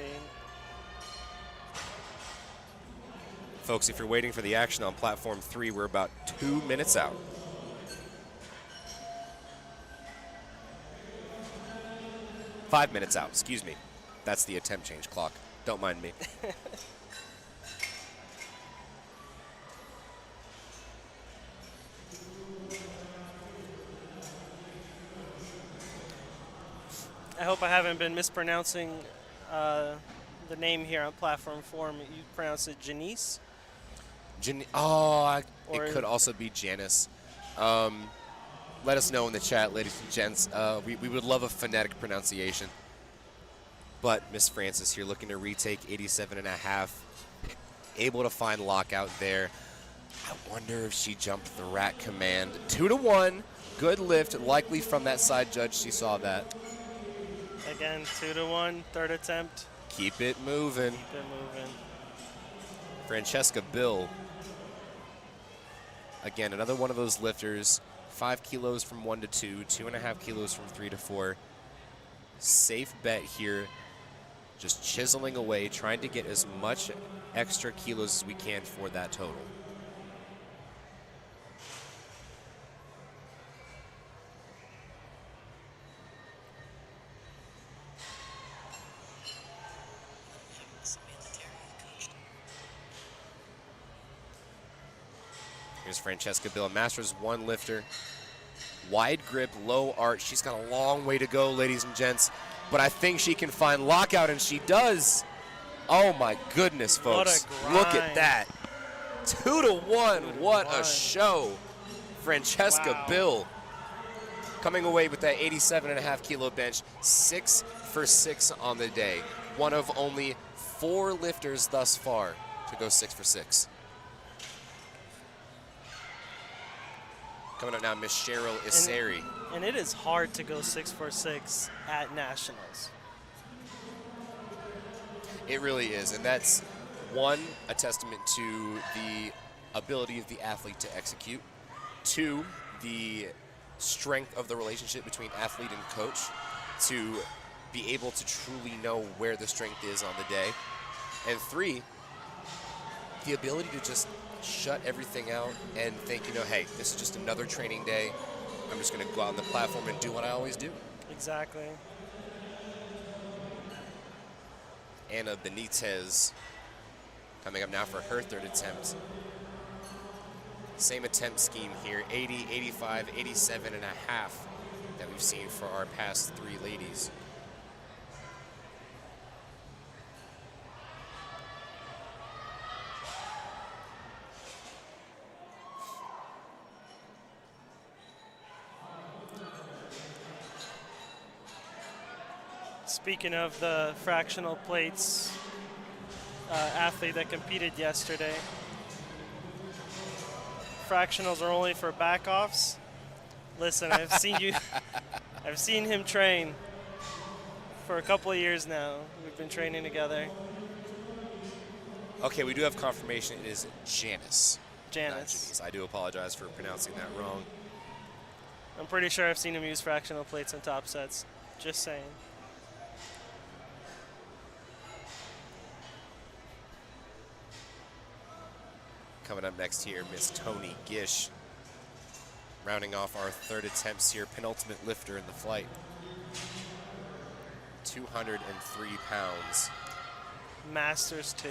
Speaker 1: Folks, if you're waiting for the action on platform 3, we're about 2 minutes out. Five minutes out, excuse me. That's the attempt change clock. Don't mind me.
Speaker 2: I hope I haven't been mispronouncing the name here on platform 4. You pronounce it Janice?
Speaker 1: It could also be Janice. Let us know in the chat, ladies and gents. We would love a phonetic pronunciation. But Miss Francis here looking to retake 87.5. Able to find lockout there. I wonder if she jumped the rack command. 2-1. Good lift. Likely from that side judge. She saw that.
Speaker 2: Again, 2-1. Third attempt.
Speaker 1: Keep it moving.
Speaker 2: Keep it moving.
Speaker 1: Francesca Bill. Again, another one of those lifters. 5 kilos from 1 to 2, 2.5 kilos from 3 to 4. Safe bet here. Just chiseling away, trying to get as much extra kilos as we can for that total. Here's Francesca Bill, Masters 1 lifter. Wide grip, low arch. She's got a long way to go, ladies and gents. But I think she can find lockout, and she does. Oh, my goodness, folks. Look at that. 2-1. What a show. Francesca Bill coming away with that 87.5 kilo bench. 6 for 6 on the day. One of only 4 lifters thus far to go 6 for 6. Coming up now, Miss Cheryl Iseri.
Speaker 2: And it is hard to go 6 for 6 at Nationals.
Speaker 1: It really is, and that's, one, a testament to the ability of the athlete to execute. 2, the strength of the relationship between athlete and coach to be able to truly know where the strength is on the day. And 3, the ability to just shut everything out and think, hey, this is just another training day. I'm just going to go out on the platform and do what I always do.
Speaker 2: Exactly.
Speaker 1: Anna Benitez coming up now for her 3rd attempt. Same attempt scheme here, 80, 85, 87.5 that we've seen for our past 3 ladies.
Speaker 2: Speaking of the fractional plates athlete that competed yesterday, fractionals are only for back-offs. Listen, I've seen him train for a couple of years now. We've been training together.
Speaker 1: Okay, we do have confirmation. It is Janice.
Speaker 2: Janice.
Speaker 1: Not Janice. I do apologize for pronouncing that wrong.
Speaker 2: I'm pretty sure I've seen him use fractional plates in top sets. Just saying.
Speaker 1: Coming up next here, Miss Tony Gish. Rounding off our 3rd attempts here, penultimate lifter in the flight. 203 pounds.
Speaker 2: Masters 2.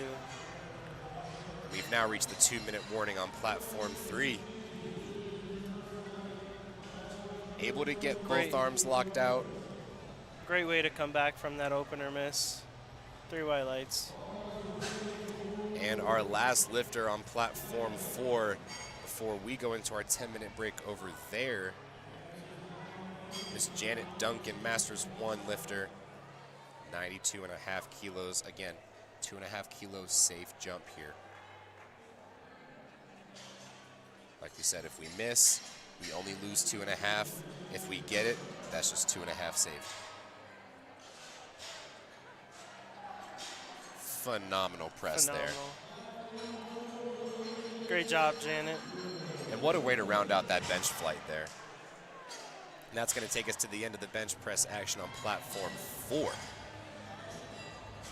Speaker 1: We've now reached the 2-minute warning on platform 3. Able to get both arms locked out.
Speaker 2: Great way to come back from that opener miss. 3 white lights.
Speaker 1: And our last lifter on platform 4 before we go into our 10-minute break over there, Miss Janet Duncan, Masters 1 lifter, 92.5 kilos. Again, 2.5 kilos safe jump here. Like we said, if we miss, we only lose 2.5. If we get it, that's just 2.5 saved. Phenomenal press there.
Speaker 2: Great job, Janet.
Speaker 1: And what a way to round out that bench flight there. And that's going to take us to the end of the bench press action on platform 4.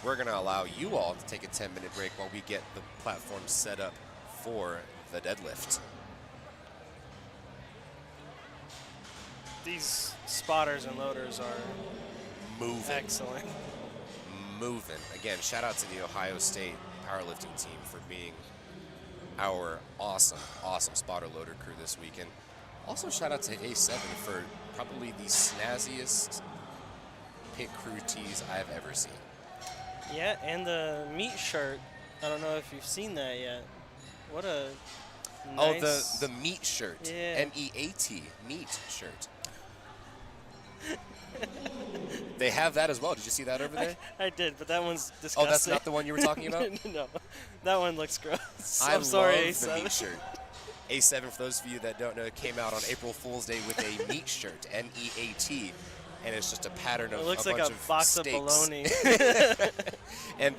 Speaker 1: We're going to allow you all to take a 10-minute break while we get the platform set up for the deadlift.
Speaker 2: These spotters and loaders are
Speaker 1: moving.
Speaker 2: Excellent.
Speaker 1: Moving. Again, shout out to the Ohio State powerlifting team for being our awesome spotter loader crew this weekend. Also, shout out to A7 for probably the snazziest pit crew tees I've ever seen.
Speaker 2: Yeah, and the meat shirt. I don't know if you've seen that yet. What a nice...
Speaker 1: Oh, the meat shirt.
Speaker 2: Yeah.
Speaker 1: M-E-A-T, meat shirt. They have that as well. Did you see that over there?
Speaker 2: I did, but that one's disgusting.
Speaker 1: Oh, that's not the one you were talking about?
Speaker 2: No, that one looks gross.
Speaker 1: I'm
Speaker 2: sorry,
Speaker 1: love
Speaker 2: A7.
Speaker 1: the meat shirt. A7, for those of you that don't know, came out on April Fool's Day with a meat shirt, M-E-A-T, and it's just a pattern of
Speaker 2: it looks
Speaker 1: a
Speaker 2: like
Speaker 1: bunch
Speaker 2: a
Speaker 1: of
Speaker 2: box
Speaker 1: steaks.
Speaker 2: of bologna.
Speaker 1: And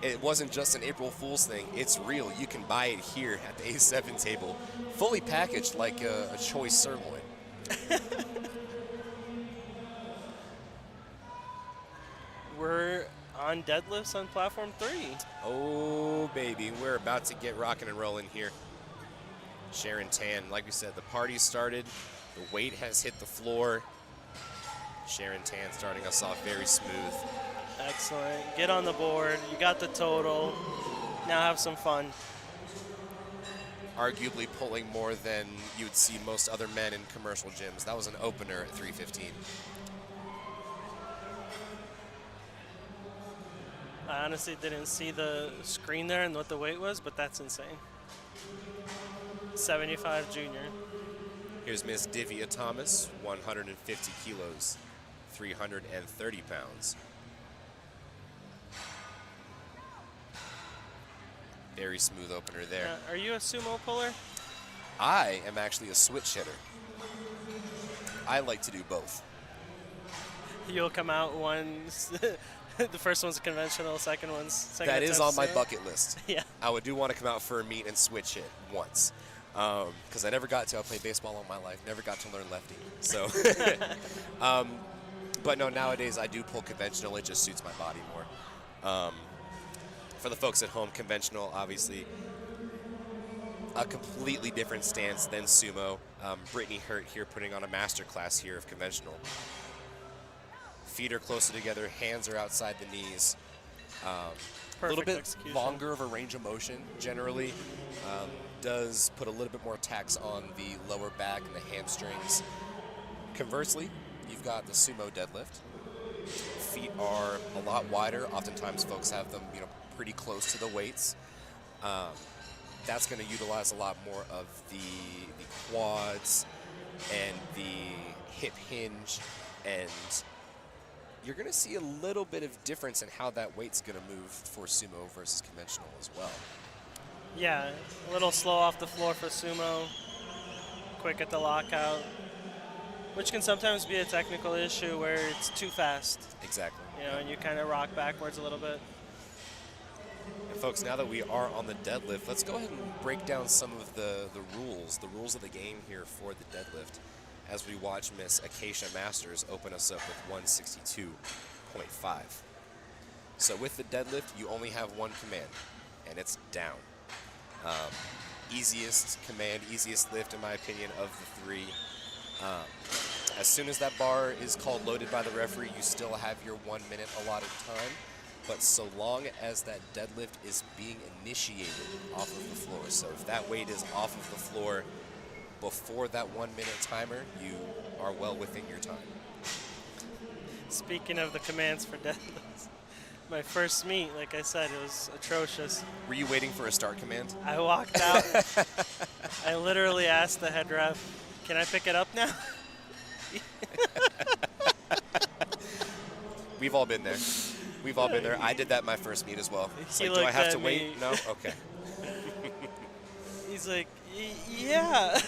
Speaker 1: it wasn't just an April Fool's thing. It's real. You can buy it here at the A7 table, fully packaged like a choice sirloin.
Speaker 2: We're on deadlifts on platform 3.
Speaker 1: Oh, baby. We're about to get rocking and rolling here. Sharon Tan, like we said, the party started. The weight has hit the floor. Sharon Tan starting us off very smooth.
Speaker 2: Excellent. Get on the board. You got the total. Now have some fun.
Speaker 1: Arguably pulling more than you would see most other men in commercial gyms. That was an opener at 315.
Speaker 2: I honestly didn't see the screen there and what the weight was, but that's insane. 75 junior.
Speaker 1: Here's Miss Divya Thomas, 150 kilos, 330 pounds. Very smooth opener there.
Speaker 2: Are you a sumo puller?
Speaker 1: I am actually a switch hitter. I like to do both.
Speaker 2: You'll come out one. The first one's conventional, second one's second.
Speaker 1: That is on my bucket list.
Speaker 2: Yeah.
Speaker 1: I do want to come out for a meet and switch it once. Because I never got to. I played baseball all my life. Never got to learn lefty. So, but no, nowadays I do pull conventional. It just suits my body more. For the folks at home, conventional, obviously, a completely different stance than sumo. Brittany Hurt here putting on a master class here of conventional. Feet are closer together, hands are outside the knees. A little bit
Speaker 2: execution.
Speaker 1: Longer of a range of motion generally. Does put a little bit more tax on the lower back and the hamstrings. Conversely, you've got the sumo deadlift. Feet are a lot wider. Oftentimes folks have them, pretty close to the weights. That's going to utilize a lot more of the quads and the hip hinge, and you're going to see a little bit of difference in how that weight's going to move for sumo versus conventional as well.
Speaker 2: Yeah, a little slow off the floor for sumo, quick at the lockout, which can sometimes be a technical issue where it's too fast.
Speaker 1: Exactly.
Speaker 2: And you kind of rock backwards a little bit.
Speaker 1: And folks, now that we are on the deadlift, let's go ahead and break down some of the rules of the game here for the deadlift, as we watch Miss Acacia Masters open us up with 162.5. So with the deadlift, you only have one command, and it's down. Easiest command, easiest lift, in my opinion, of the three. As soon as that bar is called loaded by the referee, you still have your 1 minute allotted time. But so long as that deadlift is being initiated off of the floor, so if that weight is off of the floor before that 1 minute timer, you are well within your time.
Speaker 2: Speaking of the commands for deadlifts, my first meet, like I said, it was atrocious.
Speaker 1: Were you waiting for a start command?
Speaker 2: I walked out. I literally asked the head ref, "Can I pick it up now?"
Speaker 1: We've all been there. We've all been there. I did that my first meet as well. It's
Speaker 2: He
Speaker 1: like, do I
Speaker 2: looked
Speaker 1: have
Speaker 2: at
Speaker 1: to
Speaker 2: me.
Speaker 1: wait? No? Okay.
Speaker 2: He's like, "Yeah."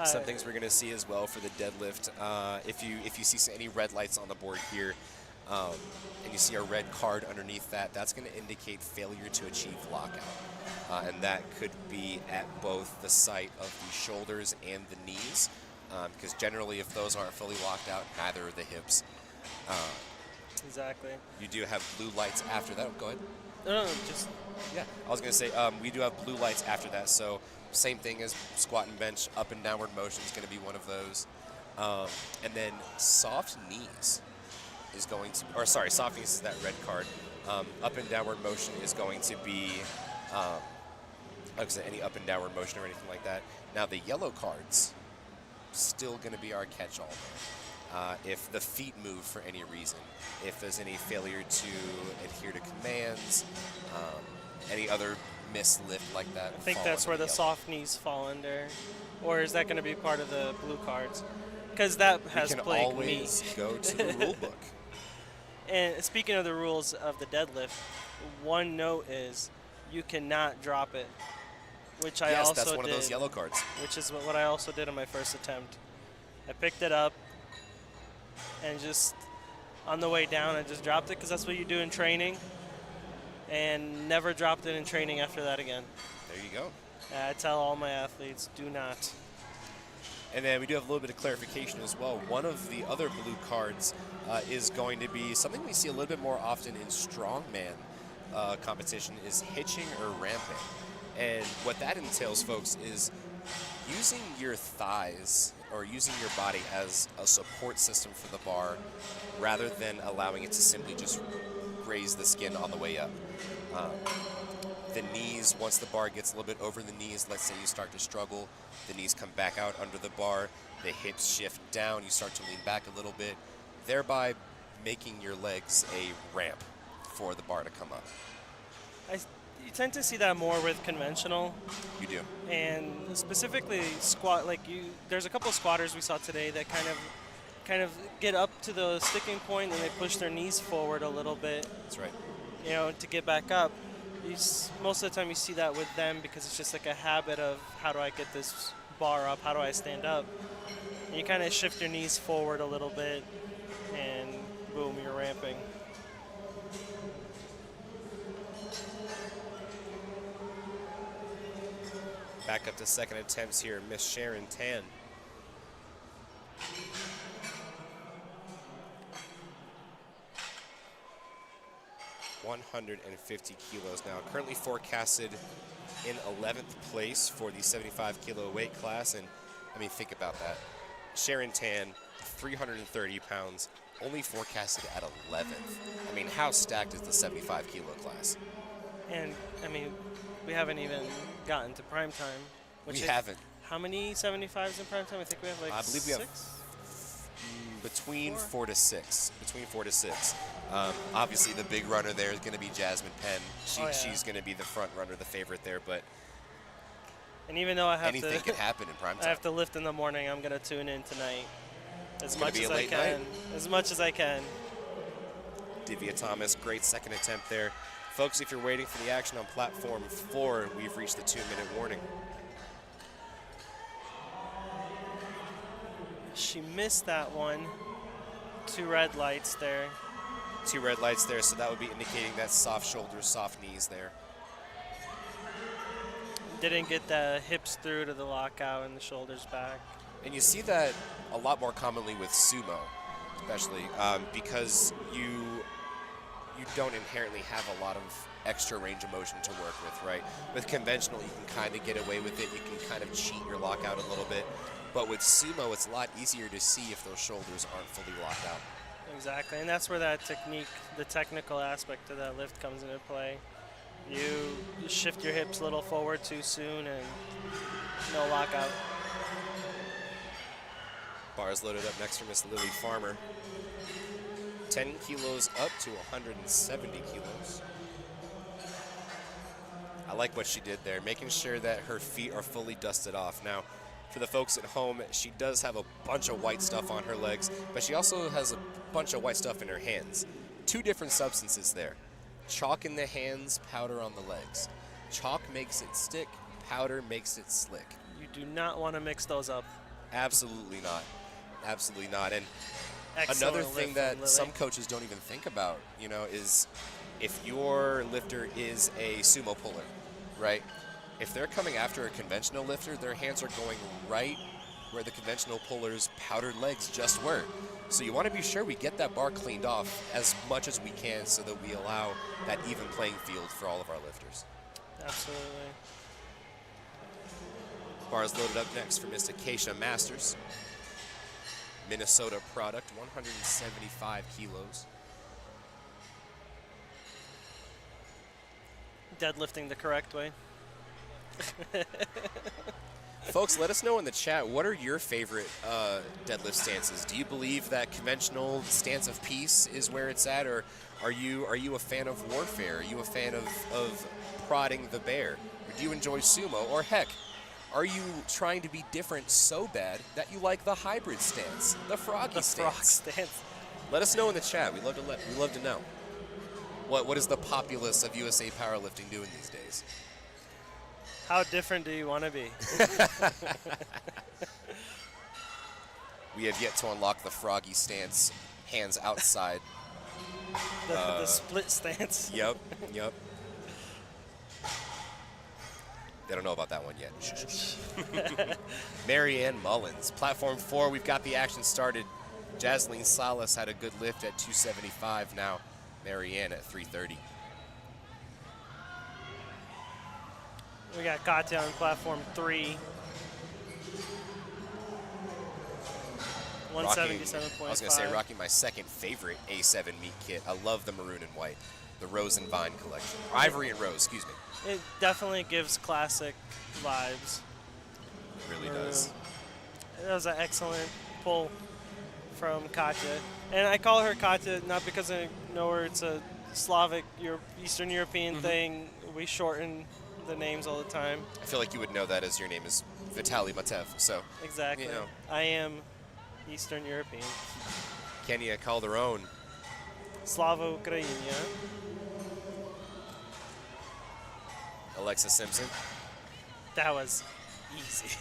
Speaker 1: Some things we're going to see as well for the deadlift. If you see any red lights on the board here, and you see a red card underneath that, that's going to indicate failure to achieve lockout. And that could be at both the site of the shoulders and the knees, because generally if those aren't fully locked out, neither are the hips.
Speaker 2: Exactly.
Speaker 1: You do have blue lights after that. Go ahead.
Speaker 2: No, just
Speaker 1: Yeah, I was going to say, we do have blue lights after that, so same thing as squat and bench, up and downward motion is going to be one of those. And then soft knees is going to, or sorry, soft knees is that red card. Up and downward motion is going to be, like I said, any up and downward motion or anything like that. Now the yellow cards, still going to be our catch-all. If the feet move for any reason, if there's any failure to adhere to commands, any other mislift like that.
Speaker 2: I think that's where the soft knees fall under. Or is that going to be part of the blue cards? Because that has plagued me.
Speaker 1: You can always go to the rule book.
Speaker 2: And speaking of the rules of the deadlift, one note is you cannot drop it, which I also did.
Speaker 1: Yes, that's one of those yellow cards.
Speaker 2: Which is what I also did on my first attempt. I picked it up and just on the way down I just dropped it because that's what you do in training, and never dropped it in training after that again.
Speaker 1: There you go.
Speaker 2: I tell all my athletes, do not.
Speaker 1: And then we do have a little bit of clarification as well. One of the other blue cards is going to be something we see a little bit more often in strongman competition is hitching or ramping. And what that entails, folks, is using your thighs or using your body as a support system for the bar rather than allowing it to simply just graze the skin on the way up. The knees, once the bar gets a little bit over the knees, let's say you start to struggle, the knees come back out under the bar, the hips shift down, you start to lean back a little bit, thereby making your legs a ramp for the bar to come up.
Speaker 2: You tend to see that more with conventional.
Speaker 1: You do.
Speaker 2: And specifically squat, there's a couple squatters we saw today that kind of get up to the sticking point and they push their knees forward a little bit.
Speaker 1: That's right.
Speaker 2: To get back up. Most of the time you see that with them because it's just like a habit of how do I get this bar up, how do I stand up. And you kind of shift your knees forward a little bit and boom, you're ramping.
Speaker 1: Back up to second attempts here, Miss Sharon Tan. ...150 kilos now. Currently forecasted in 11th place for the 75 kilo weight class. And, I mean, think about that. Sharon Tan, 330 pounds, only forecasted at 11th. I mean, how stacked is the 75 kilo class?
Speaker 2: And, I mean, we haven't even gotten to Primetime.
Speaker 1: We haven't.
Speaker 2: How many 75s in Primetime? I think we have like
Speaker 1: I believe we have between 4 to 6. Between 4 to 6. Obviously, the big runner there is going to be Jasmine Penn. She's going to be the front runner, the favorite there. But
Speaker 2: and even though I have
Speaker 1: anything can happen in Primetime.
Speaker 2: I have to lift in the morning. I'm going to tune in tonight as much as I can.
Speaker 1: Night.
Speaker 2: As much as I can.
Speaker 1: Divya Thomas, great second attempt there. Folks, if you're waiting for the action on platform 4, we've reached the 2-minute warning.
Speaker 2: She missed that one. 2 red lights there.
Speaker 1: 2 red lights there, so that would be indicating that soft shoulders, soft knees there.
Speaker 2: Didn't get the hips through to the lockout and the shoulders back.
Speaker 1: And you see that a lot more commonly with sumo, especially because you don't inherently have a lot of extra range of motion to work with, right? With conventional, you can kind of get away with it. You can kind of cheat your lockout a little bit. But with sumo, it's a lot easier to see if those shoulders aren't fully locked out.
Speaker 2: Exactly, and that's where that technique, the technical aspect of that lift comes into play. You shift your hips a little forward too soon and no lockout.
Speaker 1: Bars loaded up next for Miss Lily Farmer. 10 kilos up to 170 kilos. I like what she did there, making sure that her feet are fully dusted off. Now, for the folks at home, she does have a bunch of white stuff on her legs, but she also has a bunch of white stuff in her hands. Two different substances there. Chalk in the hands, powder on the legs. Chalk makes it stick, powder makes it slick.
Speaker 2: You do not want to mix those up.
Speaker 1: Absolutely not. Absolutely not. And
Speaker 2: Excellent
Speaker 1: another thing
Speaker 2: lift
Speaker 1: that
Speaker 2: from Lily.
Speaker 1: some coaches don't even think about, you know, is if your lifter is a sumo puller, right? If they're coming after a conventional lifter, their hands are going right where the conventional puller's powdered legs just were. So you want to be sure we get that bar cleaned off as much as we can so that we allow that even playing field for all of our lifters.
Speaker 2: Absolutely.
Speaker 1: Bars loaded up next for Miss Acacia Masters. Minnesota product, 175 kilos.
Speaker 2: Deadlifting the correct way.
Speaker 1: Folks, let us know in the chat, what are your favorite deadlift stances? Do you believe that conventional stance of peace is where it's at, or are you a fan of warfare? Are you a fan of prodding the bear? Or do you enjoy sumo? Or heck, are you trying to be different so bad that you like the hybrid stance, the froggy
Speaker 2: Frog
Speaker 1: stance?
Speaker 2: stance.
Speaker 1: Let us know in the chat. We love to know. What is the populace of USA powerlifting doing these days?
Speaker 2: How different do you want to be?
Speaker 1: We have yet to unlock the froggy stance, hands outside.
Speaker 2: The split stance.
Speaker 1: Yep. They don't know about that one yet. Marianne Mullins, platform 4. We've got the action started. Jasleen Salas had a good lift at 275. Now Marianne at 330.
Speaker 2: We got Katya on platform 3. 177.5.
Speaker 1: I was going to say, rocking my second favorite A7 meat kit. I love the maroon and white, the Rose and Vine collection. Ivory and Rose, excuse me.
Speaker 2: It definitely gives classic vibes.
Speaker 1: It really does.
Speaker 2: That was an excellent pull from Katya. And I call her Katya not because I know her, it's a Slavic, Eastern European thing. We shorten the names all the time.
Speaker 1: I feel like you would know that as your name is Vitaly Matev. So
Speaker 2: Exactly.
Speaker 1: You know.
Speaker 2: I am Eastern European.
Speaker 1: Kenya Calderon.
Speaker 2: Slava Ukrainia.
Speaker 1: Alexa Simpson.
Speaker 2: That was easy.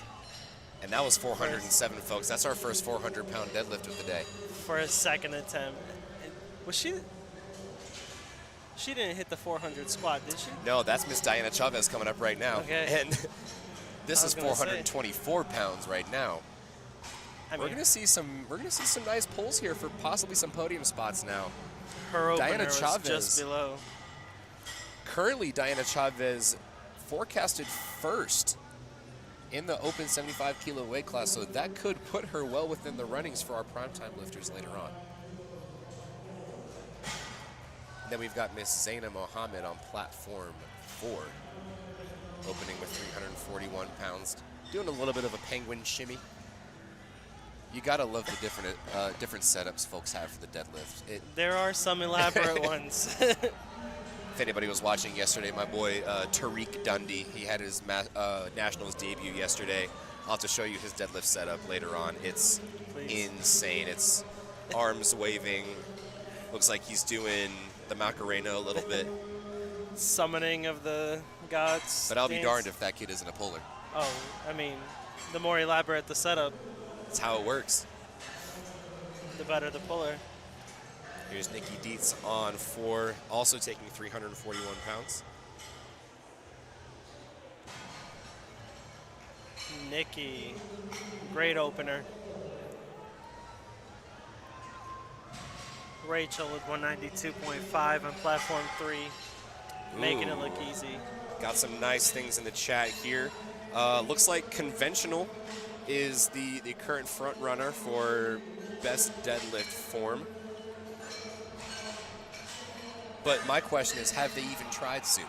Speaker 1: And that was 407, folks. That's our first 400-pound deadlift of the day.
Speaker 2: For a second attempt. Was she? She didn't hit the 400 squat, did she?
Speaker 1: No, that's Miss Diana Chavez coming up right now.
Speaker 2: Okay.
Speaker 1: And this is 424 pounds right now. We're gonna see some nice pulls here for possibly some podium spots now.
Speaker 2: Her opener
Speaker 1: Diana
Speaker 2: was
Speaker 1: Chavez.
Speaker 2: just below.
Speaker 1: Currently, Diana Chavez forecasted first in the open 75-kilo weight class, so that could put her well within the runnings for our primetime lifters later on. And then we've got Miss Zaina Mohammed on platform 4, opening with 341 pounds, doing a little bit of a penguin shimmy. You gotta love the different setups folks have for the deadlift.
Speaker 2: There are some elaborate ones.
Speaker 1: If anybody was watching yesterday, my boy Tariq Dundee, he had his Nationals debut yesterday. I'll have to show you his deadlift setup later on. It's insane. It's arms waving. Looks like he's doing the Macarena a little bit.
Speaker 2: Summoning of the gods.
Speaker 1: But I'll be darned if that kid isn't a puller.
Speaker 2: Oh, I mean, the more elaborate the setup,
Speaker 1: That's how it works.
Speaker 2: the better the puller.
Speaker 1: Here's Nikki Dietz on 4, also taking 341 pounds.
Speaker 2: Nikki, great opener. Rachel with 192.5 on platform 3, making it look easy.
Speaker 1: Got some nice things in the chat here. Looks like conventional is the current front runner for best deadlift form. But my question is, have they even tried sumo?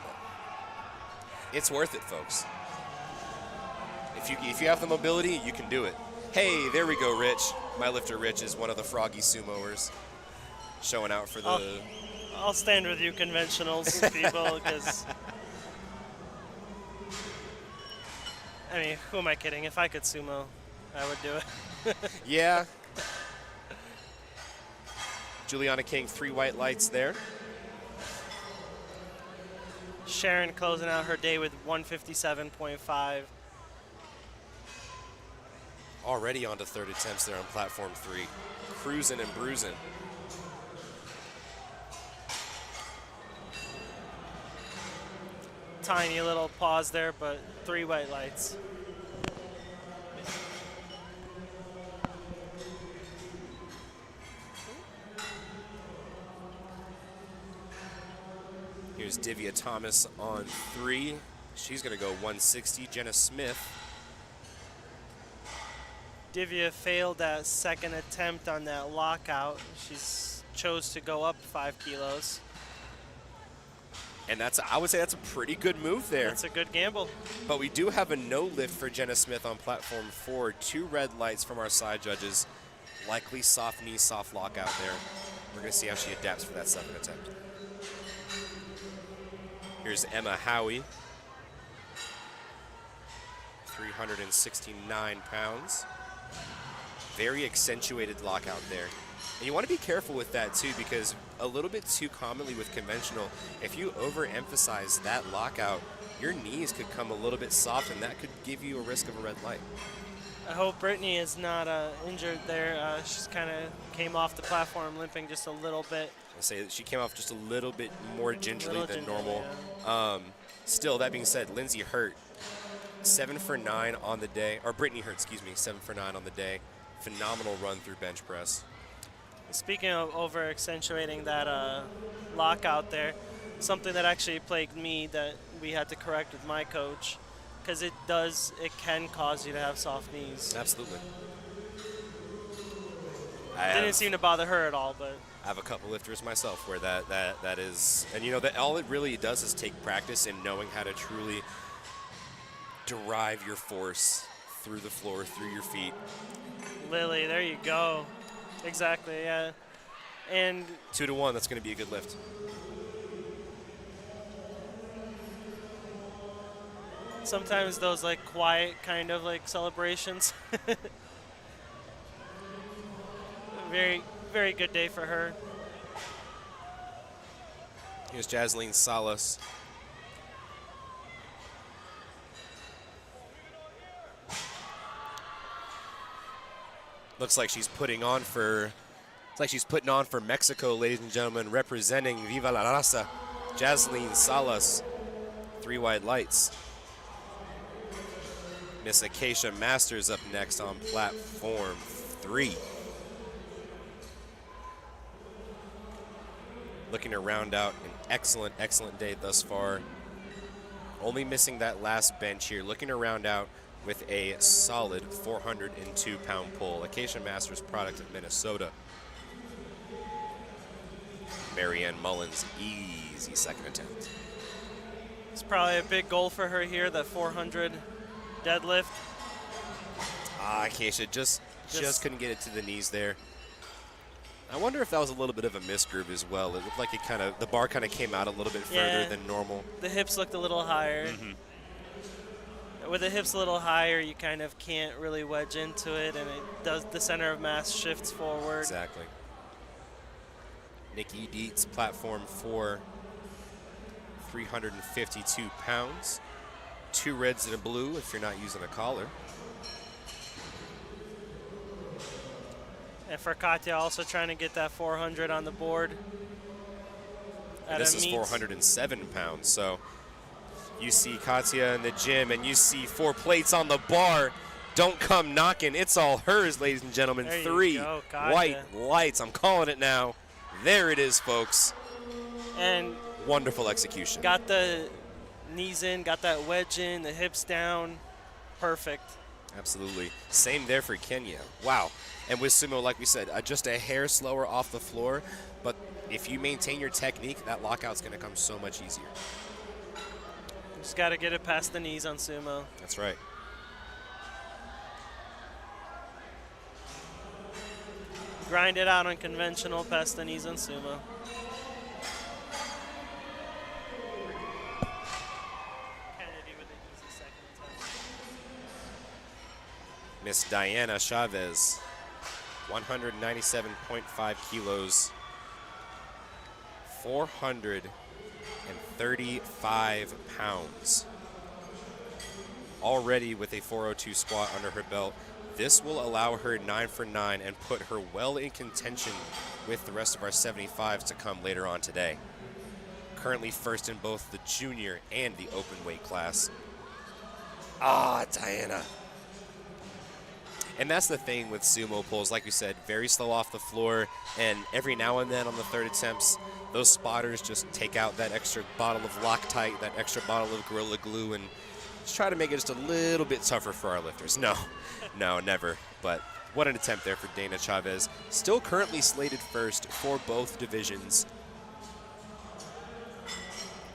Speaker 1: It's worth it, folks. If you have the mobility, you can do it. Hey, there we go, Rich. My lifter Rich is one of the froggy sumoers, showing out for the...
Speaker 2: I'll stand with you conventionals, people, because... I mean, who am I kidding? If I could sumo, I would do it.
Speaker 1: Yeah. Juliana King, 3 white lights there.
Speaker 2: Sharon closing out her day with 157.5.
Speaker 1: Already on to third attempts there on platform 3. Cruising and bruising.
Speaker 2: Tiny little pause there, but 3 white lights.
Speaker 1: Here's Divya Thomas on 3. She's going to go 160. Jenna Smith.
Speaker 2: Divya failed that second attempt on that lockout. She's chose to go up 5 kilos.
Speaker 1: And I would say that's a pretty good move there.
Speaker 2: That's a good gamble.
Speaker 1: But we do have a no lift for Jenna Smith on platform 4. 2 red lights from our side judges. Likely soft knee, soft lockout there. We're going to see how she adapts for that second attempt. Here's Emma Howie. 369 pounds. Very accentuated lockout there. And you want to be careful with that too, because a little bit too commonly with conventional, if you overemphasize that lockout, your knees could come a little bit soft and that could give you a risk of a red light.
Speaker 2: I hope Brittany is not injured there. She's kind of came off the platform limping just a little bit.
Speaker 1: I'll say that she came off just a little bit more gingerly than normal.
Speaker 2: Yeah.
Speaker 1: Still, that being said, Lindsay Hurt, 7 for 9 on the day, or Brittany Hurt, excuse me, 7 for 9 on the day. Phenomenal run through bench press.
Speaker 2: Speaking of over accentuating that lockout there, something that actually plagued me that we had to correct with my coach, because it can cause you to have soft knees.
Speaker 1: Absolutely.
Speaker 2: Didn't seem to bother her at all, but
Speaker 1: I have a couple lifters myself where that is, and you know that all it really does is take practice in knowing how to truly derive your force through the floor, through your feet.
Speaker 2: Lily, there you go. Exactly, yeah. And
Speaker 1: 2 to 1, that's going to be a good lift.
Speaker 2: sometimes those like quiet kind of like celebrations. Very, very good day for her.
Speaker 1: Here's Jasleen Salas. Looks like she's putting on for Mexico, ladies and gentlemen, representing Viva la Raza. Jasleen Salas, 3 wide lights. Miss Acacia Masters up next on platform 3. Looking to round out an excellent, excellent day thus far. Only missing that last bench here. Looking to round out with a solid 402-pound pull. Acacia Masters product of Minnesota. Marianne Mullins, easy second attempt.
Speaker 2: It's probably a big goal for her here, that 400 deadlift.
Speaker 1: Acacia just couldn't get it to the knees there. I wonder if that was a little bit of a misgroove as well. It looked like the bar kind of came out a little bit further than normal.
Speaker 2: The hips looked a little higher. Mm-hmm. With the hips a little higher, you kind of can't really wedge into it, and the center of mass shifts forward.
Speaker 1: Exactly. Nikki Dietz, platform 4, 352 pounds. 2 reds and a blue if you're not using a collar.
Speaker 2: And for Katya, also trying to get that 400 on the board.
Speaker 1: This is 407 pounds, so you see Katya in the gym and you see 4 plates on the bar. Don't come knocking. It's all hers, ladies and gentlemen. 3 white lights. I'm calling it now. There it is, folks.
Speaker 2: And
Speaker 1: wonderful execution.
Speaker 2: Got the knees in, got that wedge in, the hips down. Perfect.
Speaker 1: Absolutely. Same there for Kenya. Wow. And with sumo, like we said, just a hair slower off the floor. But if you maintain your technique, that lockout's going to come so much easier.
Speaker 2: Just got to get it past the knees on sumo.
Speaker 1: That's right.
Speaker 2: Grind it out on conventional, past the knees on sumo. Kennedy with an easy second attempt.
Speaker 1: Miss Diana Chavez, 197.5 kilos, 435 pounds. Already with a 402 squat under her belt. This will allow her 9 for 9 and put her well in contention with the rest of our 75s to come later on today. Currently first in both the junior and the open weight class. Ah, Diana. And that's the thing with sumo pulls, like you said, very slow off the floor, and every now and then on the third attempts, those spotters just take out that extra bottle of Loctite, that extra bottle of Gorilla Glue, and just try to make it just a little bit tougher for our lifters. No, never. But what an attempt there for Dana Chavez. Still currently slated first for both divisions.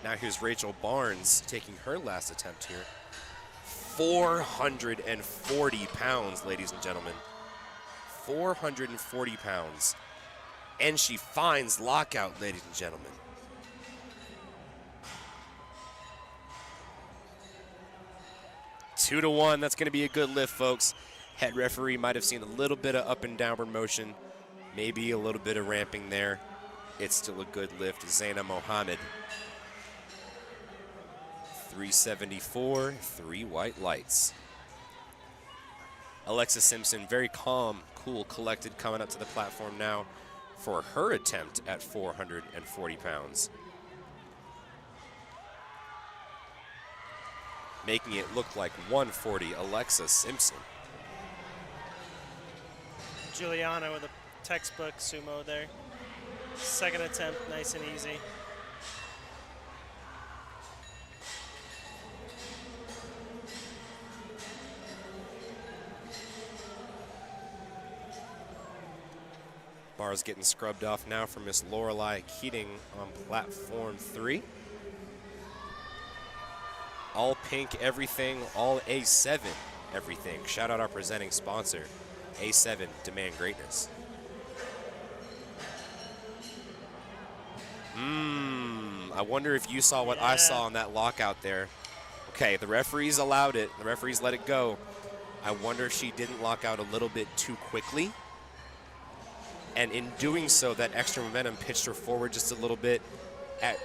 Speaker 1: Now here's Rachel Barnes taking her last attempt here. 440 pounds, ladies and gentlemen. 440 pounds. And she finds lockout, ladies and gentlemen. Two to one, that's going to be a good lift, folks. Head referee might have seen a little bit of up and downward motion, maybe a little bit of ramping there. It's still a good lift. Zaina Mohammed. 374, 3 white lights. Alexa Simpson, very calm, cool, collected, coming up to the platform now for her attempt at 440 pounds. Making it look like 140, Alexa Simpson.
Speaker 2: Juliana with a textbook sumo there. Second attempt, nice and easy.
Speaker 1: Bars getting scrubbed off now for Miss Lorelei Keating on platform 3. All pink everything, all A7 everything. Shout out our presenting sponsor, A7 Demand Greatness. I wonder if you saw what I saw on that lockout there. Okay, the referees allowed it. The referees let it go. I wonder if she didn't lock out a little bit too quickly. And in doing so, that extra momentum pitched her forward just a little bit, at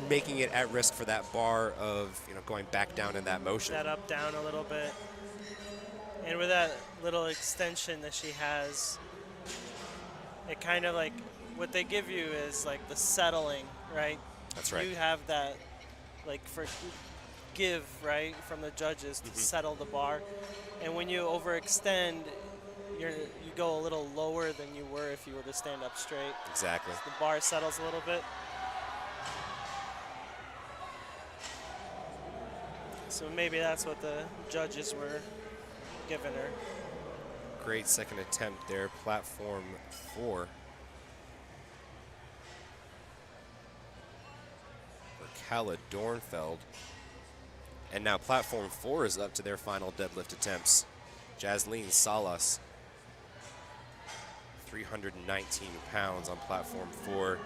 Speaker 1: making it at risk for that bar of, going back down in that motion.
Speaker 2: That up, down a little bit. And with that little extension that she has, it kind of like, what they give you is like the settling, right?
Speaker 1: That's right.
Speaker 2: You have that, like, for give, right, from the judges to settle the bar. And when you overextend, you go a little lower than you were if you were to stand up straight.
Speaker 1: Exactly.
Speaker 2: So the bar settles a little bit. So maybe that's what the judges were giving her.
Speaker 1: Great second attempt there, platform 4. For Kala Dornfeld. And now platform 4 is up to their final deadlift attempts. Jasleen Salas, 319 pounds on platform 4.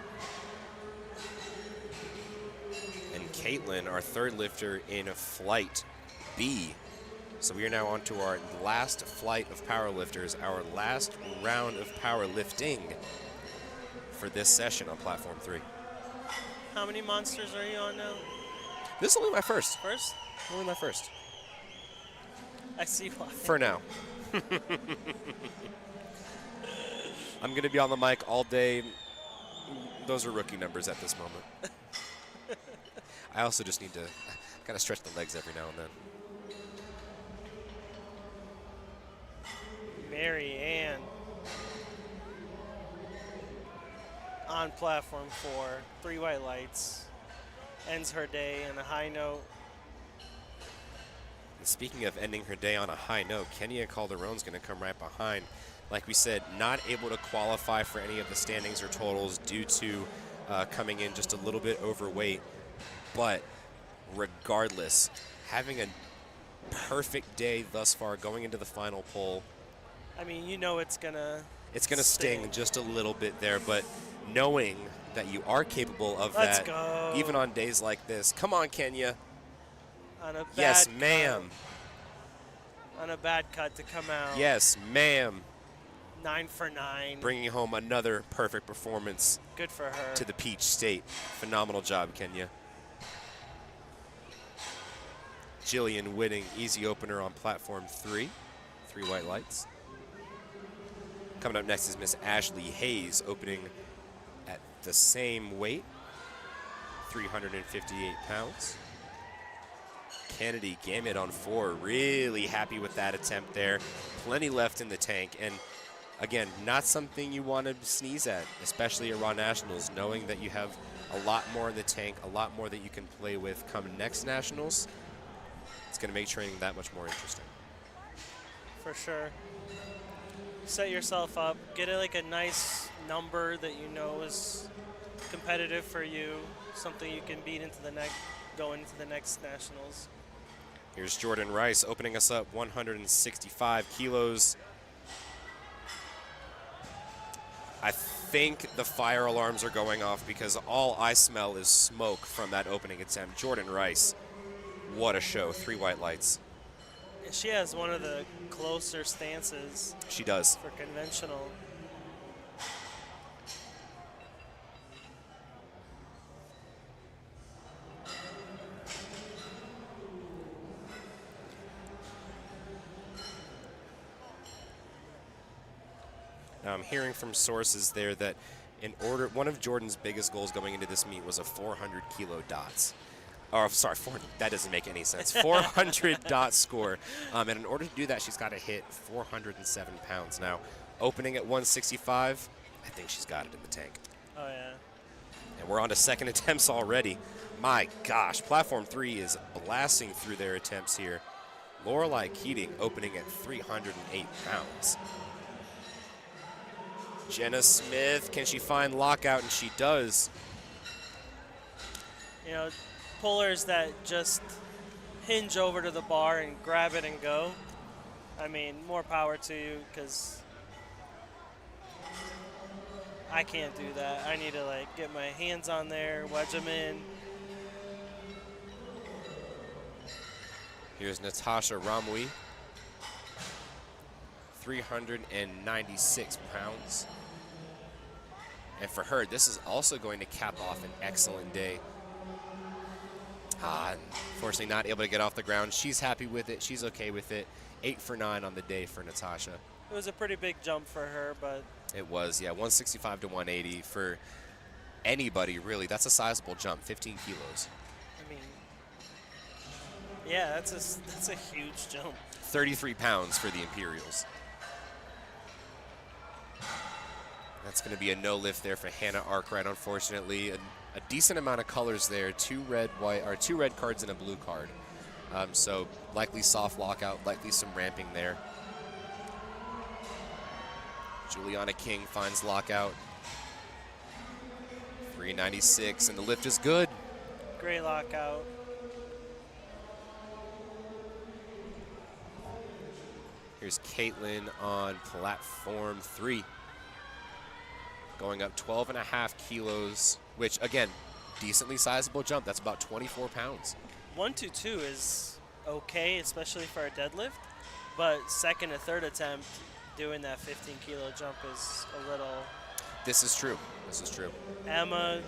Speaker 1: And Caitlin, our third lifter in flight B. So we are now on to our last flight of powerlifters, our last round of powerlifting for this session on platform 3.
Speaker 2: How many monsters are you on now?
Speaker 1: This is only my first.
Speaker 2: First?
Speaker 1: Only my first.
Speaker 2: I see why.
Speaker 1: For now. I'm going to be on the mic all day. Those are rookie numbers at this moment. I also just need to kind of stretch the legs every now and then.
Speaker 2: Mary Ann on platform 4, 3 white lights, ends her day on a high note.
Speaker 1: And speaking of ending her day on a high note, Kenya Calderon's going to come right behind. Like we said, not able to qualify for any of the standings or totals due to coming in just a little bit overweight. But regardless, having a perfect day thus far going into the final poll.
Speaker 2: I mean, it's gonna
Speaker 1: It's going to sting just a little bit there, but knowing that you are capable of
Speaker 2: Let's
Speaker 1: that,
Speaker 2: go.
Speaker 1: even on days like this. Come on, Kenya.
Speaker 2: On a bad
Speaker 1: Yes, ma'am.
Speaker 2: On a bad cut to come out.
Speaker 1: Yes, ma'am.
Speaker 2: 9 for 9.
Speaker 1: Bringing home another perfect performance.
Speaker 2: Good for her.
Speaker 1: To the Peach State. Phenomenal job, Kenya. Jillian winning easy opener on platform 3. 3 white lights. Coming up next is Miss Ashley Hayes opening at the same weight, 358 pounds. Kennedy Gamut on 4, really happy with that attempt there. Plenty left in the tank, and again, not something you want to sneeze at, especially at Raw Nationals, knowing that you have a lot more in the tank, a lot more that you can play with come next Nationals. It's going to make training that much more interesting.
Speaker 2: For sure. Set yourself up, get like a nice number that you know is competitive for you, something you can beat into the next, going into the next Nationals.
Speaker 1: Here's Jordan Rice opening us up 165 kilos. I think the fire alarms are going off because all I smell is smoke from that opening attempt. Jordan Rice, what a show, 3 white lights.
Speaker 2: She has one of the closer stances.
Speaker 1: She does.
Speaker 2: For conventional.
Speaker 1: Now I'm hearing from sources there that one of Jordan's biggest goals going into this meet was a 400 kilo dots. Or, sorry, 400, that doesn't make any sense. 400 dot score. And in order to do that, she's got to hit 407 pounds. Now, opening at 165, I think she's got it in the tank.
Speaker 2: Oh, yeah.
Speaker 1: And we're on to second attempts already. My gosh, platform 3 is blasting through their attempts here. Lorelei Keating opening at 308 pounds. Jenna Smith, can she find lockout? And she does.
Speaker 2: You know, pullers that just hinge over to the bar and grab it and go. I mean, more power to you, because I can't do that. I need to like get my hands on there, wedge them in.
Speaker 1: Here's Natasha Ramui, 396 pounds. And for her, this is also going to cap off an excellent day. Unfortunately not able to get off the ground. She's happy with it. She's okay with it. 8 for 9 on the day for Natasha.
Speaker 2: It was a pretty big jump for her, but...
Speaker 1: It was, yeah, 165 to 180 for anybody, really. That's a sizable jump, 15 kilos.
Speaker 2: I mean, yeah, that's a huge jump.
Speaker 1: 33 pounds for the Imperials. That's going to be a no lift there for Hannah Arkwright, unfortunately. A decent amount of colors there, 2 red cards and a blue card. So likely soft lockout, likely some ramping there. Juliana King finds lockout. 396, and the lift is good.
Speaker 2: Great lockout.
Speaker 1: Here's Caitlin on platform 3. Going up 12.5 kilos, which, again, decently sizable jump. That's about 24 pounds.
Speaker 2: 122 is okay, especially for a deadlift, but second and third attempt doing that 15-kilo jump is a little...
Speaker 1: This is true. This is true.
Speaker 2: Emma,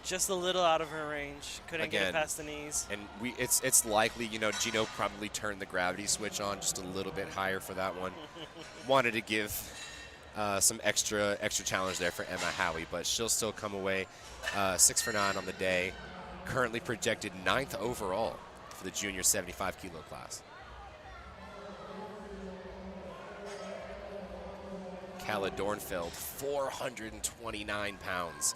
Speaker 2: just a little out of her range. Couldn't get past the knees.
Speaker 1: And it's likely, you know, Gino probably turned the gravity switch on just a little bit higher for that one. Wanted to give some extra challenge there for Emma Howie, but she'll still come away 6 for 9 on the day. Currently projected 9th overall for the junior 75-kilo class. Kala Dornfeld, 429 pounds.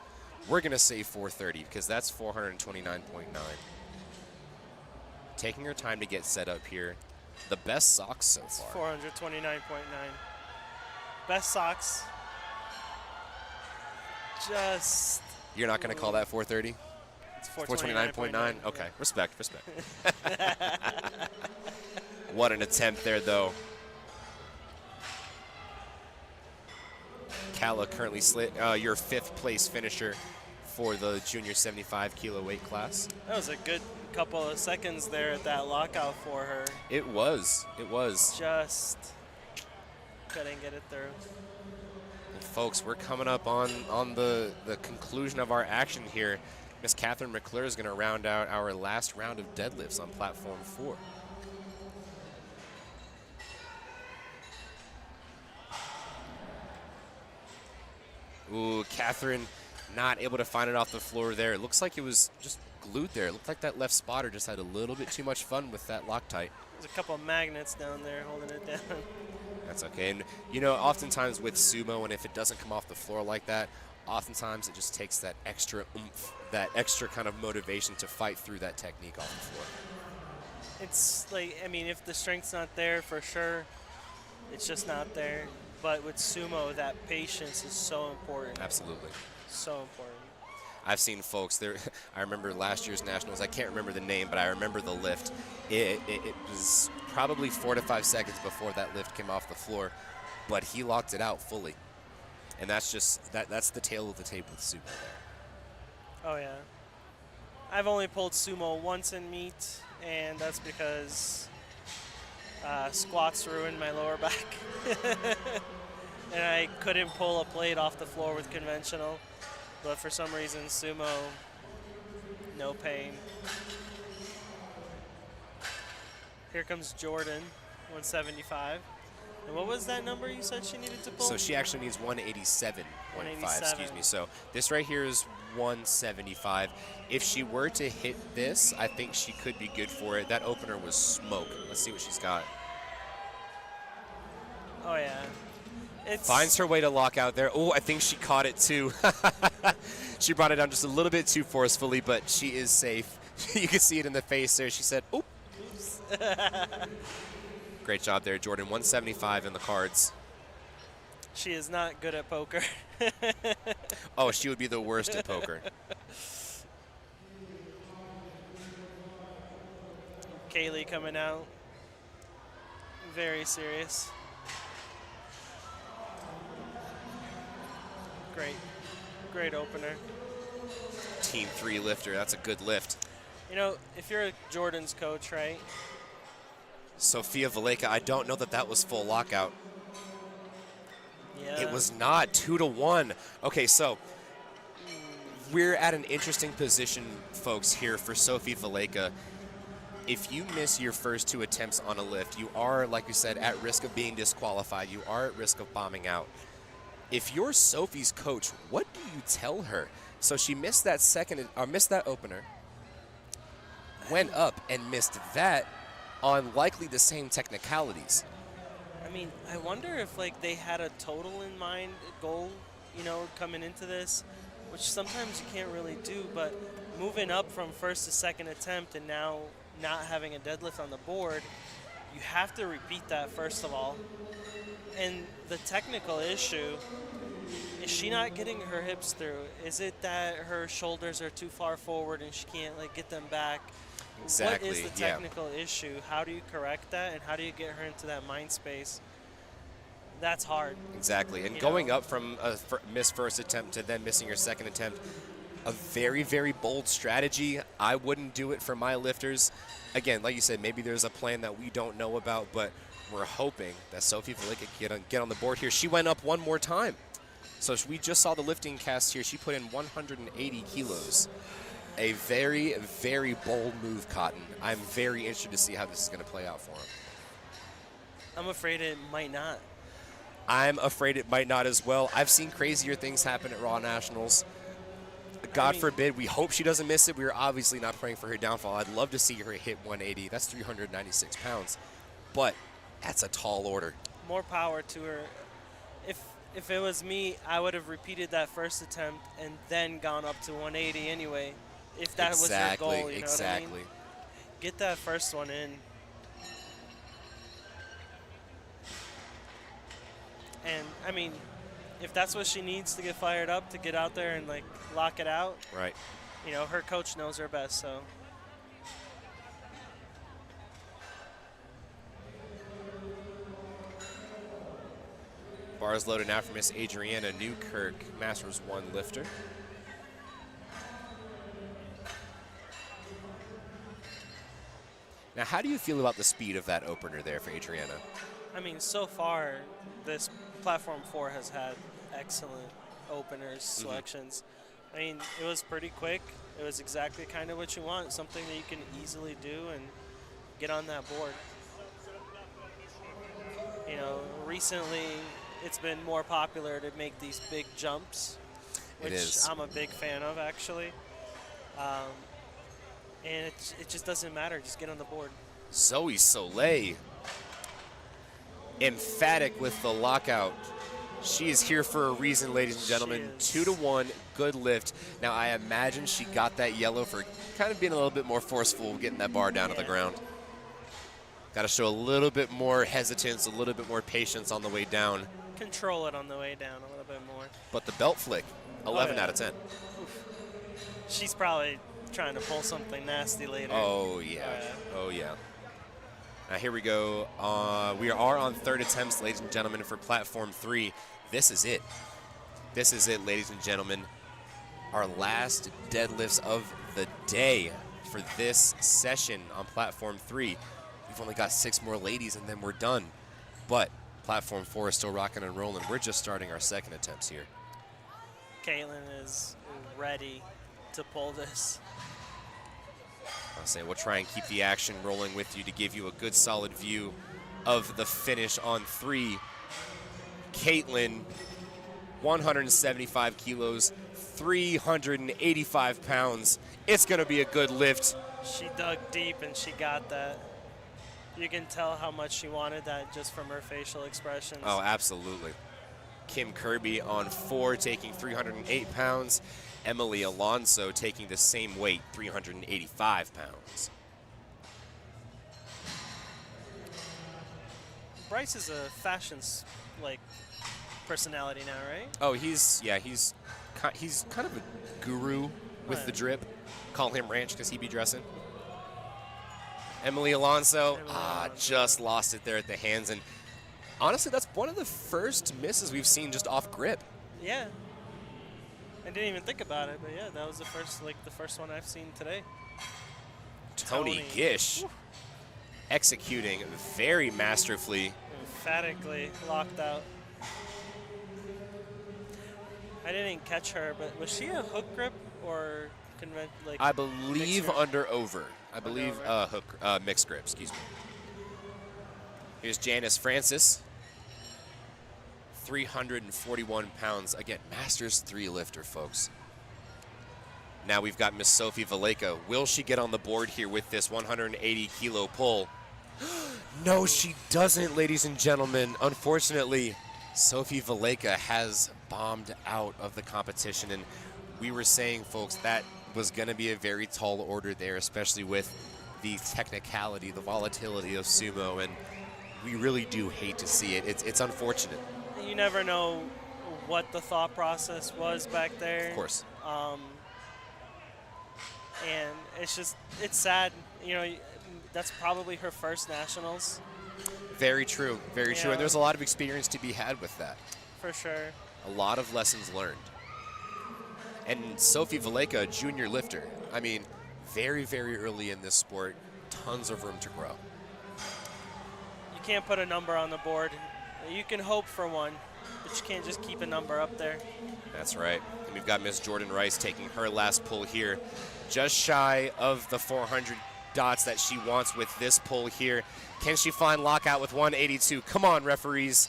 Speaker 1: We're going to say 430 because that's 429.9. Taking her time to get set up here. The best socks so far.
Speaker 2: 429.9. Best socks. Just...
Speaker 1: You're not going to call that 430?
Speaker 2: It's
Speaker 1: 429.9? Okay, respect. What an attempt there, though. Kala, currently your 5th place finisher for the junior 75 kilo weight class.
Speaker 2: That was a good couple of seconds there at that lockout for her.
Speaker 1: It was. It was.
Speaker 2: Just couldn't get it through.
Speaker 1: And folks, we're coming up on the conclusion of our action here. Miss Catherine McClure is going to round out our last round of deadlifts on platform 4. Ooh, Catherine not able to find it off the floor there. It looks like it was just glued there. It looked like that left spotter just had a little bit too much fun with that Loctite.
Speaker 2: There's a couple of magnets down there holding it down.
Speaker 1: That's okay. And, you know, oftentimes with sumo, and if it doesn't come off the floor like that, oftentimes it just takes that extra oomph, that extra kind of motivation to fight through that technique off the floor.
Speaker 2: It's like, I mean, if the strength's not there, for sure, it's just not there. But with sumo, that patience is so important.
Speaker 1: Absolutely.
Speaker 2: So important.
Speaker 1: I've seen folks there. I remember last year's nationals. I can't remember the name, but I remember the lift. It was probably 4 to 5 seconds before that lift came off the floor, but he locked it out fully. And that's just that's the tail of the tape with sumo there.
Speaker 2: Oh yeah. I've only pulled sumo once in meet, and that's because squats ruined my lower back. And I couldn't pull a plate off the floor with conventional. But for some reason, sumo, no pain. Here comes Jordan, 175. And what was that number you said she needed to pull?
Speaker 1: So she actually needs 187.5,
Speaker 2: 187.
Speaker 1: excuse me. So this right here is 175. If she were to hit this, I think she could be good for it. That opener was smoke. Let's see what she's got.
Speaker 2: Oh, yeah.
Speaker 1: Finds her way to lock out there. Oh, I think she caught it too. She brought it down just a little bit too forcefully, but she is safe. You can see it in the face there. She said, oops. Great job there, Jordan. 175 in the cards.
Speaker 2: She is not good at poker.
Speaker 1: Oh, she would be the worst at poker.
Speaker 2: Kaylee coming out. Very serious. Great opener.
Speaker 1: Team 3 lifter. That's a good lift.
Speaker 2: You know, if you're Jordan's coach, right?
Speaker 1: Sofia Valeka, I don't know that was full lockout.
Speaker 2: Yeah.
Speaker 1: It was not. 2 to 1. Okay, so we're at an interesting position, folks, here for Sophie Valeka. If you miss your first 2 attempts on a lift, you are, like you said, at risk of being disqualified. You are at risk of bombing out. If you're Sophie's coach, what do you tell her? So she missed that missed that opener, went up and missed that on likely the same technicalities.
Speaker 2: I mean, I wonder if like they had a total in mind, goal, you know, coming into this, which sometimes you can't really do, but moving up from first to second attempt and now not having a deadlift on the board, you have to repeat that first of all. And the technical issue, is she not getting her hips through? Is it that her shoulders are too far forward and she can't like get them back?
Speaker 1: Exactly.
Speaker 2: What is the technical issue? How do you correct that, and how do you get her into that mind space? That's hard.
Speaker 1: Exactly. And going up from a missed first attempt to then missing your second attempt, a very, very bold strategy. I wouldn't do it for my lifters. Again, like you said, maybe there's a plan that we don't know about, but we're hoping that Sophie Valeka can get on the board here. She went up one more time. So we just saw the lifting cast here. She put in 180 kilos. A very, very bold move, Cotton. I'm very interested to see how this is going to play out for him.
Speaker 2: I'm afraid it might not.
Speaker 1: I'm afraid it might not as well. I've seen crazier things happen at Raw Nationals. God forbid, we hope she doesn't miss it. We're obviously not praying for her downfall. I'd love to see her hit 180. That's 396 pounds. But that's a tall order.
Speaker 2: More power to her. If it was me, I would have repeated that first attempt and then gone up to 180 anyway. If that was your goal, you know what I mean? Get that first one in. And, I mean, if that's what she needs to get fired up, to get out there and, like, lock it out.
Speaker 1: Right.
Speaker 2: You know, her coach knows her best, so.
Speaker 1: Bar Bars loaded now for Miss Adriana Newkirk, Masters 1 lifter. Now, how do you feel about the speed of that opener there for Adriana?
Speaker 2: I mean, so far, this Platform 4 has had excellent openers, selections. I mean, it was pretty quick. It was exactly kind of what you want, something that you can easily do and get on that board. You know, recently it's been more popular to make these big jumps, which I'm a big fan of, actually. And it just doesn't matter. Just get on the board.
Speaker 1: Zoe Soleil, emphatic with the lockout. She is here for a reason, ladies and gentlemen. 2-1, good lift. Now, I imagine she got that yellow for kind of being a little bit more forceful, getting that bar down to the ground. Got to show a little bit more hesitance, a little bit more patience on the way down.
Speaker 2: Control it on the way down a little bit more.
Speaker 1: But the belt flick, 11 out of 10.
Speaker 2: Oof. She's probably trying to pull something nasty later.
Speaker 1: Oh, yeah. Oh, yeah. Now, here we go. We are on third attempts, ladies and gentlemen, for Platform 3. This is it. This is it, ladies and gentlemen. Our last deadlifts of the day for this session on Platform 3. We've only got 6 more ladies, and then we're done. But Platform 4 is still rocking and rolling. We're just starting our second attempts here.
Speaker 2: Caitlin is ready to pull this.
Speaker 1: I'll say we'll try and keep the action rolling with you to give you a good solid view of the finish on 3. Caitlin, 175 kilos, 385 pounds. It's going to be a good lift.
Speaker 2: She dug deep and she got that. You can tell how much she wanted that just from her facial expressions.
Speaker 1: Oh, absolutely. Kim Kirby on 4, taking 308 pounds. Emily Alonso taking the same weight, 385 pounds.
Speaker 2: Bryce is a fashion personality now, right?
Speaker 1: Oh, he's kind of a guru with the drip. Call him Ranch because he be dressing. Emily Alonso, just lost it there at the hands. And honestly, that's one of the first misses we've seen just off grip.
Speaker 2: Yeah. I didn't even think about it, but yeah, that was the first one I've seen today.
Speaker 1: Tony Gish executing very masterfully.
Speaker 2: Emphatically locked out. I didn't catch her, but was she a hook grip or
Speaker 1: I believe under over. I believe mixed grip, excuse me. Here's Janice Francis. 341 pounds. Again, Masters 3 lifter, folks. Now we've got Miss Sophie Valleca. Will she get on the board here with this 180-kilo pull? No, she doesn't, ladies and gentlemen. Unfortunately, Sophie Valleca has bombed out of the competition. And we were saying, folks, that was going to be a very tall order there, especially with the technicality, the volatility of sumo. And we really do hate to see it. It's unfortunate.
Speaker 2: You never know what the thought process was back there.
Speaker 1: Of course.
Speaker 2: And it's sad. You know, that's probably her first nationals.
Speaker 1: Very true. Very true. And there's a lot of experience to be had with that.
Speaker 2: For sure.
Speaker 1: A lot of lessons learned. And Sophie Valleca, a junior lifter. I mean, very, very early in this sport. Tons of room to grow.
Speaker 2: You can't put a number on the board. You can hope for one, but you can't just keep a number up there.
Speaker 1: That's right. And we've got Miss Jordan Rice taking her last pull here. Just shy of the 400 dots that she wants with this pull here. Can she find lockout with 182? Come on, referees.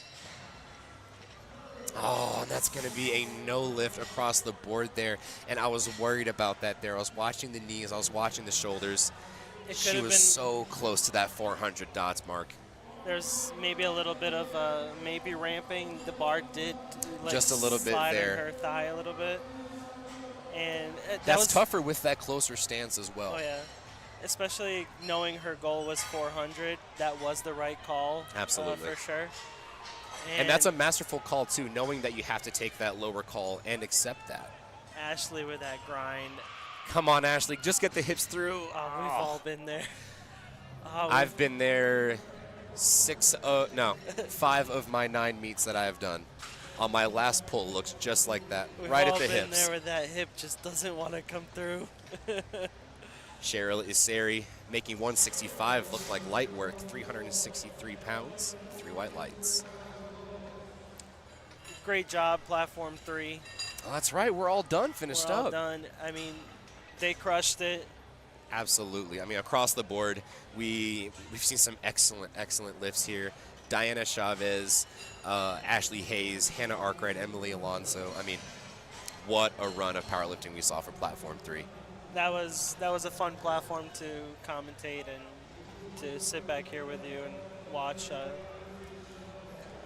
Speaker 1: Oh, and that's going to be a no lift across the board there. And I was worried about that there. I was watching the knees. I was watching the shoulders. She was so close to that 400 dots mark.
Speaker 2: There's maybe a little bit of maybe ramping. The bar did
Speaker 1: just a little bit there.
Speaker 2: Her thigh a little bit. And
Speaker 1: that's tougher with that closer stance as well.
Speaker 2: Oh, yeah. Especially knowing her goal was 400. That was the right call.
Speaker 1: Absolutely.
Speaker 2: For sure.
Speaker 1: And that's a masterful call, too, knowing that you have to take that lower call and accept that.
Speaker 2: Ashley with that grind.
Speaker 1: Come on, Ashley. Just get the hips through.
Speaker 2: Oh, we've all been there.
Speaker 1: I've been there 5 of my 9 meets that I have done. on my last pull looks just like that,
Speaker 2: We've
Speaker 1: right
Speaker 2: all
Speaker 1: at the
Speaker 2: been
Speaker 1: hips.
Speaker 2: there where that hip just doesn't want to come through.
Speaker 1: Cheryl Iseri making 165 look like light work, 363 pounds, 3 white lights.
Speaker 2: Great job, platform 3.
Speaker 1: Oh, that's right, we're all done, finished
Speaker 2: We're all
Speaker 1: up.
Speaker 2: done. I mean, they crushed it.
Speaker 1: Absolutely. I mean, across the board, we've seen some excellent lifts here. Diana Chavez, Ashley Hayes, Hannah Arkwright, Emily Alonso. I mean, what a run of powerlifting we saw for Platform 3.
Speaker 2: That was a fun platform to commentate and to sit back here with you and watch.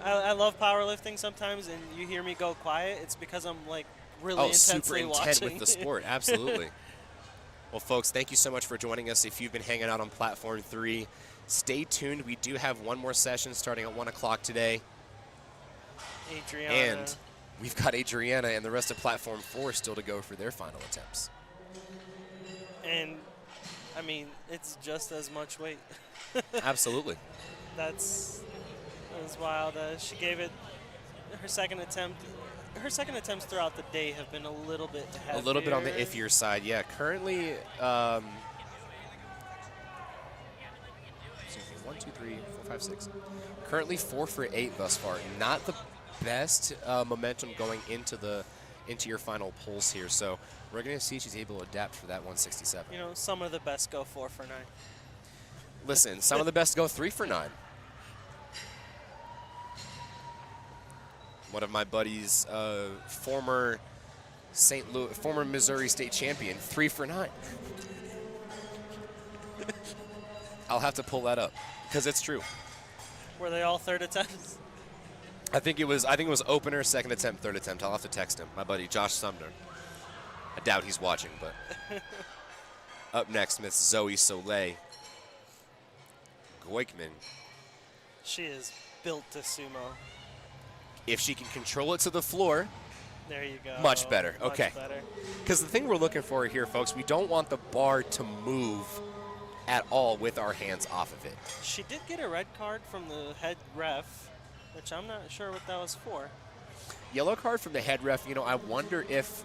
Speaker 2: I love powerlifting sometimes, and you hear me go quiet. It's because I'm like really
Speaker 1: super
Speaker 2: intensely
Speaker 1: intent
Speaker 2: watching.
Speaker 1: with the sport. Absolutely. Well, folks, thank you so much for joining us. If you've been hanging out on Platform 3, stay tuned. We do have one more session starting at 1 o'clock today.
Speaker 2: Adriana.
Speaker 1: And we've got Adriana and the rest of Platform 4 still to go for their final attempts.
Speaker 2: And, I mean, it's just as much weight.
Speaker 1: Absolutely.
Speaker 2: That was wild. She gave it her second attempt. Her second attempts throughout the day have been a little bit heavier.
Speaker 1: A little bit on the iffier side, yeah. Currently, 1, 2, 3, 4, 5, 6. Currently 4 for 8 thus far. Not the best momentum going into your final pulls here. So we're going to see if she's able to adapt for that 167.
Speaker 2: You know, some of the best go 4 for 9.
Speaker 1: Listen, some of the best go 3 for 9. One of my buddies, former Missouri State champion, 3 for 9. I'll have to pull that up because it's true.
Speaker 2: Were they all third attempts?
Speaker 1: I think it was opener, second attempt, third attempt. I'll have to text him. My buddy Josh Sumner. I doubt he's watching, but up next, Miss Zoe Soleil Goikman.
Speaker 2: She is built to sumo.
Speaker 1: If she can control it to the floor,
Speaker 2: there you go.
Speaker 1: Much better. Okay.
Speaker 2: Much better.
Speaker 1: Because the thing we're looking for here, folks, we don't want the bar to move at all with our hands off of it.
Speaker 2: She did get a red card from the head ref, which I'm not sure what that was for.
Speaker 1: Yellow card from the head ref. You know, I wonder if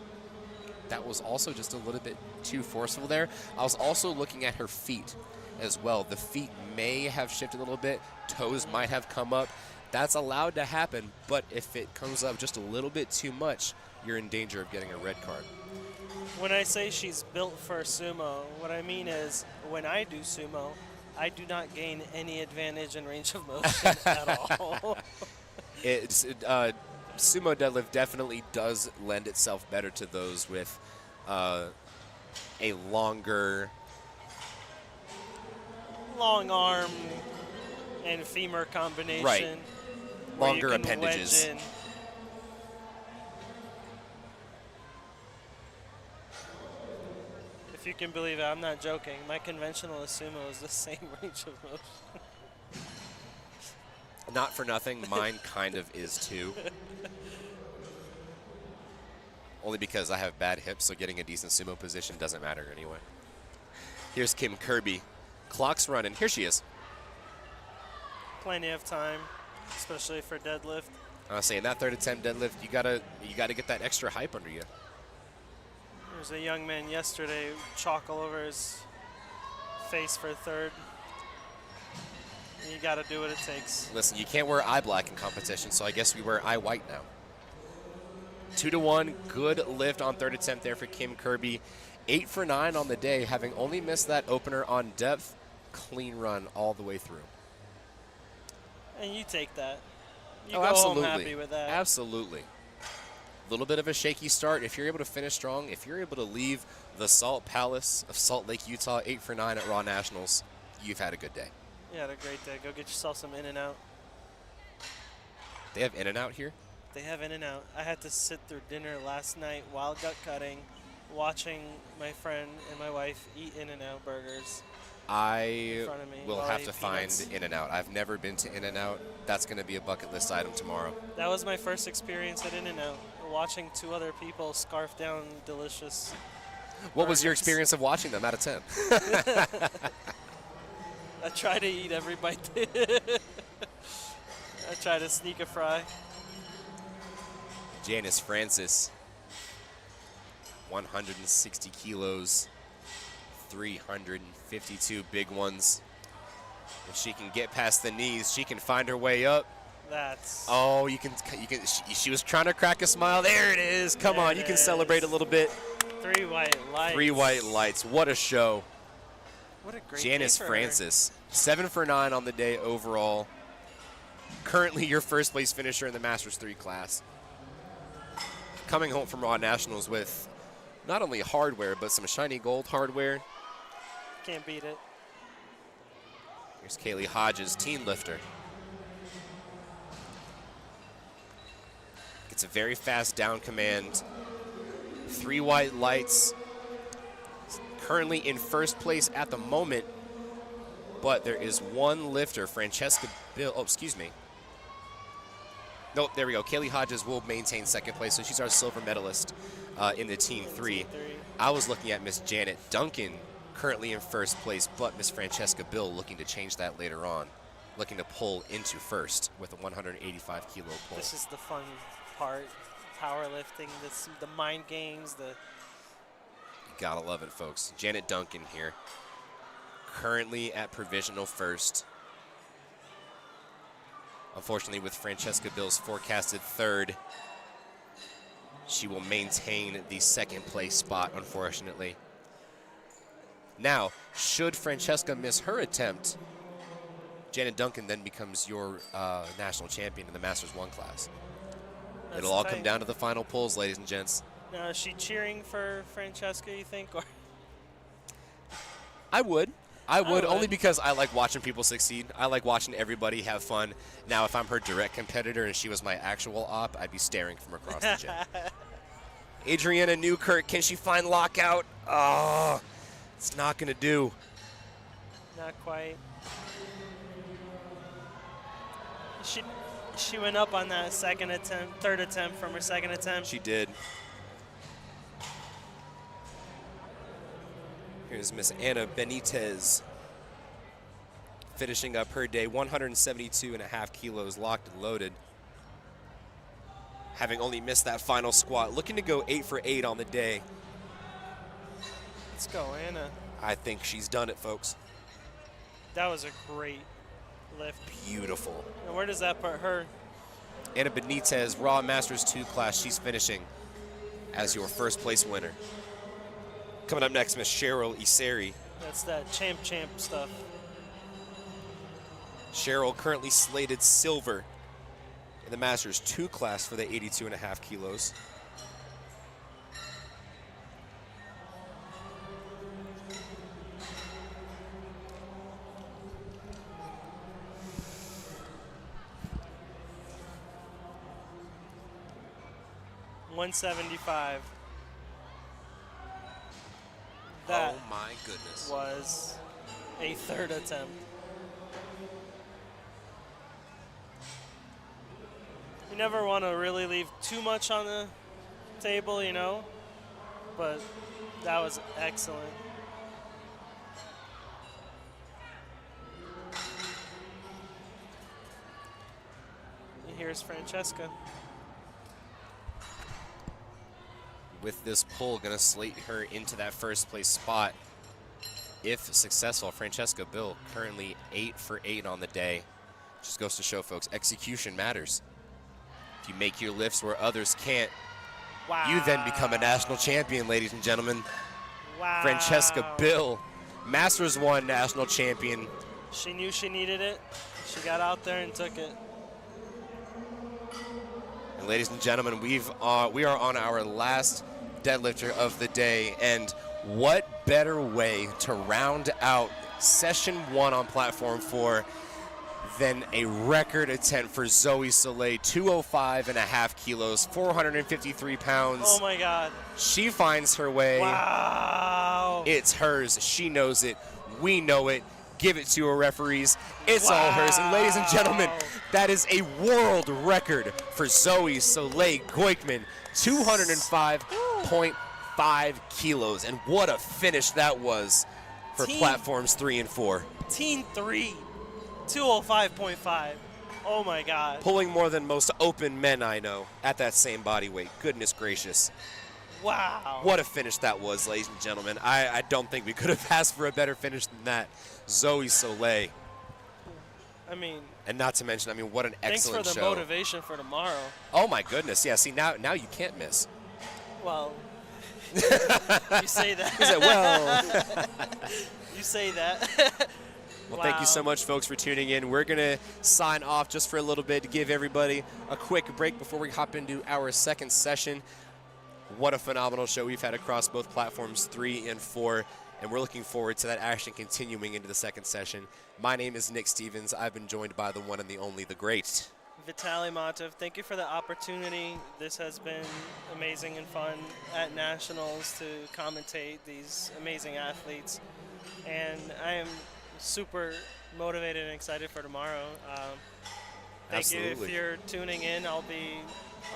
Speaker 1: that was also just a little bit too forceful there. I was also looking at her feet as well. The feet may have shifted a little bit. Toes might have come up. That's allowed to happen, but if it comes up just a little bit too much, you're in danger of getting a red card.
Speaker 2: When I say she's built for sumo, what I mean is when I do sumo, I do not gain any advantage in range of motion at all.
Speaker 1: Sumo deadlift definitely does lend itself better to those with a
Speaker 2: long arm and femur combination.
Speaker 1: Right. Longer appendages.
Speaker 2: If you can believe it, I'm not joking. My conventional sumo is the same range of motion.
Speaker 1: Not for nothing, mine kind of is too. Only because I have bad hips, so getting a decent sumo position doesn't matter anyway. Here's Kim Kirby. Clock's running. Here she is.
Speaker 2: Plenty of time, especially for deadlift.
Speaker 1: I was saying that third attempt deadlift, you gotta get that extra hype under you.
Speaker 2: There's a young man yesterday, chalk all over his face for third. You got to do what it takes.
Speaker 1: Listen, you can't wear eye black in competition, so I guess we wear eye white now. 2-1, good lift on third attempt there for Kim Kirby. 8 for 9 on the day, having only missed that opener on depth. Clean run all the way through.
Speaker 2: And you take that. You
Speaker 1: go
Speaker 2: home happy with that.
Speaker 1: Absolutely. A little bit of a shaky start. If you're able to finish strong, if you're able to leave the Salt Palace of Salt Lake, Utah, 8 for 9 at Raw Nationals, you've had a good day.
Speaker 2: You had a great day. Go get yourself some In-N-Out.
Speaker 1: They have In-N-Out here?
Speaker 2: They have In-N-Out. I had to sit through dinner last night while gut cutting, watching my friend and my wife eat In-N-Out burgers.
Speaker 1: I will have to find In-N-Out. I've never been to In-N-Out. That's going to be a bucket list item tomorrow.
Speaker 2: That was my first experience at In-N-Out, watching 2 other people scarf down delicious
Speaker 1: What was your
Speaker 2: burgers.
Speaker 1: experience of watching them out of 10?
Speaker 2: I try to eat every bite. I try to sneak a fry.
Speaker 1: Janice Francis, 160 kilos, 352 big ones. If she can get past the knees, she can find her way up.
Speaker 2: That's.
Speaker 1: Oh, she was trying to crack a smile. There it is. Come on, you can celebrate a little bit.
Speaker 2: 3 white lights.
Speaker 1: 3 white lights. What a show.
Speaker 2: What a great
Speaker 1: Janice
Speaker 2: day for
Speaker 1: Francis, 7 for 9 on the day overall. Currently your first place finisher in the Masters 3 class. Coming home from Raw Nationals with not only hardware, but some shiny gold hardware.
Speaker 2: Can't beat it.
Speaker 1: Here's Kaylee Hodges, teen lifter. Gets a very fast down command. 3 white lights. Currently in first place at the moment, but there is one lifter, Francesca Bill. Oh, excuse me. Nope, there we go. Kaylee Hodges will maintain second place, so she's our silver medalist in the Team 3. I was looking at Miss Janet Duncan, currently in first place, but Miss Francesca Bill looking to change that later on, looking to pull into first with a 185 kilo pull.
Speaker 2: This is the fun part, powerlifting, the mind games, the.
Speaker 1: Gotta love it, folks. Janet Duncan here, currently at provisional first. Unfortunately, with Francesca Bill's forecasted third, she will maintain the second place spot, unfortunately. Now, should Francesca miss her attempt, Janet Duncan then becomes your national champion in the Masters 1 class. It'll all come down to the final pulls, ladies and gents.
Speaker 2: Now, is she cheering for Francesca, you think? Or
Speaker 1: I would, only because I like watching people succeed. I like watching everybody have fun. Now, if I'm her direct competitor and she was my actual op, I'd be staring from across the gym. Adriana Newkirk, can she find lockout? Oh, it's not going to do.
Speaker 2: Not quite. She went up on that third attempt from her second attempt.
Speaker 1: She did. Here's Miss Anna Benitez finishing up her day, 172.5 kilos locked and loaded. Having only missed that final squat, looking to go 8 for 8 on the day.
Speaker 2: Let's go, Anna.
Speaker 1: I think she's done it, folks.
Speaker 2: That was a great lift.
Speaker 1: Beautiful.
Speaker 2: And where does that put her?
Speaker 1: Anna Benitez, Raw Masters 2 class, she's finishing as your first place winner. Coming up next, Miss Cheryl Iseri.
Speaker 2: That's that champ stuff.
Speaker 1: Cheryl currently slated silver in the Masters 2 class for the 82.5 kilos.
Speaker 2: $175. That
Speaker 1: oh my goodness.
Speaker 2: Was a third attempt. You never want to really leave too much on the table, you know, but that was excellent. And here's Francesca.
Speaker 1: With this pull, going to slate her into that first place spot. If successful, Francesca Bill currently 8 for 8 on the day. Just goes to show, folks, execution matters. If you make your lifts where others can't,
Speaker 2: wow.
Speaker 1: You then become a national champion, ladies and gentlemen.
Speaker 2: Wow.
Speaker 1: Francesca Bill, Masters 1 national champion.
Speaker 2: She knew she needed it. She got out there and took it.
Speaker 1: And ladies and gentlemen, we are on our last deadlifter of the day, and what better way to round out session 1 on platform 4 than a record attempt for Zoe Soleil, 205.5 kilos, 453 pounds.
Speaker 2: Oh my God.
Speaker 1: She finds her way.
Speaker 2: Wow.
Speaker 1: It's hers. She knows it. We know it. Give it to her, referees. It's all hers. And ladies and gentlemen, that is a world record for Zoe Soleil Goikman, 205.5 kilos. And what a finish that was for platforms 3 and 4.
Speaker 2: Team 3, 205.5. Oh my God.
Speaker 1: Pulling more than most open men I know at that same body weight. Goodness gracious.
Speaker 2: Wow.
Speaker 1: What a finish that was, ladies and gentlemen. I don't think we could have asked for a better finish than that. Zoe Soleil.
Speaker 2: I mean,
Speaker 1: And not to mention, I mean, what an excellent
Speaker 2: thanks for the
Speaker 1: show.
Speaker 2: motivation for tomorrow.
Speaker 1: Oh my goodness, yeah. See, now you can't miss.
Speaker 2: Well, you say that.
Speaker 1: He said, well.
Speaker 2: You say that.
Speaker 1: Well,
Speaker 2: Wow.
Speaker 1: thank you so much, folks, for tuning in. We're going to sign off just for a little bit to give everybody a quick break before we hop into our second session. What a phenomenal show we've had across both platforms 3 and 4, and we're looking forward to that action continuing into the second session. My name is Nick Stevens. I've been joined by the one and the only, the great
Speaker 2: Vitaly Matov, thank you for the opportunity. This has been amazing and fun at Nationals to commentate these amazing athletes. And I am super motivated and excited for tomorrow. Thank you.
Speaker 1: Absolutely.
Speaker 2: If you're tuning in, I'll be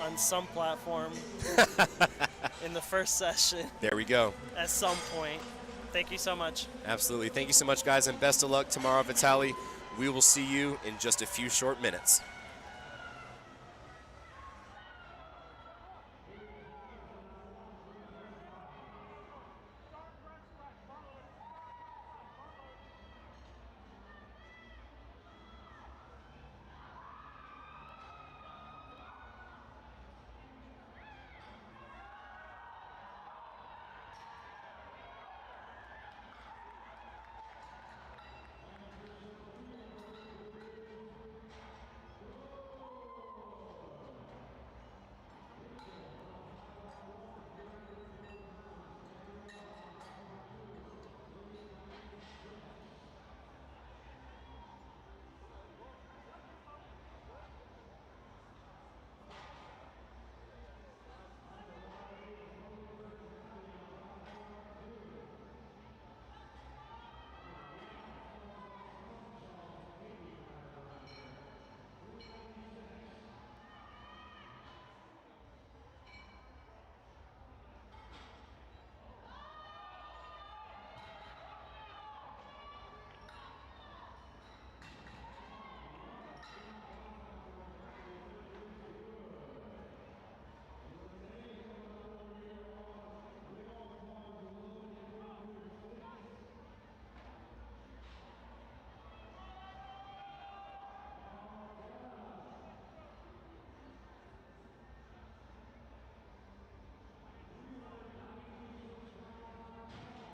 Speaker 2: on some platform in the first session
Speaker 1: There we go.
Speaker 2: at some point. Thank you so much.
Speaker 1: Absolutely. Thank you so much, guys, and best of luck tomorrow, Vitaly. We will see you in just a few short minutes.